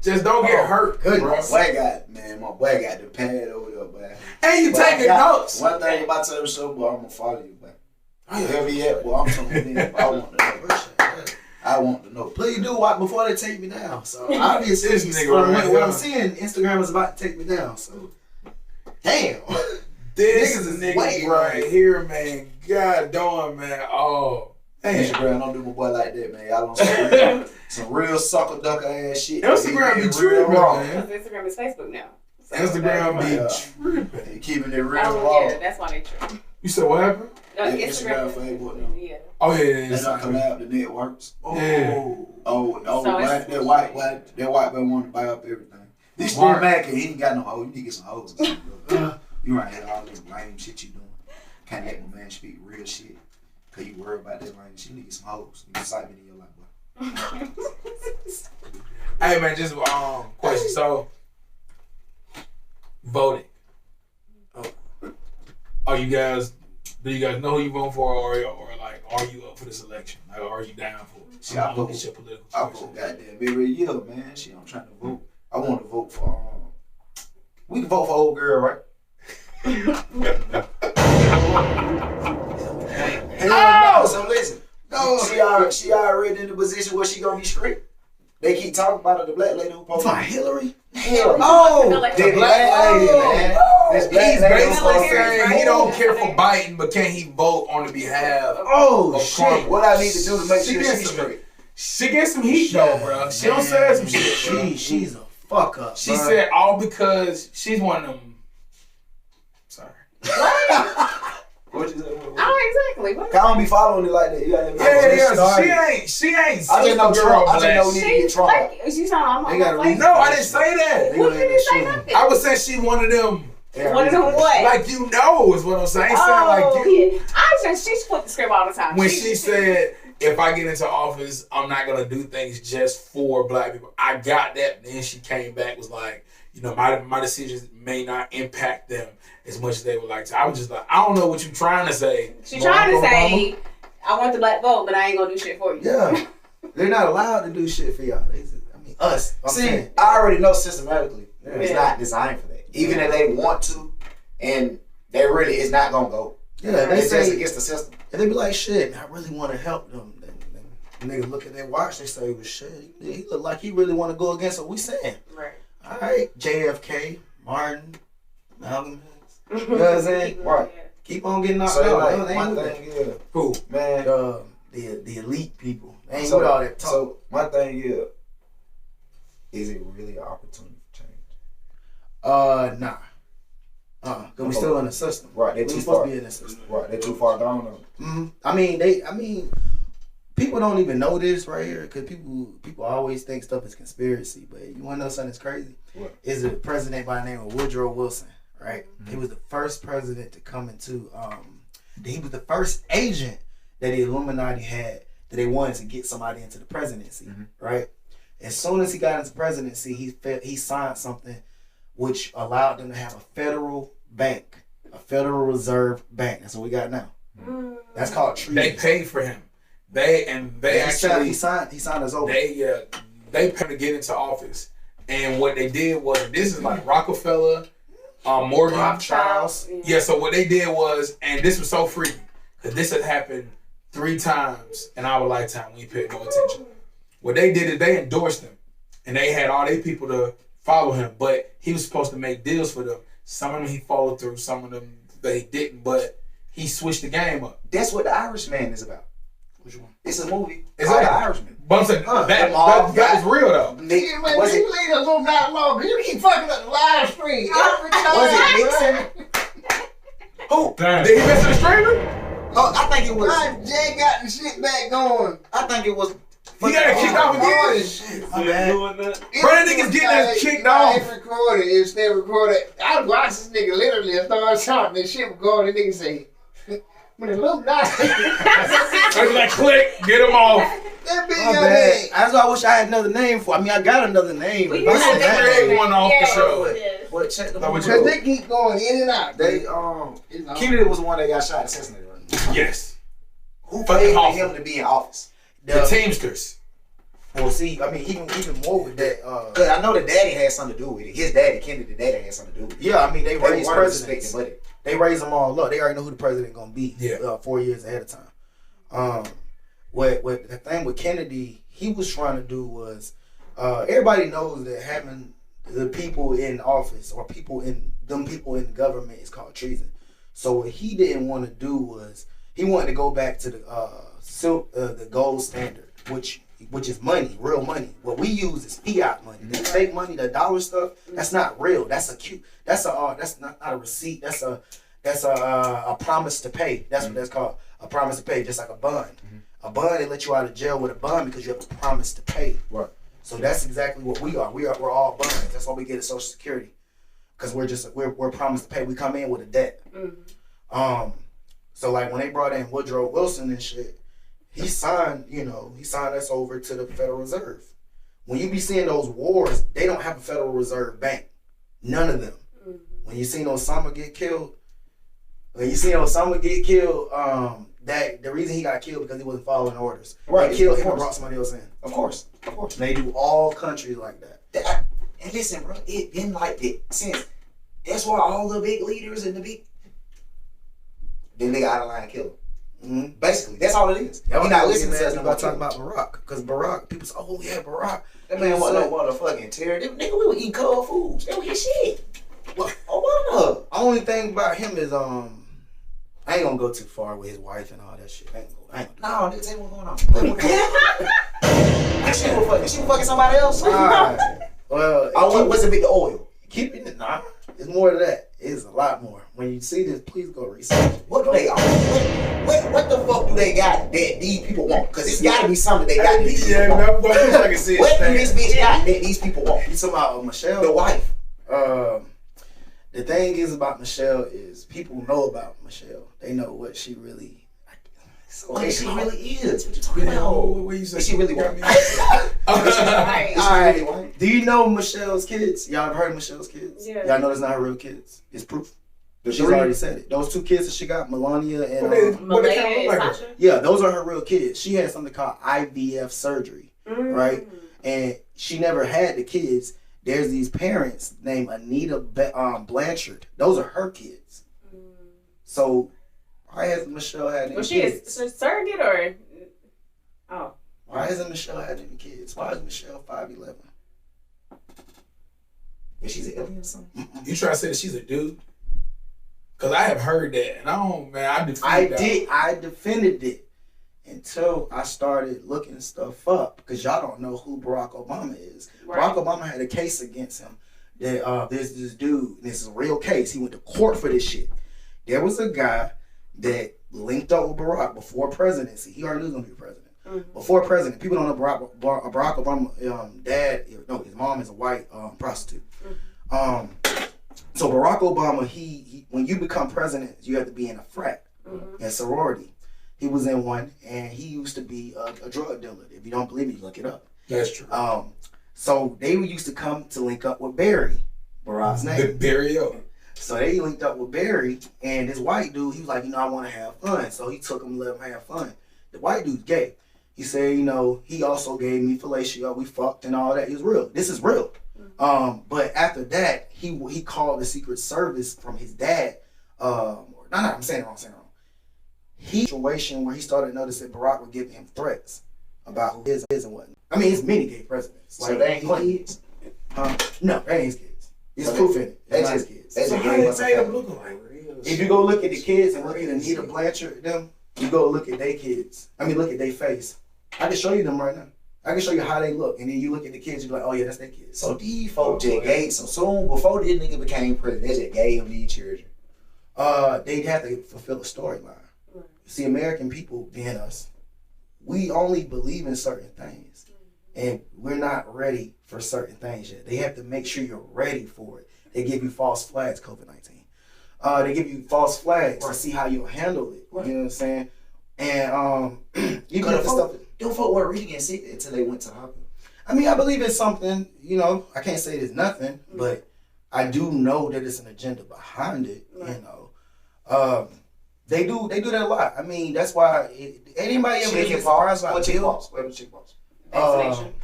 [SPEAKER 10] just don't get hurt,
[SPEAKER 9] good.
[SPEAKER 10] bro.
[SPEAKER 9] My boy got the pad over there, boy.
[SPEAKER 10] And you taking notes.
[SPEAKER 9] One thing about the show, boy, I'm gonna follow you, boy. Wherever you at, boy, I'm tuning in. I want to know. I want to know. Please do what before they take me down. So obviously,
[SPEAKER 10] This nigga right
[SPEAKER 9] what I'm
[SPEAKER 10] here.
[SPEAKER 9] seeing, Instagram is about to take me down. So damn,
[SPEAKER 10] This
[SPEAKER 9] Niggas is
[SPEAKER 10] nigga
[SPEAKER 9] waiting.
[SPEAKER 10] right here, man. God darn, man. Oh, man.
[SPEAKER 9] Instagram don't do my boy like that, man. Y'all don't some real sucker ducker ass shit.
[SPEAKER 10] Instagram be
[SPEAKER 9] He real
[SPEAKER 10] tripping,
[SPEAKER 9] raw.
[SPEAKER 10] man.
[SPEAKER 8] Because Instagram is Facebook now. So
[SPEAKER 10] Instagram be
[SPEAKER 9] Yeah.
[SPEAKER 10] tripping.
[SPEAKER 9] He keeping it real
[SPEAKER 8] Oh
[SPEAKER 9] raw.
[SPEAKER 8] yeah, that's why they trip.
[SPEAKER 10] You said what happened?
[SPEAKER 9] Yeah, Instagram, Facebook now.
[SPEAKER 8] Yeah.
[SPEAKER 10] Oh yeah,
[SPEAKER 9] They don't collab the networks.
[SPEAKER 10] Yeah.
[SPEAKER 9] Oh,
[SPEAKER 8] So it's-
[SPEAKER 9] that white man want to buy up everything. This dude
[SPEAKER 10] Mark.
[SPEAKER 9] mad 'cause he ain't got no hoe. You need to get some hoes. Or something, bro. You right here, all this lame shit you doing. Can't let my man speak real shit. Cause you worry about that lame shit. You need to get some hoes. You excitement in your life, boy.
[SPEAKER 10] Hey man, just question. So voting. Do you guys know who you vote for, or like, are you up for this election? Like, are you down for it?
[SPEAKER 9] See, I vote.
[SPEAKER 10] Get your political
[SPEAKER 9] I
[SPEAKER 10] choice.
[SPEAKER 9] vote goddamn every year, man. Shit, I'm trying to vote. I want to vote for. We can vote for old girl, right? Hell no. So listen, she already in the position where she gonna be straight. They keep talking about her, the black lady who posted.
[SPEAKER 7] Hillary?
[SPEAKER 9] Hell
[SPEAKER 8] Oh,
[SPEAKER 9] the black lady, man.
[SPEAKER 10] He's
[SPEAKER 9] black lady
[SPEAKER 10] basically
[SPEAKER 9] on
[SPEAKER 10] saying he don't care for Biden, but can he vote on the behalf
[SPEAKER 9] Oh
[SPEAKER 10] of
[SPEAKER 9] shit!
[SPEAKER 10] Trump?
[SPEAKER 9] What I need to do to make
[SPEAKER 10] She
[SPEAKER 9] sure
[SPEAKER 10] gets
[SPEAKER 9] she's
[SPEAKER 10] some-
[SPEAKER 9] straight?
[SPEAKER 10] She gets some heat though, bro. She don't say some shit, bro.
[SPEAKER 7] She's a fuck up.
[SPEAKER 10] She
[SPEAKER 7] bruh.
[SPEAKER 10] said all because she's one of them. Sorry.
[SPEAKER 9] What you say?
[SPEAKER 8] Oh, exactly. What?
[SPEAKER 9] I don't be following it like that. You gotta
[SPEAKER 10] Yeah. She ain't.
[SPEAKER 9] I just know
[SPEAKER 10] girl
[SPEAKER 9] Trump. I just know we
[SPEAKER 10] black.
[SPEAKER 9] need to get Trump. out.
[SPEAKER 8] Like, she's on.
[SPEAKER 7] They gotta read-
[SPEAKER 10] No, I didn't say that.
[SPEAKER 8] What did you say? Nothing.
[SPEAKER 10] I was saying she one of them.
[SPEAKER 8] One of them what?
[SPEAKER 10] Like is what I'm saying. I ain't saying like you.
[SPEAKER 8] Yeah. I just she's flipped the script all the time.
[SPEAKER 10] When she said, if I get into office, I'm not gonna do things just for black people. I got that. Then she came back, was like, my decisions may not impact them as much as they would like to. I was just like, I don't know what you're trying to say.
[SPEAKER 8] She's trying to say, I want the black vote, but I ain't gonna do shit for you.
[SPEAKER 7] Yeah, they're not allowed to do shit for y'all. Us. I'm
[SPEAKER 9] See,
[SPEAKER 7] saying.
[SPEAKER 9] I already know systematically it's
[SPEAKER 8] Yeah.
[SPEAKER 9] not designed for that. Even if they want to, and they really, it's not gonna go.
[SPEAKER 7] Yeah, they
[SPEAKER 9] It's just
[SPEAKER 7] say,
[SPEAKER 9] against the system.
[SPEAKER 7] and they be like, shit, I really want to help them. Then niggas look at their watch, they say, well, shit, he look like he really want to go against what we saying.
[SPEAKER 8] Right.
[SPEAKER 7] All right, JFK, Martin, Malcolm X. You know what I'm saying?
[SPEAKER 9] Right.
[SPEAKER 7] Keep on getting knocked
[SPEAKER 9] So
[SPEAKER 7] out.
[SPEAKER 9] like,
[SPEAKER 7] No, they
[SPEAKER 9] my
[SPEAKER 7] ain't with
[SPEAKER 9] thing is,
[SPEAKER 10] Who?
[SPEAKER 9] man.
[SPEAKER 7] that. The elite people. They ain't
[SPEAKER 9] So,
[SPEAKER 7] with all that talk.
[SPEAKER 9] so my thing is it really an opportunity for change?
[SPEAKER 7] Nah. Cause we still in the system.
[SPEAKER 9] Right, they're
[SPEAKER 7] We
[SPEAKER 9] too
[SPEAKER 7] supposed
[SPEAKER 9] far.
[SPEAKER 7] to be in the system.
[SPEAKER 9] Right, they're too far gone though.
[SPEAKER 7] I mean, people don't even know this right here because people always think stuff is conspiracy. But you want to know something that's crazy?
[SPEAKER 9] What?
[SPEAKER 7] Is a president by the name of Woodrow Wilson, right? He was the first president to come into. He was the first agent that the Illuminati had that they wanted to get somebody into the presidency, right? As soon as he got into presidency, he signed something which allowed them to have a federal bank, a Federal Reserve Bank. That's what we got now. That's called treason.
[SPEAKER 10] They paid for him. They actually
[SPEAKER 7] he signed us over.
[SPEAKER 10] they paid to get into office. And what they did was, this is like Rockefeller, Morgan,
[SPEAKER 7] Rothschilds.
[SPEAKER 10] Yeah, so what they did was, and this was so freaky, because this had happened 3 times in our lifetime. We paid no attention. What they did is they endorsed him, and they had all their people to follow him, but he was supposed to make deals for them. Some of them he followed through, some of them they didn't, but he switched the game up.
[SPEAKER 9] That's what The Irishman is about.
[SPEAKER 7] Which one?
[SPEAKER 9] It's a movie.
[SPEAKER 10] Is
[SPEAKER 9] called
[SPEAKER 10] it?
[SPEAKER 9] The Irishman.
[SPEAKER 10] But I'm saying, that was real though.
[SPEAKER 9] Was it?
[SPEAKER 4] leave us on that long. You keep fucking up the live stream every time.
[SPEAKER 9] Was it Nixon? Who?
[SPEAKER 10] Did he miss the streamer?
[SPEAKER 9] Oh, I think it was.
[SPEAKER 4] Jay got the shit back going.
[SPEAKER 9] I think it was.
[SPEAKER 10] He got kicked off
[SPEAKER 4] Oh,
[SPEAKER 10] again.
[SPEAKER 4] shit.
[SPEAKER 7] My bad.
[SPEAKER 10] Bro, that nigga's getting us kicked off.
[SPEAKER 4] It's recorded. It's still recorded. I watched this nigga literally and started shouting. This shit was going. The nigga say, when it look nice.
[SPEAKER 10] I was like, click, get him off.
[SPEAKER 4] That big
[SPEAKER 7] My
[SPEAKER 4] on
[SPEAKER 7] bad.
[SPEAKER 4] that.
[SPEAKER 7] That's why I wish I had another name for. I mean, I got another name.
[SPEAKER 8] Well,
[SPEAKER 7] but
[SPEAKER 8] you
[SPEAKER 7] I
[SPEAKER 8] have
[SPEAKER 7] don't
[SPEAKER 8] to
[SPEAKER 7] have
[SPEAKER 10] create
[SPEAKER 7] that.
[SPEAKER 10] one off the show.
[SPEAKER 9] But check the
[SPEAKER 10] Like what
[SPEAKER 9] movie.
[SPEAKER 4] Cause they keep going in and out.
[SPEAKER 9] They
[SPEAKER 4] It's on.
[SPEAKER 9] Kennedy was the one that got shot and assassinated. Right?
[SPEAKER 10] Yes.
[SPEAKER 9] Who
[SPEAKER 10] Fucking
[SPEAKER 9] paid for
[SPEAKER 10] awful.
[SPEAKER 9] him to be in office?
[SPEAKER 10] The Teamsters.
[SPEAKER 7] Well, see, I mean, even more with that.
[SPEAKER 9] Cause I know the daddy had something to do with it. His daddy, Kennedy, the daddy had something to do with it.
[SPEAKER 7] Yeah, I mean, they raised
[SPEAKER 9] weren't
[SPEAKER 7] presidents.
[SPEAKER 9] respecting, but
[SPEAKER 7] They raise them all up. They already know who the president gonna be.
[SPEAKER 10] Yeah.
[SPEAKER 7] 4 years ahead of time. What the thing with Kennedy, he was trying to do was, everybody knows that having the people in office or people in the government is called treason. So what he didn't want to do was he wanted to go back to the gold standard, which is money, real money. What we use is fiat money. The fake money, the dollar stuff, that's not real. That's not a receipt. That's a promise to pay. That's what that's called. A promise to pay, just like a bond. A bond, they let you out of jail with a bond because you have a promise to pay.
[SPEAKER 9] Right.
[SPEAKER 7] So that's exactly what we are. We're all bonds. That's why we get a Social Security, because we're promised to pay. We come in with a debt. So like when they brought in Woodrow Wilson and shit, he signed us over to the Federal Reserve. When you be seeing those wars, they don't have a Federal Reserve Bank. None of them. When you seen Osama get killed, that the reason he got killed because he wasn't following orders.
[SPEAKER 9] Right,
[SPEAKER 7] They killed
[SPEAKER 9] of
[SPEAKER 7] him and
[SPEAKER 9] course.
[SPEAKER 7] brought somebody else in.
[SPEAKER 9] Of course.
[SPEAKER 7] And they do all countries like that.
[SPEAKER 9] And listen, bro, it been like that since. That's why all the big leaders and the big. Then they got out of line and kill him. Basically, that's all it is.
[SPEAKER 7] Y'all
[SPEAKER 9] He not listening to us.
[SPEAKER 7] about talking about Barack, because Barack, people say, "Oh yeah, Barack."
[SPEAKER 9] That man wasn't no motherfucking terror. Nigga, we were eating cold foods. They were his shit. What? Obama.
[SPEAKER 7] only thing about him is I ain't gonna go too far with his wife and all that shit. I ain't gonna
[SPEAKER 9] No, nigga, tell me what's going on. She was fucking somebody else.
[SPEAKER 7] Alright. Well,
[SPEAKER 9] What's the big oil?
[SPEAKER 7] keeping it. Nah, it's more to that. It's a lot more. When you see this, please go research it.
[SPEAKER 9] What do they? What the fuck do they got that these people want? Cause it's got to be something they got that these people want.
[SPEAKER 10] I can see it.
[SPEAKER 9] What do this bitch got that these people want?
[SPEAKER 7] You talking about Michelle?
[SPEAKER 9] The wife.
[SPEAKER 7] The thing is about Michelle is people know about Michelle. They know what she really.
[SPEAKER 9] What she really is. What you
[SPEAKER 10] You
[SPEAKER 9] talking
[SPEAKER 10] know,
[SPEAKER 9] about?
[SPEAKER 10] what you say?
[SPEAKER 9] Is she really white?
[SPEAKER 8] Right.
[SPEAKER 9] Is she really white?
[SPEAKER 7] Do you know Michelle's kids? Y'all have heard of Michelle's kids?
[SPEAKER 8] Yeah.
[SPEAKER 7] Y'all know that's not her real kids. It's proof.
[SPEAKER 9] The
[SPEAKER 7] She's
[SPEAKER 9] three?
[SPEAKER 7] already said it. Those 2 kids that she got, Melania and
[SPEAKER 10] What they
[SPEAKER 8] Malaya
[SPEAKER 10] kinda
[SPEAKER 8] and
[SPEAKER 10] look like?
[SPEAKER 8] Sasha.
[SPEAKER 7] yeah, those are her real kids. She had something called IVF surgery, right? And she never had the kids. There's these parents named Anita Blanchard. Those are her kids. So why hasn't Michelle had any
[SPEAKER 8] Was she a
[SPEAKER 7] kids?
[SPEAKER 8] surrogate or? Oh.
[SPEAKER 7] Why hasn't Michelle had any kids? Why is Michelle 5'11"?
[SPEAKER 9] Is she an alien or something?
[SPEAKER 10] You trying to say that she's a dude? Cause I have heard that, and
[SPEAKER 7] I defended it until I started looking stuff up because y'all don't know who Barack Obama is.
[SPEAKER 8] Right.
[SPEAKER 7] Barack Obama had a case against him. That there's this dude, and this is a real case. He went to court for this shit. There was a guy that linked up with Barack before presidency. He already knew he was gonna be president. Before president, people don't know Barack Obama. His mom is a white prostitute. So Barack Obama, he when you become president, you have to be in a frat, a sorority. He was in one, and he used to be a drug dealer. If you don't believe me, look it up.
[SPEAKER 10] That's true.
[SPEAKER 7] So they used to come to link up with Barry, Barack's name.
[SPEAKER 10] Barry O.
[SPEAKER 7] So they linked up with Barry, and this white dude, he was like, I want to have fun. So he took him to let him have fun. The white dude's gay. He said, he also gave me fellatio. We fucked and all that. It was real. This is real. But after that, he called the Secret Service from his dad. I'm saying it wrong. He situation where he started noticing Barack would give him threats about who is and whatnot. I mean, it's many gay presidents.
[SPEAKER 9] So they ain't kids?
[SPEAKER 7] No, they ain't his kids. It's proof in it. It's not his kids.
[SPEAKER 9] That's
[SPEAKER 10] So
[SPEAKER 9] a
[SPEAKER 10] how
[SPEAKER 9] game
[SPEAKER 10] they
[SPEAKER 9] of
[SPEAKER 10] made them
[SPEAKER 9] a
[SPEAKER 10] look like real?
[SPEAKER 7] If you go look at the kids and look at Anita Blanchard, them, you go look at their kids. Look at their face. I can show you them right now. I can show you how they look, and then you look at the kids, you be like, oh yeah, that's their kids.
[SPEAKER 9] So these folks just gave so soon before this nigga became president, they just gave him these children.
[SPEAKER 7] They have to fulfill a storyline. See, American people, being us, we only believe in certain things, and we're not ready for certain things yet. They have to make sure you're ready for it. They give you false flags, COVID-19. They give you false flags to see how you'll handle it. You know what I'm saying? And even if the stuff.
[SPEAKER 9] Them folk weren't really getting sick until they went to hospital.
[SPEAKER 7] I believe in something. I can't say there's nothing, but I do know that it's an agenda behind it. They do that a lot. That's why anybody ever get surprised about pills?
[SPEAKER 8] Vaccination.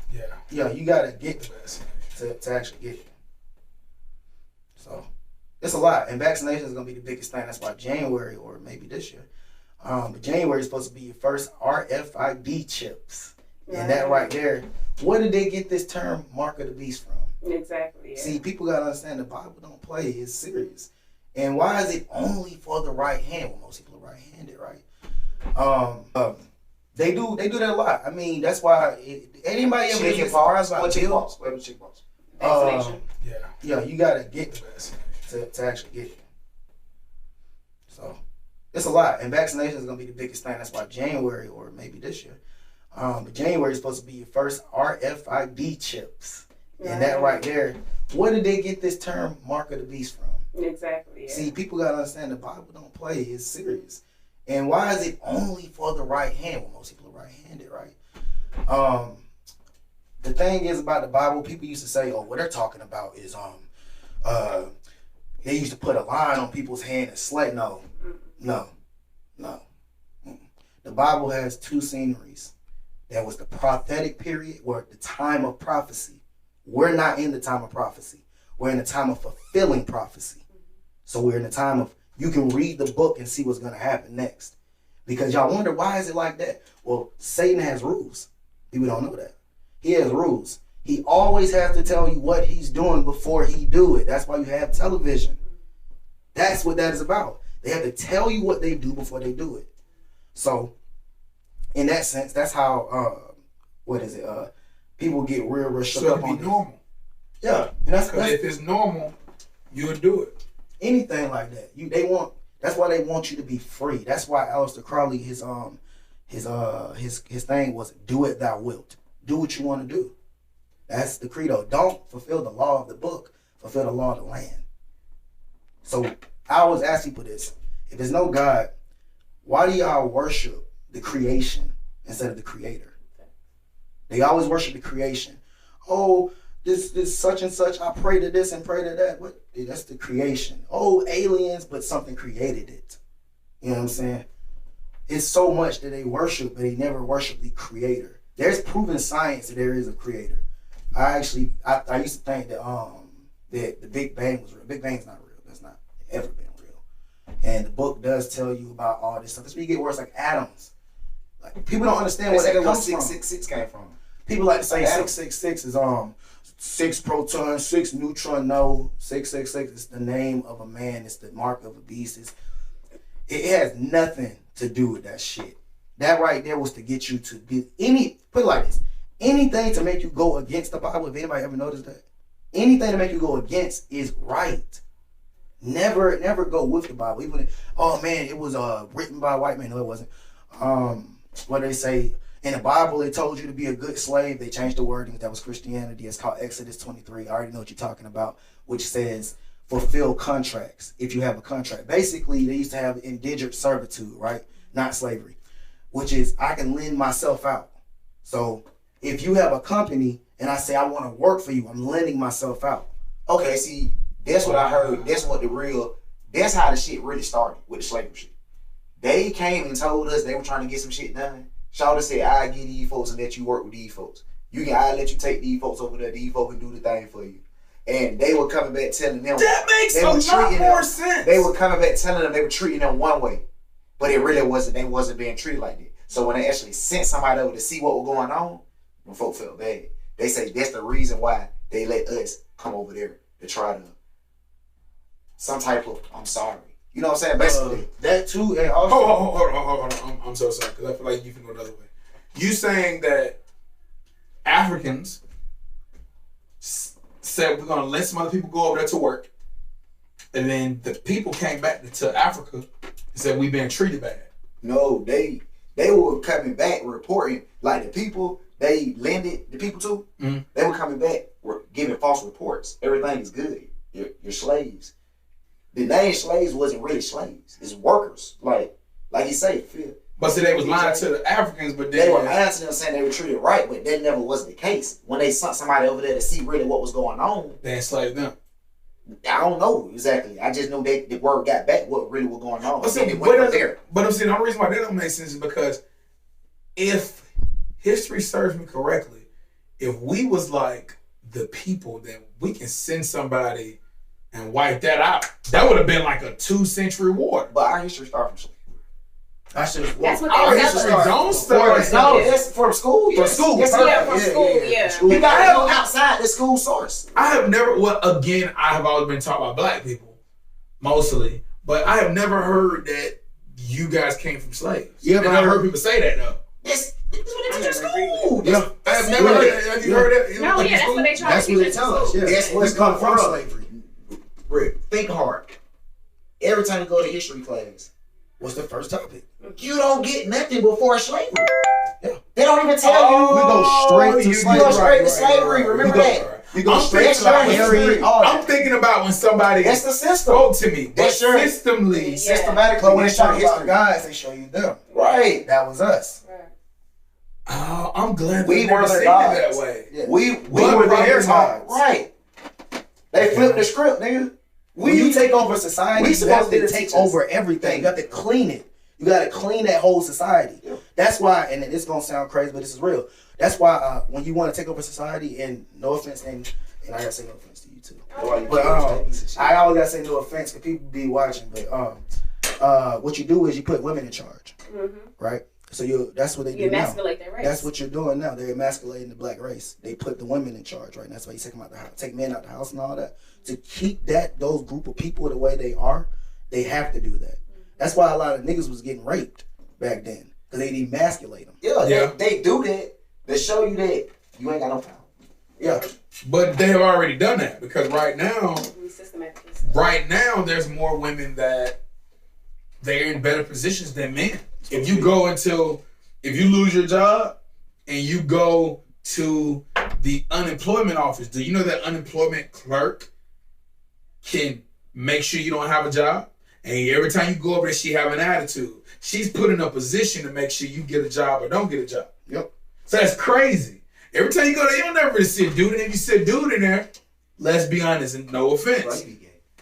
[SPEAKER 7] Yeah, you gotta get to actually get it. So it's a lot, and vaccination is gonna be the biggest thing. That's why January or maybe this year. But January is supposed to be your first RFID chips, and that right there. Where did they get this term "mark of the beast" from?
[SPEAKER 8] Exactly. Yeah.
[SPEAKER 7] See, people gotta understand the Bible don't play. It's serious. And why is it only for the right hand? Well, most people are right-handed, right? They do that a lot. That's why anybody ever get surprised about pills?
[SPEAKER 8] Vaccination.
[SPEAKER 7] Yeah, you gotta get to actually get it. So it's a lot, and vaccination is gonna be the biggest thing. That's why January or maybe this year. But January is supposed to be your first RFID chips, and that right there. Where did they get this term "mark of the beast" from?
[SPEAKER 8] Exactly. Yeah.
[SPEAKER 7] See, people gotta understand the Bible don't play. It's serious. And why is it only for the right hand? Well, most people are right-handed, right? The thing is about the Bible, people used to say, oh, what they're talking about is they used to put a line on people's hand and slay. No. The Bible has 2 sceneries. There was the prophetic period, or the time of prophecy. We're not in the time of prophecy. We're in the time of fulfilling prophecy. So we're in the time of, you can read the book and see what's going to happen next. Because y'all wonder, why is it like that? Well, Satan has rules. People don't know that. He has rules. He always has to tell you what he's doing before he do it. That's why you have television. That's what that is about. They have to tell you what they do before they do it. So, in that sense, that's how people get real shook
[SPEAKER 10] So
[SPEAKER 7] up
[SPEAKER 10] it'd
[SPEAKER 7] on
[SPEAKER 10] be
[SPEAKER 7] this.
[SPEAKER 10] normal.
[SPEAKER 7] Yeah, and that's
[SPEAKER 10] Because if it's normal, you would do it.
[SPEAKER 7] anything like that. That's why they want you to be free. That's why Aleister Crowley his thing was do it thou wilt. Do what you want to do. That's the credo. Don't fulfill the law of the book. Fulfill the law of the land. So I always ask people this: if there's no God, why do y'all worship the creation instead of the creator? They always worship the creation. Oh, this such and such, I pray to this and pray to that. What? That's the creation. Oh, aliens, but something created it. You know what I'm saying? It's so much that they worship, but they never worship the creator. There's proven science that there is a creator. I used to think that the Big Bang was real. Big Bang's not real. That's not ever been real. And the book does tell you about all this stuff. That's where you get words like atoms. Like people don't understand where that comes from.
[SPEAKER 9] 666 came from.
[SPEAKER 7] People like to say 666 is 6 proton, 6 neutron. No, 666 is the name of a man. It's the mark of a beast. It has nothing to do with that shit. That right there was to get you to be put it like this. Anything to make you go against the Bible, if anybody ever noticed that, anything to make you go against is right. Never go with the Bible. Even if, oh man, it was written by a white man. No, it wasn't. What they say in the Bible, it told you to be a good slave. They changed the wording. That was Christianity. It's called Exodus 23. I already know what you're talking about, which says fulfill contracts if you have a contract. Basically, they used to have indentured servitude, right? Not slavery, which is I can lend myself out. So if you have a company and I say I want to work for you, I'm lending myself out.
[SPEAKER 9] Okay, see, that's what I heard. That's how the shit really started with the slavery shit. They came and told us they were trying to get some shit done. Shawty said, I get these folks and let you work with these folks. I let you take these folks over there, these folks can do the thing for you. And they were coming back telling them
[SPEAKER 10] That makes a lot more sense.
[SPEAKER 9] They were coming back telling them they were treating them one way. But it really wasn't. They wasn't being treated like that. So when they actually sent somebody over to see what was going on, when folk felt bad. They say that's the reason why they let us come over there to try to some type of I'm sorry. You know what I'm saying? Basically,
[SPEAKER 7] that too. And also,
[SPEAKER 10] Hold on. I'm so sorry because I feel like you can go another way. You saying that Africans said we're gonna let some other people go over there to work, and then the people came back to Africa and said we being treated bad.
[SPEAKER 9] No, they were coming back reporting like the people they lended the people to.
[SPEAKER 10] Mm-hmm.
[SPEAKER 9] They were coming back giving false reports. Everything is good. You're slaves. The name slaves wasn't really slaves. It's workers. Like you say, Phil.
[SPEAKER 10] But see, they was lying to the Africans, but
[SPEAKER 9] they were lying to them saying they were treated right, but that never was the case. When they sent somebody over there to see really what was going on,
[SPEAKER 10] they enslaved them.
[SPEAKER 9] I don't know exactly. I just know that the word got back what really was going on.
[SPEAKER 10] But see, I'm saying the reason why that don't make sense is because if history serves me correctly, if we was like the people, then we can send somebody and wipe that out. That would have been like a 2-century war.
[SPEAKER 9] But our history starts from slavery.
[SPEAKER 8] That's what
[SPEAKER 9] our
[SPEAKER 8] they
[SPEAKER 9] history
[SPEAKER 10] don't start.
[SPEAKER 9] No, that's from school.
[SPEAKER 8] From school. From school.
[SPEAKER 9] You got to go outside the school source.
[SPEAKER 10] I have never. Well, again, I have always been taught by black people, mostly, but I have never heard that you guys came from slaves.
[SPEAKER 7] Yeah,
[SPEAKER 10] and I've heard people say that though.
[SPEAKER 9] That's what they teach in school.
[SPEAKER 7] Yeah,
[SPEAKER 10] I have never heard that. Have you heard that?
[SPEAKER 8] No, yeah, that's what they try to teach us in school.
[SPEAKER 9] That's
[SPEAKER 7] what's come from slavery.
[SPEAKER 9] Rick, think hard. Every time you go to history class,
[SPEAKER 7] what's the first topic?
[SPEAKER 9] You don't get nothing before slavery. Yeah. They don't even tell you.
[SPEAKER 7] We go straight to slavery.
[SPEAKER 9] You go straight to slavery. Remember that.
[SPEAKER 7] You go straight to slavery.
[SPEAKER 10] I'm thinking about when somebody
[SPEAKER 9] that's the system.
[SPEAKER 10] spoke to me.
[SPEAKER 9] That's
[SPEAKER 10] systematically.
[SPEAKER 7] Systematically. But when they talk about guys, they show you them.
[SPEAKER 9] Right.
[SPEAKER 7] That was us.
[SPEAKER 10] Oh, I'm glad
[SPEAKER 9] we
[SPEAKER 10] never
[SPEAKER 9] were
[SPEAKER 10] seen it
[SPEAKER 9] gods.
[SPEAKER 10] that way.
[SPEAKER 9] Yeah. We were their gods. Right. They flipped the script, nigga.
[SPEAKER 7] When you take over society, you have to take over everything. You have to clean it. You got to clean that whole society. Yeah. That's why, and it's going to sound crazy, but this is real. That's why when you want to take over society, and no offense, and I got to say no offense to you too. But I always got to say no offense because people be watching. But what you do is you put women in charge, right? So that's what they do now. You emasculate their race. That's what you're doing now. They're emasculating the black race. They put the women in charge, right? And that's why you take them out the house, take men out the house and all that to keep those group of people the way they are. They have to do that. That's why a lot of niggas was getting raped back then because they emasculate them.
[SPEAKER 9] Yeah, they do that. They show you that you ain't got no power.
[SPEAKER 7] Yeah,
[SPEAKER 10] but they have already done that because right now there's more women that they're in better positions than men. If you lose your job and you go to the unemployment office, do you know that unemployment clerk can make sure you don't have a job? And every time you go over there, she have an attitude. She's put in a position to make sure you get a job or don't get a job.
[SPEAKER 7] Yep.
[SPEAKER 10] So that's crazy. Every time you go there, you don't never really see a dude. And if you see a dude in there, let's be honest and no offense.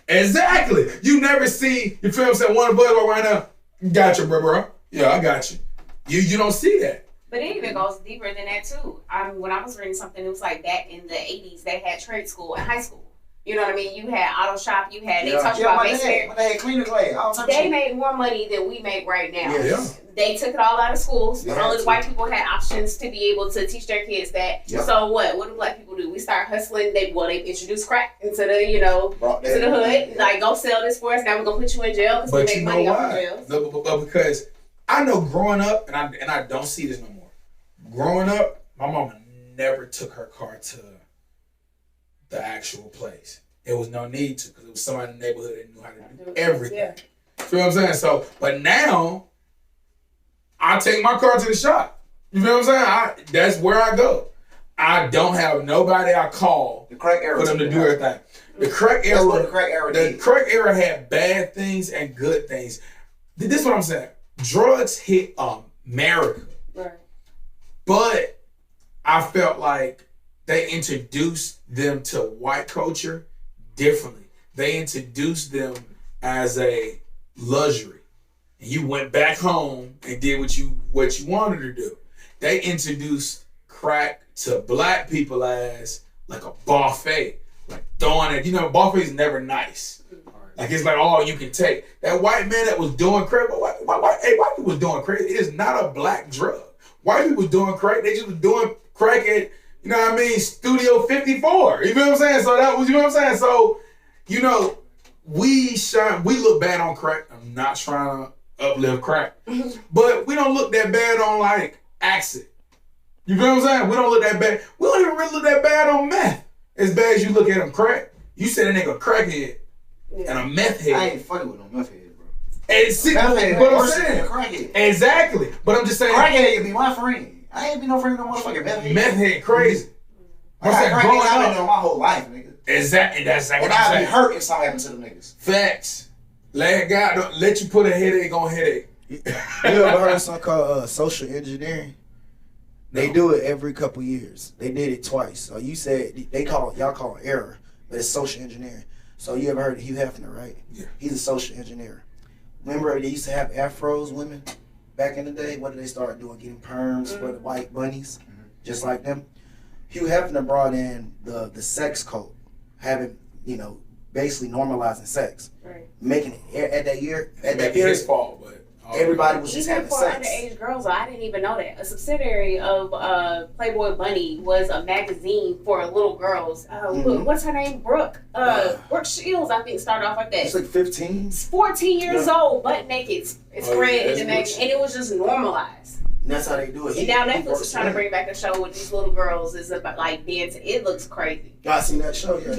[SPEAKER 10] Exactly. You never see, you feel what I'm saying, one of the boys right now, gotcha, bro. Yeah, I got you. You don't see that.
[SPEAKER 8] But it even goes deeper than that too. When I was reading something, it was like back in the 80s, they had trade school and high school. You know what I mean? You had auto shop, they talked about basement.
[SPEAKER 9] They had cleaners like
[SPEAKER 8] They made more money than we make right now.
[SPEAKER 10] Yeah.
[SPEAKER 8] They took it all out of schools. Only the white people had options to be able to teach their kids that.
[SPEAKER 9] Yeah.
[SPEAKER 8] So what do black people do? We start hustling. They introduced crack into the, into the hood.
[SPEAKER 9] Yeah.
[SPEAKER 8] Like, go sell this for us. Now we're going to put you in jail because we make money off of jails.
[SPEAKER 10] No, but because I know growing up, and I don't see this no more. Growing up, my mama never took her car to the actual place. There was no need to because it was somebody in the neighborhood that knew how to do everything.
[SPEAKER 8] Yeah.
[SPEAKER 10] Feel what I'm saying? So, but now, I take my car to the shop. You feel what I'm saying? That's where I go. I don't have nobody I call
[SPEAKER 9] The crack era
[SPEAKER 10] for them to do everything. The crack era,
[SPEAKER 9] That's what the crack era did.
[SPEAKER 10] the crack era had bad things and good things. This is what I'm saying. Drugs hit America.
[SPEAKER 8] Right.
[SPEAKER 10] But I felt like they introduced them to white culture differently. They introduced them as a luxury. And you went back home and did what you wanted to do. They introduced crack to black people as like a buffet. Like throwing it, buffet's never nice. Like it's like all you can take. That white man that was doing crack, white people was doing crack. It is not a black drug. White people was doing crack. They just was doing crack at, Studio 54. You know what I'm saying? So that was, you know what I'm saying? So, we look bad on crack. I'm not trying to uplift crack. But we don't look that bad on like acid. You feel what I'm saying? We don't look that bad. We don't even really look that bad on meth. As bad as you look at him crack. You said a nigga crackhead and a meth head.
[SPEAKER 9] I ain't fucking with no meth head, bro.
[SPEAKER 10] And see,
[SPEAKER 9] Meth head
[SPEAKER 10] but I'm
[SPEAKER 9] worse than
[SPEAKER 10] saying.
[SPEAKER 9] a crackhead.
[SPEAKER 10] Exactly. But I'm just saying.
[SPEAKER 9] Crackhead can be my friend. I ain't be no friend with no motherfucking meth head.
[SPEAKER 10] Meth head crazy.
[SPEAKER 9] I got crackhead I've been doing my whole life, nigga.
[SPEAKER 10] Exactly. That's exactly
[SPEAKER 9] And
[SPEAKER 10] what I'm
[SPEAKER 9] I'd be
[SPEAKER 10] saying.
[SPEAKER 9] hurt if something happened to them niggas.
[SPEAKER 10] Facts. Let God don't let you put a headache on headache.
[SPEAKER 7] You ever heard of something called social engineering? They do it every couple years. They did it twice. So you said y'all call it error, but it's social engineering. So you ever heard of Hugh Hefner, right?
[SPEAKER 10] Yeah.
[SPEAKER 7] He's a social engineer. Remember they used to have afros, women, back in the day? What did they start doing? Getting perms for the white bunnies, just like them. Hugh Hefner brought in the sex code, having, basically normalizing sex.
[SPEAKER 8] Right.
[SPEAKER 7] Making it at that year,
[SPEAKER 10] Maybe his fault, but
[SPEAKER 7] everybody was just
[SPEAKER 8] Even
[SPEAKER 7] having
[SPEAKER 8] for
[SPEAKER 7] sex.
[SPEAKER 8] underage girls, I didn't even know that. A subsidiary of Playboy Bunny was a magazine for little girls. What's her name? Brooke. Brooke Shields, I think, started off like that.
[SPEAKER 7] It's like 15.
[SPEAKER 8] 14 years old, butt naked, spread in the
[SPEAKER 10] that's
[SPEAKER 8] magazine, and it was just normalized.
[SPEAKER 7] And that's how they do it.
[SPEAKER 8] And now Netflix is trying to bring back a show with these little girls. It's about like dancing. It looks crazy.
[SPEAKER 7] Y'all seen that show? Yeah, that's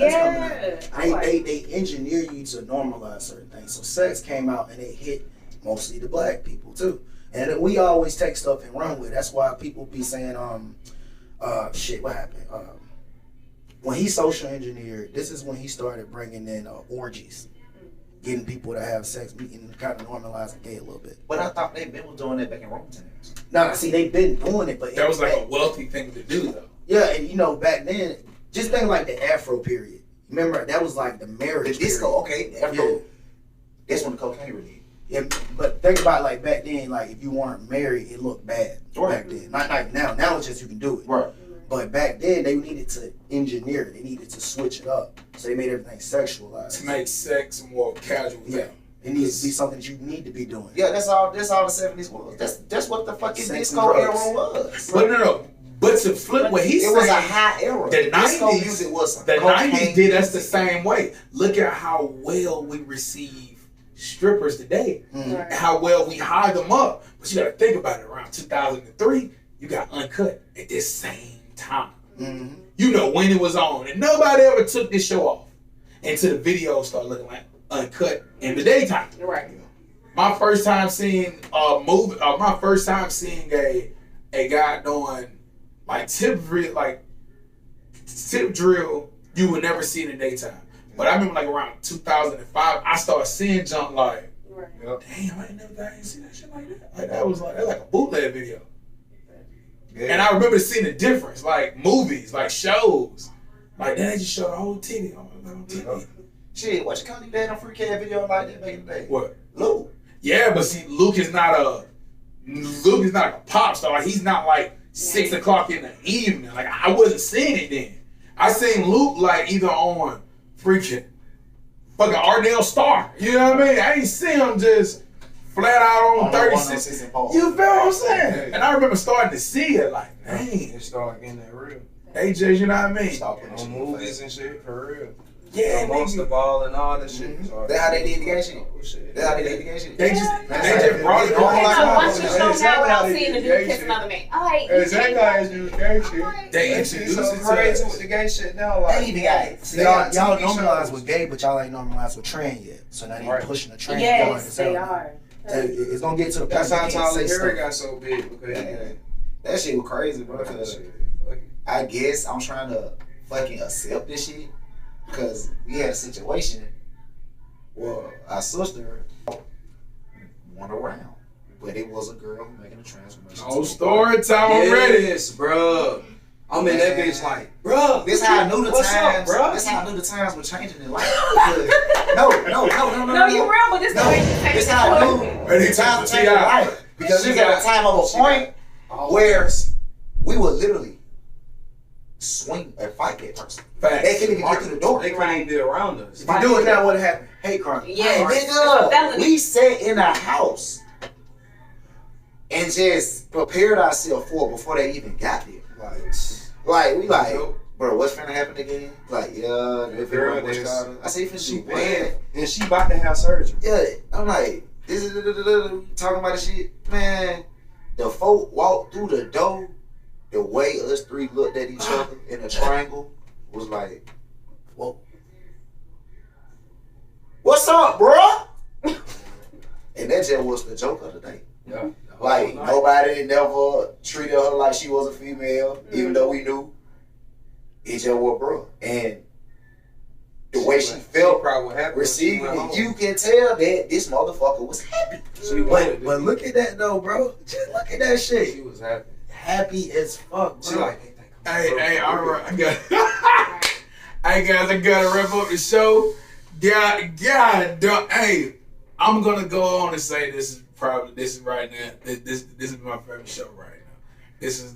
[SPEAKER 8] Yeah.
[SPEAKER 7] coming out. They engineer you to normalize certain things. So sex came out and it hit mostly the black people too. And we always take stuff and run with it. That's why people be saying, what happened? When he social engineered, this is when he started bringing in orgies. Getting people to have sex, and kind of normalizing gay a little bit.
[SPEAKER 9] But I thought they been doing that back in Rome times.
[SPEAKER 7] Nah, see, they've been doing it, but
[SPEAKER 10] that was like a wealthy thing to do, though.
[SPEAKER 7] Yeah, and back then, just think like the Afro period. Remember, that was like the marriage.
[SPEAKER 9] The disco,
[SPEAKER 7] period.
[SPEAKER 9] okay, Afro.
[SPEAKER 7] Yeah.
[SPEAKER 9] That's when the cocaine really hit.
[SPEAKER 7] Yeah, but think about like back then, like if you weren't married, it looked bad back then. Not like now. Now it's just you can do it.
[SPEAKER 9] Right.
[SPEAKER 7] But back then, they needed to engineer it. They needed to switch it up. So they made everything sexualized.
[SPEAKER 10] To make sex a more casual thing.
[SPEAKER 7] Yeah. It needs to be something that you need to be doing.
[SPEAKER 9] Yeah, that's all the 70s was. That's what the fucking
[SPEAKER 7] Sex
[SPEAKER 9] disco
[SPEAKER 7] and
[SPEAKER 9] era
[SPEAKER 7] drugs.
[SPEAKER 9] was.
[SPEAKER 10] But no. But to flip what he's
[SPEAKER 9] It
[SPEAKER 10] saying,
[SPEAKER 9] was a high era.
[SPEAKER 10] the
[SPEAKER 9] Disco
[SPEAKER 10] 90s,
[SPEAKER 9] music was
[SPEAKER 10] the
[SPEAKER 9] cocaine
[SPEAKER 10] 90s did us the
[SPEAKER 9] music.
[SPEAKER 10] same way. Look at how well we receive strippers today,
[SPEAKER 9] Mm-hmm.
[SPEAKER 10] and how well we hide them up. But you got to think about it. Around 2003, you got Uncut at this same time.
[SPEAKER 9] Mm-hmm.
[SPEAKER 10] You know when it was on, and nobody ever took this show off until the videos started looking like Uncut in the daytime.
[SPEAKER 8] Right.
[SPEAKER 10] My first time seeing a movie, my first time seeing a guy doing like tip drill, you would never see in the daytime. But I remember like around 2005, I started seeing junk like, damn, I ain't seen that shit like that. Like that was like a bootleg video.
[SPEAKER 9] Yeah.
[SPEAKER 10] And I remember seeing the difference, like movies, like shows, like they just show the whole titty on TV.
[SPEAKER 9] Shit, what you call that on free cat video like that back in the day?
[SPEAKER 10] What?
[SPEAKER 9] Luke.
[SPEAKER 10] Yeah, but see, Luke is not a pop star. Like, he's not like 6 o'clock in the evening. Like I wasn't seeing it then. I seen Luke like either on freaking fucking Ardell Star. You know what I mean? I ain't seen him just flat out on 36. You feel what I'm saying? And I remember starting to see it like, dang.
[SPEAKER 6] It started getting that real.
[SPEAKER 10] They just, you know what I mean?
[SPEAKER 9] Stop putting
[SPEAKER 6] On movies and shit, for real.
[SPEAKER 10] Yeah,
[SPEAKER 6] Monster Ball and all that shit.
[SPEAKER 9] That's how they did the gay shit. That's how they did the gay shit.
[SPEAKER 10] They just brought it
[SPEAKER 8] Okay,
[SPEAKER 10] on.
[SPEAKER 8] now watch the show now without seeing the dude kiss another man. Alright,
[SPEAKER 10] Exactly how it's used gay shit. They
[SPEAKER 6] That shit
[SPEAKER 10] introduced
[SPEAKER 6] so
[SPEAKER 10] it to
[SPEAKER 6] crazy
[SPEAKER 10] us.
[SPEAKER 6] with the gay shit now. Like,
[SPEAKER 9] They even got it.
[SPEAKER 7] See, y'all normalize with gay, but y'all ain't normalized with trans yet. So now they pushing the trans.
[SPEAKER 8] yes,
[SPEAKER 7] going.
[SPEAKER 8] they are.
[SPEAKER 7] It's gonna get to the point.
[SPEAKER 6] that's how
[SPEAKER 7] you can't
[SPEAKER 6] Tyler
[SPEAKER 7] say
[SPEAKER 6] Perry
[SPEAKER 7] stuff.
[SPEAKER 6] got so big because
[SPEAKER 9] That shit was crazy, bro.
[SPEAKER 6] that
[SPEAKER 9] Cause
[SPEAKER 6] shit, fuck it.
[SPEAKER 9] I guess I'm trying to fucking accept this shit. Cause we had a situation where our sister went around, but it was a girl making a transformation.
[SPEAKER 10] Oh, story time already.
[SPEAKER 6] Yes, bro. I'm in that bitch like, bro.
[SPEAKER 9] This how I knew the
[SPEAKER 6] what's
[SPEAKER 9] times.
[SPEAKER 6] up, bro?
[SPEAKER 9] This how I knew the times were changing in life. Because- no.
[SPEAKER 8] No, you real, but this the way you say
[SPEAKER 9] This
[SPEAKER 8] it.
[SPEAKER 9] how I knew
[SPEAKER 10] And he
[SPEAKER 9] the times
[SPEAKER 10] took
[SPEAKER 9] were changing in
[SPEAKER 10] the
[SPEAKER 9] life. Because
[SPEAKER 6] She
[SPEAKER 9] we got
[SPEAKER 6] got-
[SPEAKER 9] a time of a
[SPEAKER 6] she
[SPEAKER 9] point
[SPEAKER 6] got-
[SPEAKER 9] where we would literally swing and fight that person. They
[SPEAKER 10] Facts.
[SPEAKER 9] couldn't even get to the door.
[SPEAKER 6] They couldn't even be around us.
[SPEAKER 9] If you do it now, what happened? Hate crime.
[SPEAKER 8] Yeah,
[SPEAKER 9] Hey,
[SPEAKER 8] it's a
[SPEAKER 9] nigga,
[SPEAKER 8] felony.
[SPEAKER 9] we sat in a house and just prepared ourselves for it before they even got there. Like we like,
[SPEAKER 6] Nope.
[SPEAKER 9] bro, what's finna happen again? Like, yeah,
[SPEAKER 6] The girl
[SPEAKER 9] I say, you finna
[SPEAKER 6] She
[SPEAKER 9] do
[SPEAKER 6] bad,
[SPEAKER 9] what?
[SPEAKER 6] and she about to have surgery.
[SPEAKER 9] Yeah, I'm like, this is talking about the shit, man. The folk walked through the door. The way us three looked at each other in a triangle was like, whoa. What's up, bro? And that just was the joke of the day.
[SPEAKER 6] Yeah.
[SPEAKER 9] Like, nobody never treated her like she was a female, even though we knew. It just was, bro. And the way she felt
[SPEAKER 6] probably what happened.
[SPEAKER 9] receiving it, you can tell that this motherfucker was happy.
[SPEAKER 7] But look at that though, bro. Just look at that
[SPEAKER 6] She
[SPEAKER 7] shit.
[SPEAKER 6] was happy.
[SPEAKER 7] Happy as fuck,
[SPEAKER 6] She
[SPEAKER 7] bro.
[SPEAKER 6] like,
[SPEAKER 10] Hey, all right, I got. Hey guys, I gotta wrap up the show. God, hey, I'm gonna go on and say this is right now. This is my favorite show right now. This is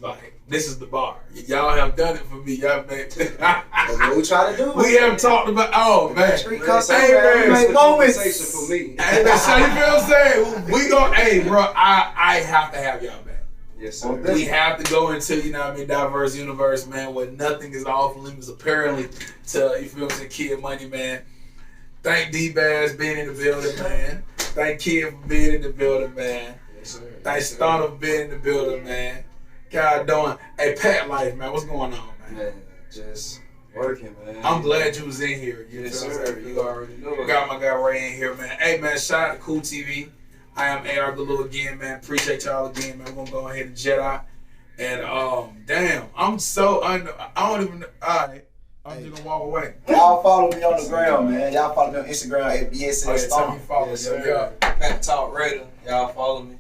[SPEAKER 10] the bar. Y'all have done it for me. Y'all made.
[SPEAKER 9] That's what we try to do.
[SPEAKER 10] We have talked about. Oh man,
[SPEAKER 9] Street
[SPEAKER 10] hey
[SPEAKER 9] custom,
[SPEAKER 10] man,
[SPEAKER 9] we make moments.
[SPEAKER 6] Conversation for me.
[SPEAKER 10] Hey, man, so you feel what I'm saying? We go. Hey, bro, I have to have y'all back.
[SPEAKER 6] Yes, sir.
[SPEAKER 10] We have to go into, you know what I mean, diverse universe, man, where nothing is off limits apparently to, you feel what I'm saying, Kid Money, man. Thank D-Bass being in the building, man. Thank Kid for being in the building, man.
[SPEAKER 6] Yes, sir.
[SPEAKER 10] Thank Stunner for being in the building, man. God darn. Hey, Pat Life, man, what's going on, man?
[SPEAKER 6] Man, just working, man.
[SPEAKER 10] I'm glad you was in here. You
[SPEAKER 6] Yes,
[SPEAKER 10] feel what I'm
[SPEAKER 6] sir.
[SPEAKER 10] saying?
[SPEAKER 6] You already know it.
[SPEAKER 10] Got my guy Ray in here, man. Hey, man, shout out to Cool TV. I am AR Galoo again, man. Appreciate y'all again, man. We're going to go ahead and Jedi. And, damn, I'm so I don't even, all right. I'm just going to walk away.
[SPEAKER 9] Y'all follow me on the ground, man. Y'all follow me on Instagram at BSN
[SPEAKER 10] Oh, yeah, tell me
[SPEAKER 9] Storm.
[SPEAKER 10] follow.
[SPEAKER 6] Yes,
[SPEAKER 10] Yo,
[SPEAKER 6] sir.
[SPEAKER 10] yo.
[SPEAKER 6] Pat Talk Raider. Y'all follow me.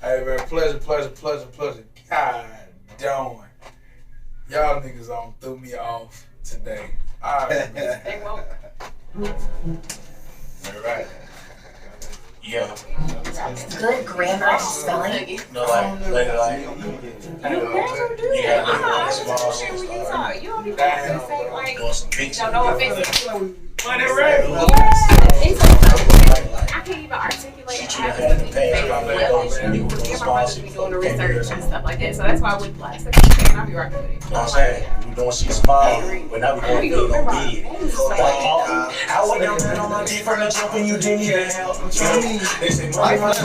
[SPEAKER 10] Hey, man, pleasure. God darn. Y'all niggas threw me off today. All right, man.
[SPEAKER 8] They won't.
[SPEAKER 10] All right.
[SPEAKER 11] Yeah.
[SPEAKER 12] Good grammar, spelling.
[SPEAKER 11] No, like,
[SPEAKER 8] You never do
[SPEAKER 11] Yeah,
[SPEAKER 8] that. I
[SPEAKER 11] small
[SPEAKER 8] don't shit when you talk. You don't even
[SPEAKER 10] Damn,
[SPEAKER 8] say like,
[SPEAKER 11] doing some big
[SPEAKER 8] no, no offense to you.
[SPEAKER 10] Money Ray.
[SPEAKER 8] Yeah, it's like, I can't even articulate
[SPEAKER 11] She
[SPEAKER 8] how
[SPEAKER 11] had to
[SPEAKER 8] to
[SPEAKER 11] pay
[SPEAKER 8] say
[SPEAKER 11] her
[SPEAKER 8] well.
[SPEAKER 11] and you were
[SPEAKER 8] Me and my brother be doing the research and stuff like like that. So that's why with like and I'll be rocking with it.
[SPEAKER 11] You know what I'm saying? We doing shit small, but now we going big on big. I was down there on my dick from the jump and you didn't even help. They say money might be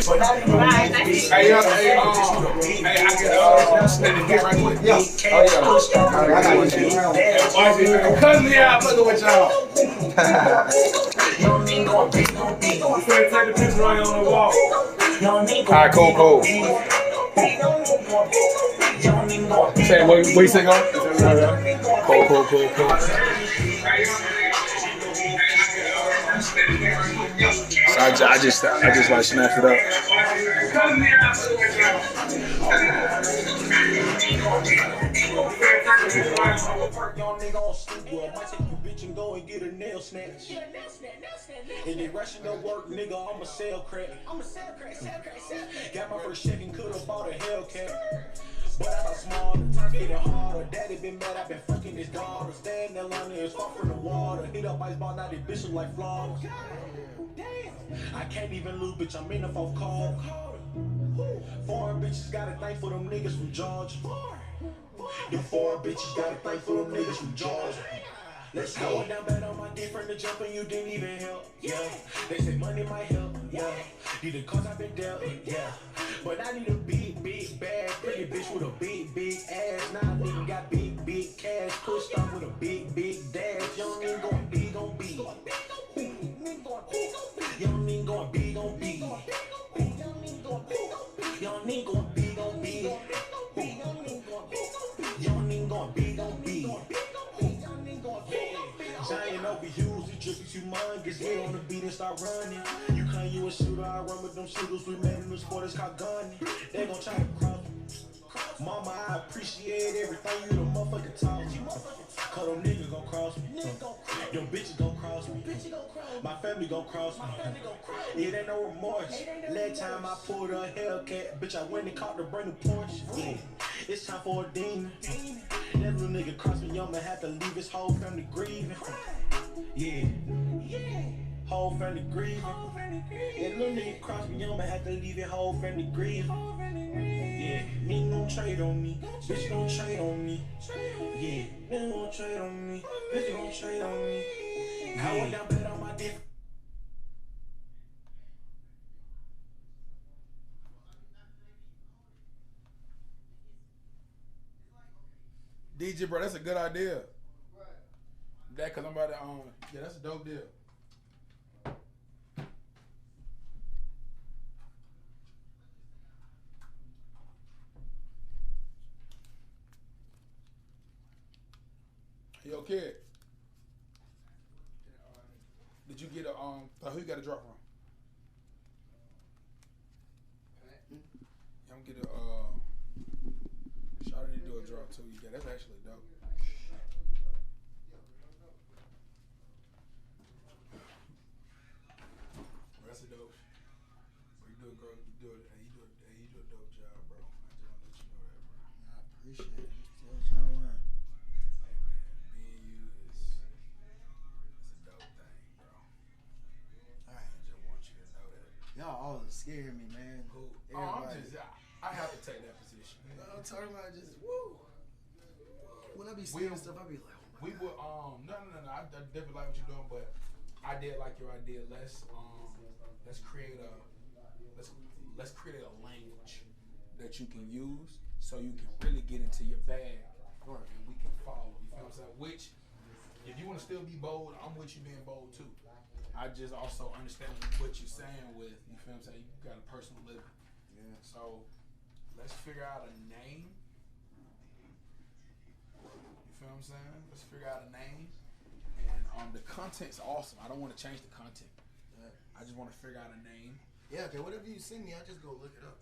[SPEAKER 11] but now you
[SPEAKER 10] Hey, I can stand and get right quick.
[SPEAKER 11] yeah.
[SPEAKER 10] Cousin, yeah, I'm fucking with y'all. Take the picture right on the wall. Alright, cool. Say what you say, go? Cool. So I just like snatched it up.
[SPEAKER 4] Young nigga on sleep well, might take you bitch and go and get a nail snatch. And they rushing to work, nigga, I'm a sell crack. Got my first check and could've bought a Hellcat. But I got small, the times getting harder. Daddy been mad, I been fucking his daughter. Stay in that line is far from the water. Hit up ice ball, now they bitch look like flawless. I can't even lose, bitch, I'm in the fourth quarter. Foreign bitches got a thing for them niggas from Georgia. Them foreign bitches got a thing for them niggas from Georgia. Let's go. I went down bad on my dick from the jump and you didn't even help. Yeah. They say money might help. Yeah. Need the cause I've been dealt. Yeah. But I need a big, bad, pretty bitch with a big ass. Now I nigga got big cash. Pushed off with a big dash. Young nigga going big on big. Young nigga going big on big. Young nigga going big on big. Young nigga going big on big. Giant overused, he dripping humongous. Get on the beat and start running. You claim you a shooter, I run with them shooters. We made a new sport, it's called gunning. They gon' try to cross me. Mama, I appreciate everything you the motherfucker taught me. Cause them niggas gon' cross me. Them bitches gon' cross me. My family gon' cross me. It ain't no remorse. Last time I pulled a Hellcat, bitch, I went and caught the brand new Porsche. Yeah. It's time for a demon. That little nigga cross me, I'ma have to leave his whole family grieving. Yeah. Whole family grieving. That little nigga cross me, I'ma have to leave his whole family grieving. Yeah, nigga gon' trade on me, bitch gon' trade on me. Yeah, nigga gon' trade on me, bitch gon' trade on me. I went down bad on my dick.
[SPEAKER 5] DJ, bro, that's a good idea. That, cause I'm about to, yeah, that's a dope deal. Yo, kid. Did you get a, who you got a drop from? I'm gonna get a, Shawty need to do a drop too. Yeah, that's actually dope. That's a dope. You do a dope job, bro. I just want to let you know that, bro.
[SPEAKER 2] I appreciate it. Still trying to learn.
[SPEAKER 5] Hey man, being you is a dope thing, bro.
[SPEAKER 2] Alright.
[SPEAKER 5] I just want you to know that.
[SPEAKER 2] Y'all always scare me, man.
[SPEAKER 5] Cool.
[SPEAKER 2] Everybody.
[SPEAKER 5] I have to take that position.
[SPEAKER 2] I'm talking about just woo. When I be seeing stuff, I be like, oh my God.
[SPEAKER 5] No. I definitely like what you're doing, but I did like your idea. Let's create a language that you can use so you can really get into your bag, and we can follow. You feel what I'm saying? Which, if you want to still be bold, I'm with you being bold too. I just also understand what you're saying with, you feel what I'm saying? You got a personal living.
[SPEAKER 2] Yeah.
[SPEAKER 5] So let's figure out a name. You feel what I'm saying? Let's figure out a name. And the content's awesome. I don't want to change the content. I just want to figure out a name.
[SPEAKER 2] Yeah, okay, whatever you send me, I'll just go look it up.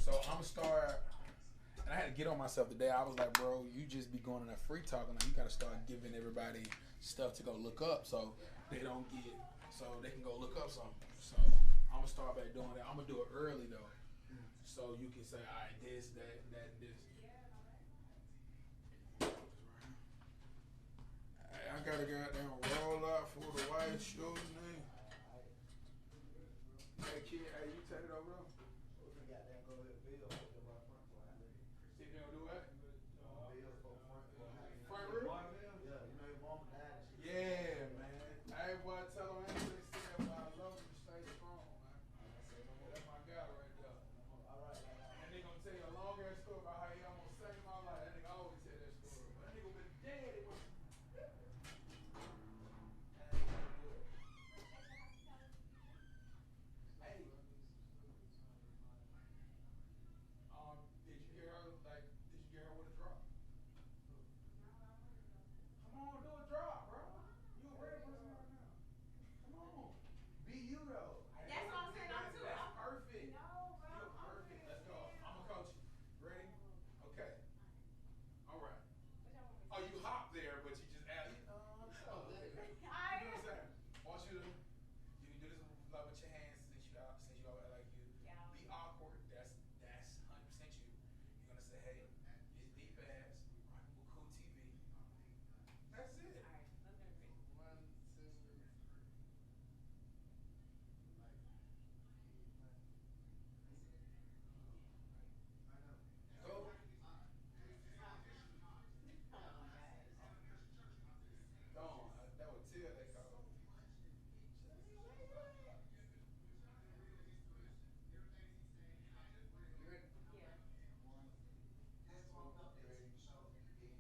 [SPEAKER 5] So I'm gonna start, and I had to get on myself today. I was like, bro, you just be going in that free talking. Like, you gotta start giving everybody stuff to go look up so they can go look up something. So I'm gonna start back doing that. I'm gonna do it early though. So you can say, all right, this, that, this. Hey, I gotta goddamn roll out for the white shoes, name. Hey, kid, hey, you take it over though? See if they don't do it. Front
[SPEAKER 2] Yeah,
[SPEAKER 5] room?
[SPEAKER 2] you know your mama died and shit.
[SPEAKER 5] Yeah, man. Hey, boy, tell him anything said, but I love him. Stay strong, man. That's my guy right there.
[SPEAKER 2] All right,
[SPEAKER 5] And they gonna tell you a long ass story about how he almost saved my life. That nigga always tell that story. But that nigga been dead. It was. Hey. Did you hear her? Like, did you get her with a drop? Come on, do a drop, bro. You a real person right now. Come on. Be you though.
[SPEAKER 8] That's what I'm saying. I'm too.
[SPEAKER 5] That's perfect.
[SPEAKER 8] No, bro.
[SPEAKER 5] You're perfect. Let's go. I'm gonna coach you. Ready? Okay. All right. Oh, you hop there, but you just add. You know what I'm saying? I want you to. You can do this with your hands since you all like you.
[SPEAKER 8] Yeah.
[SPEAKER 5] Be awkward. That's 100% you. You're gonna say, hey, it's deep ass. Rocking with cool TV. That's it.
[SPEAKER 8] All right. Let's go.
[SPEAKER 2] 1, 2, 3.
[SPEAKER 5] Go. Gone. That would tell they call.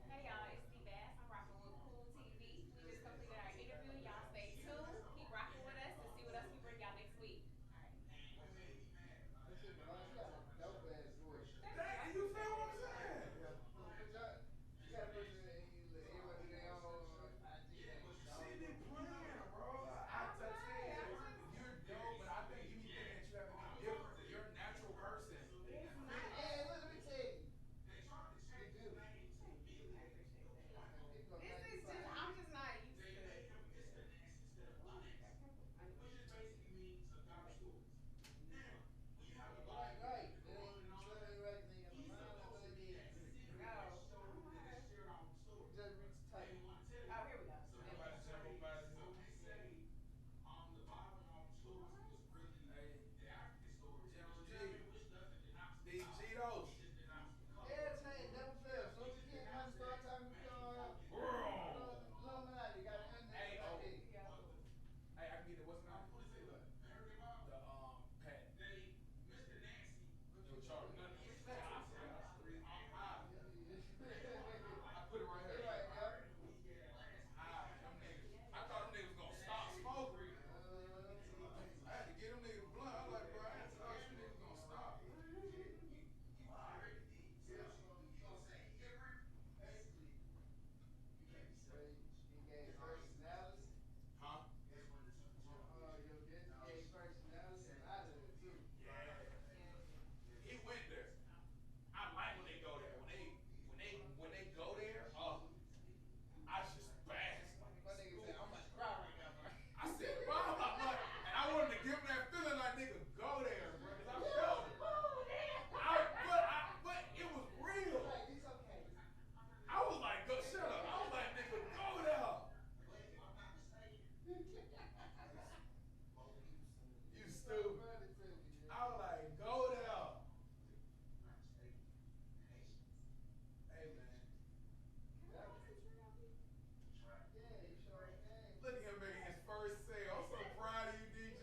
[SPEAKER 8] Hey y'all, it's Steve Bass. I'm rocking with Cool TV. We just completed our interview. Y'all stay tuned. Keep rocking with us and see what else we bring y'all next week.
[SPEAKER 2] Dope ass voice.
[SPEAKER 5] Dang, you feel what I'm saying?
[SPEAKER 2] You gotta put it in everybody their own IG.
[SPEAKER 5] She be playing, bro. I tell you, you're dope, but I think you be thinking that you have to be different. You're a natural person.
[SPEAKER 2] Hey, let me tell you.
[SPEAKER 8] This is just, I'm just not used to it.
[SPEAKER 2] Right. They ain't even showing you right thing in the mind of what it is. Just reach the type.
[SPEAKER 8] Oh, here we go.
[SPEAKER 5] Everybody jump up out of here. Big Cheetos.
[SPEAKER 2] Yeah, change, never fail. So you can't kind of start talking to Illuminati. Got an
[SPEAKER 5] Hey, oh.
[SPEAKER 2] hey.
[SPEAKER 5] Hey, I can get the what's the name? The pad. Yo, Charlie, nothing. I put it right here.
[SPEAKER 2] Right, yeah.
[SPEAKER 5] Them niggas. I thought them niggas gonna stop smoking. I had to get them niggas blunt. I was like, bro, I had to thought them niggas gonna stop.
[SPEAKER 2] He gave personality.
[SPEAKER 5] Huh?
[SPEAKER 2] Your gave personality out of it too.
[SPEAKER 5] Yeah. He went there. I like when they go there. When they go there, I just bask.
[SPEAKER 2] My nigga said, I'm about to cry right now, bro.
[SPEAKER 5] I said, bro, I'm like, and I wanted to give him that feeling like nigga go there, bro, because I felt it. But it was real.
[SPEAKER 2] Like, it's okay.
[SPEAKER 5] I was like, go shut up. I was like, nigga, go there. You stupid. I was like, go there. Hey, man.
[SPEAKER 2] Yeah, you sure can.
[SPEAKER 5] Look at him making his first sale. I'm so proud of you, DG.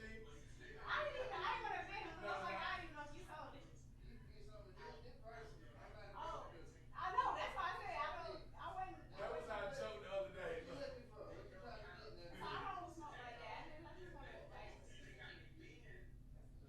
[SPEAKER 8] I ain't gonna admit it. I didn't even know if you sold it.
[SPEAKER 2] You can get something this person. I'm not
[SPEAKER 8] Oh,
[SPEAKER 2] about this.
[SPEAKER 8] I know. That's why I said I wasn't.
[SPEAKER 5] That was our joke the other day.
[SPEAKER 2] What you looking for? What you trying to get
[SPEAKER 8] So
[SPEAKER 2] there?
[SPEAKER 8] I don't smoke like that. I just want to like.
[SPEAKER 2] So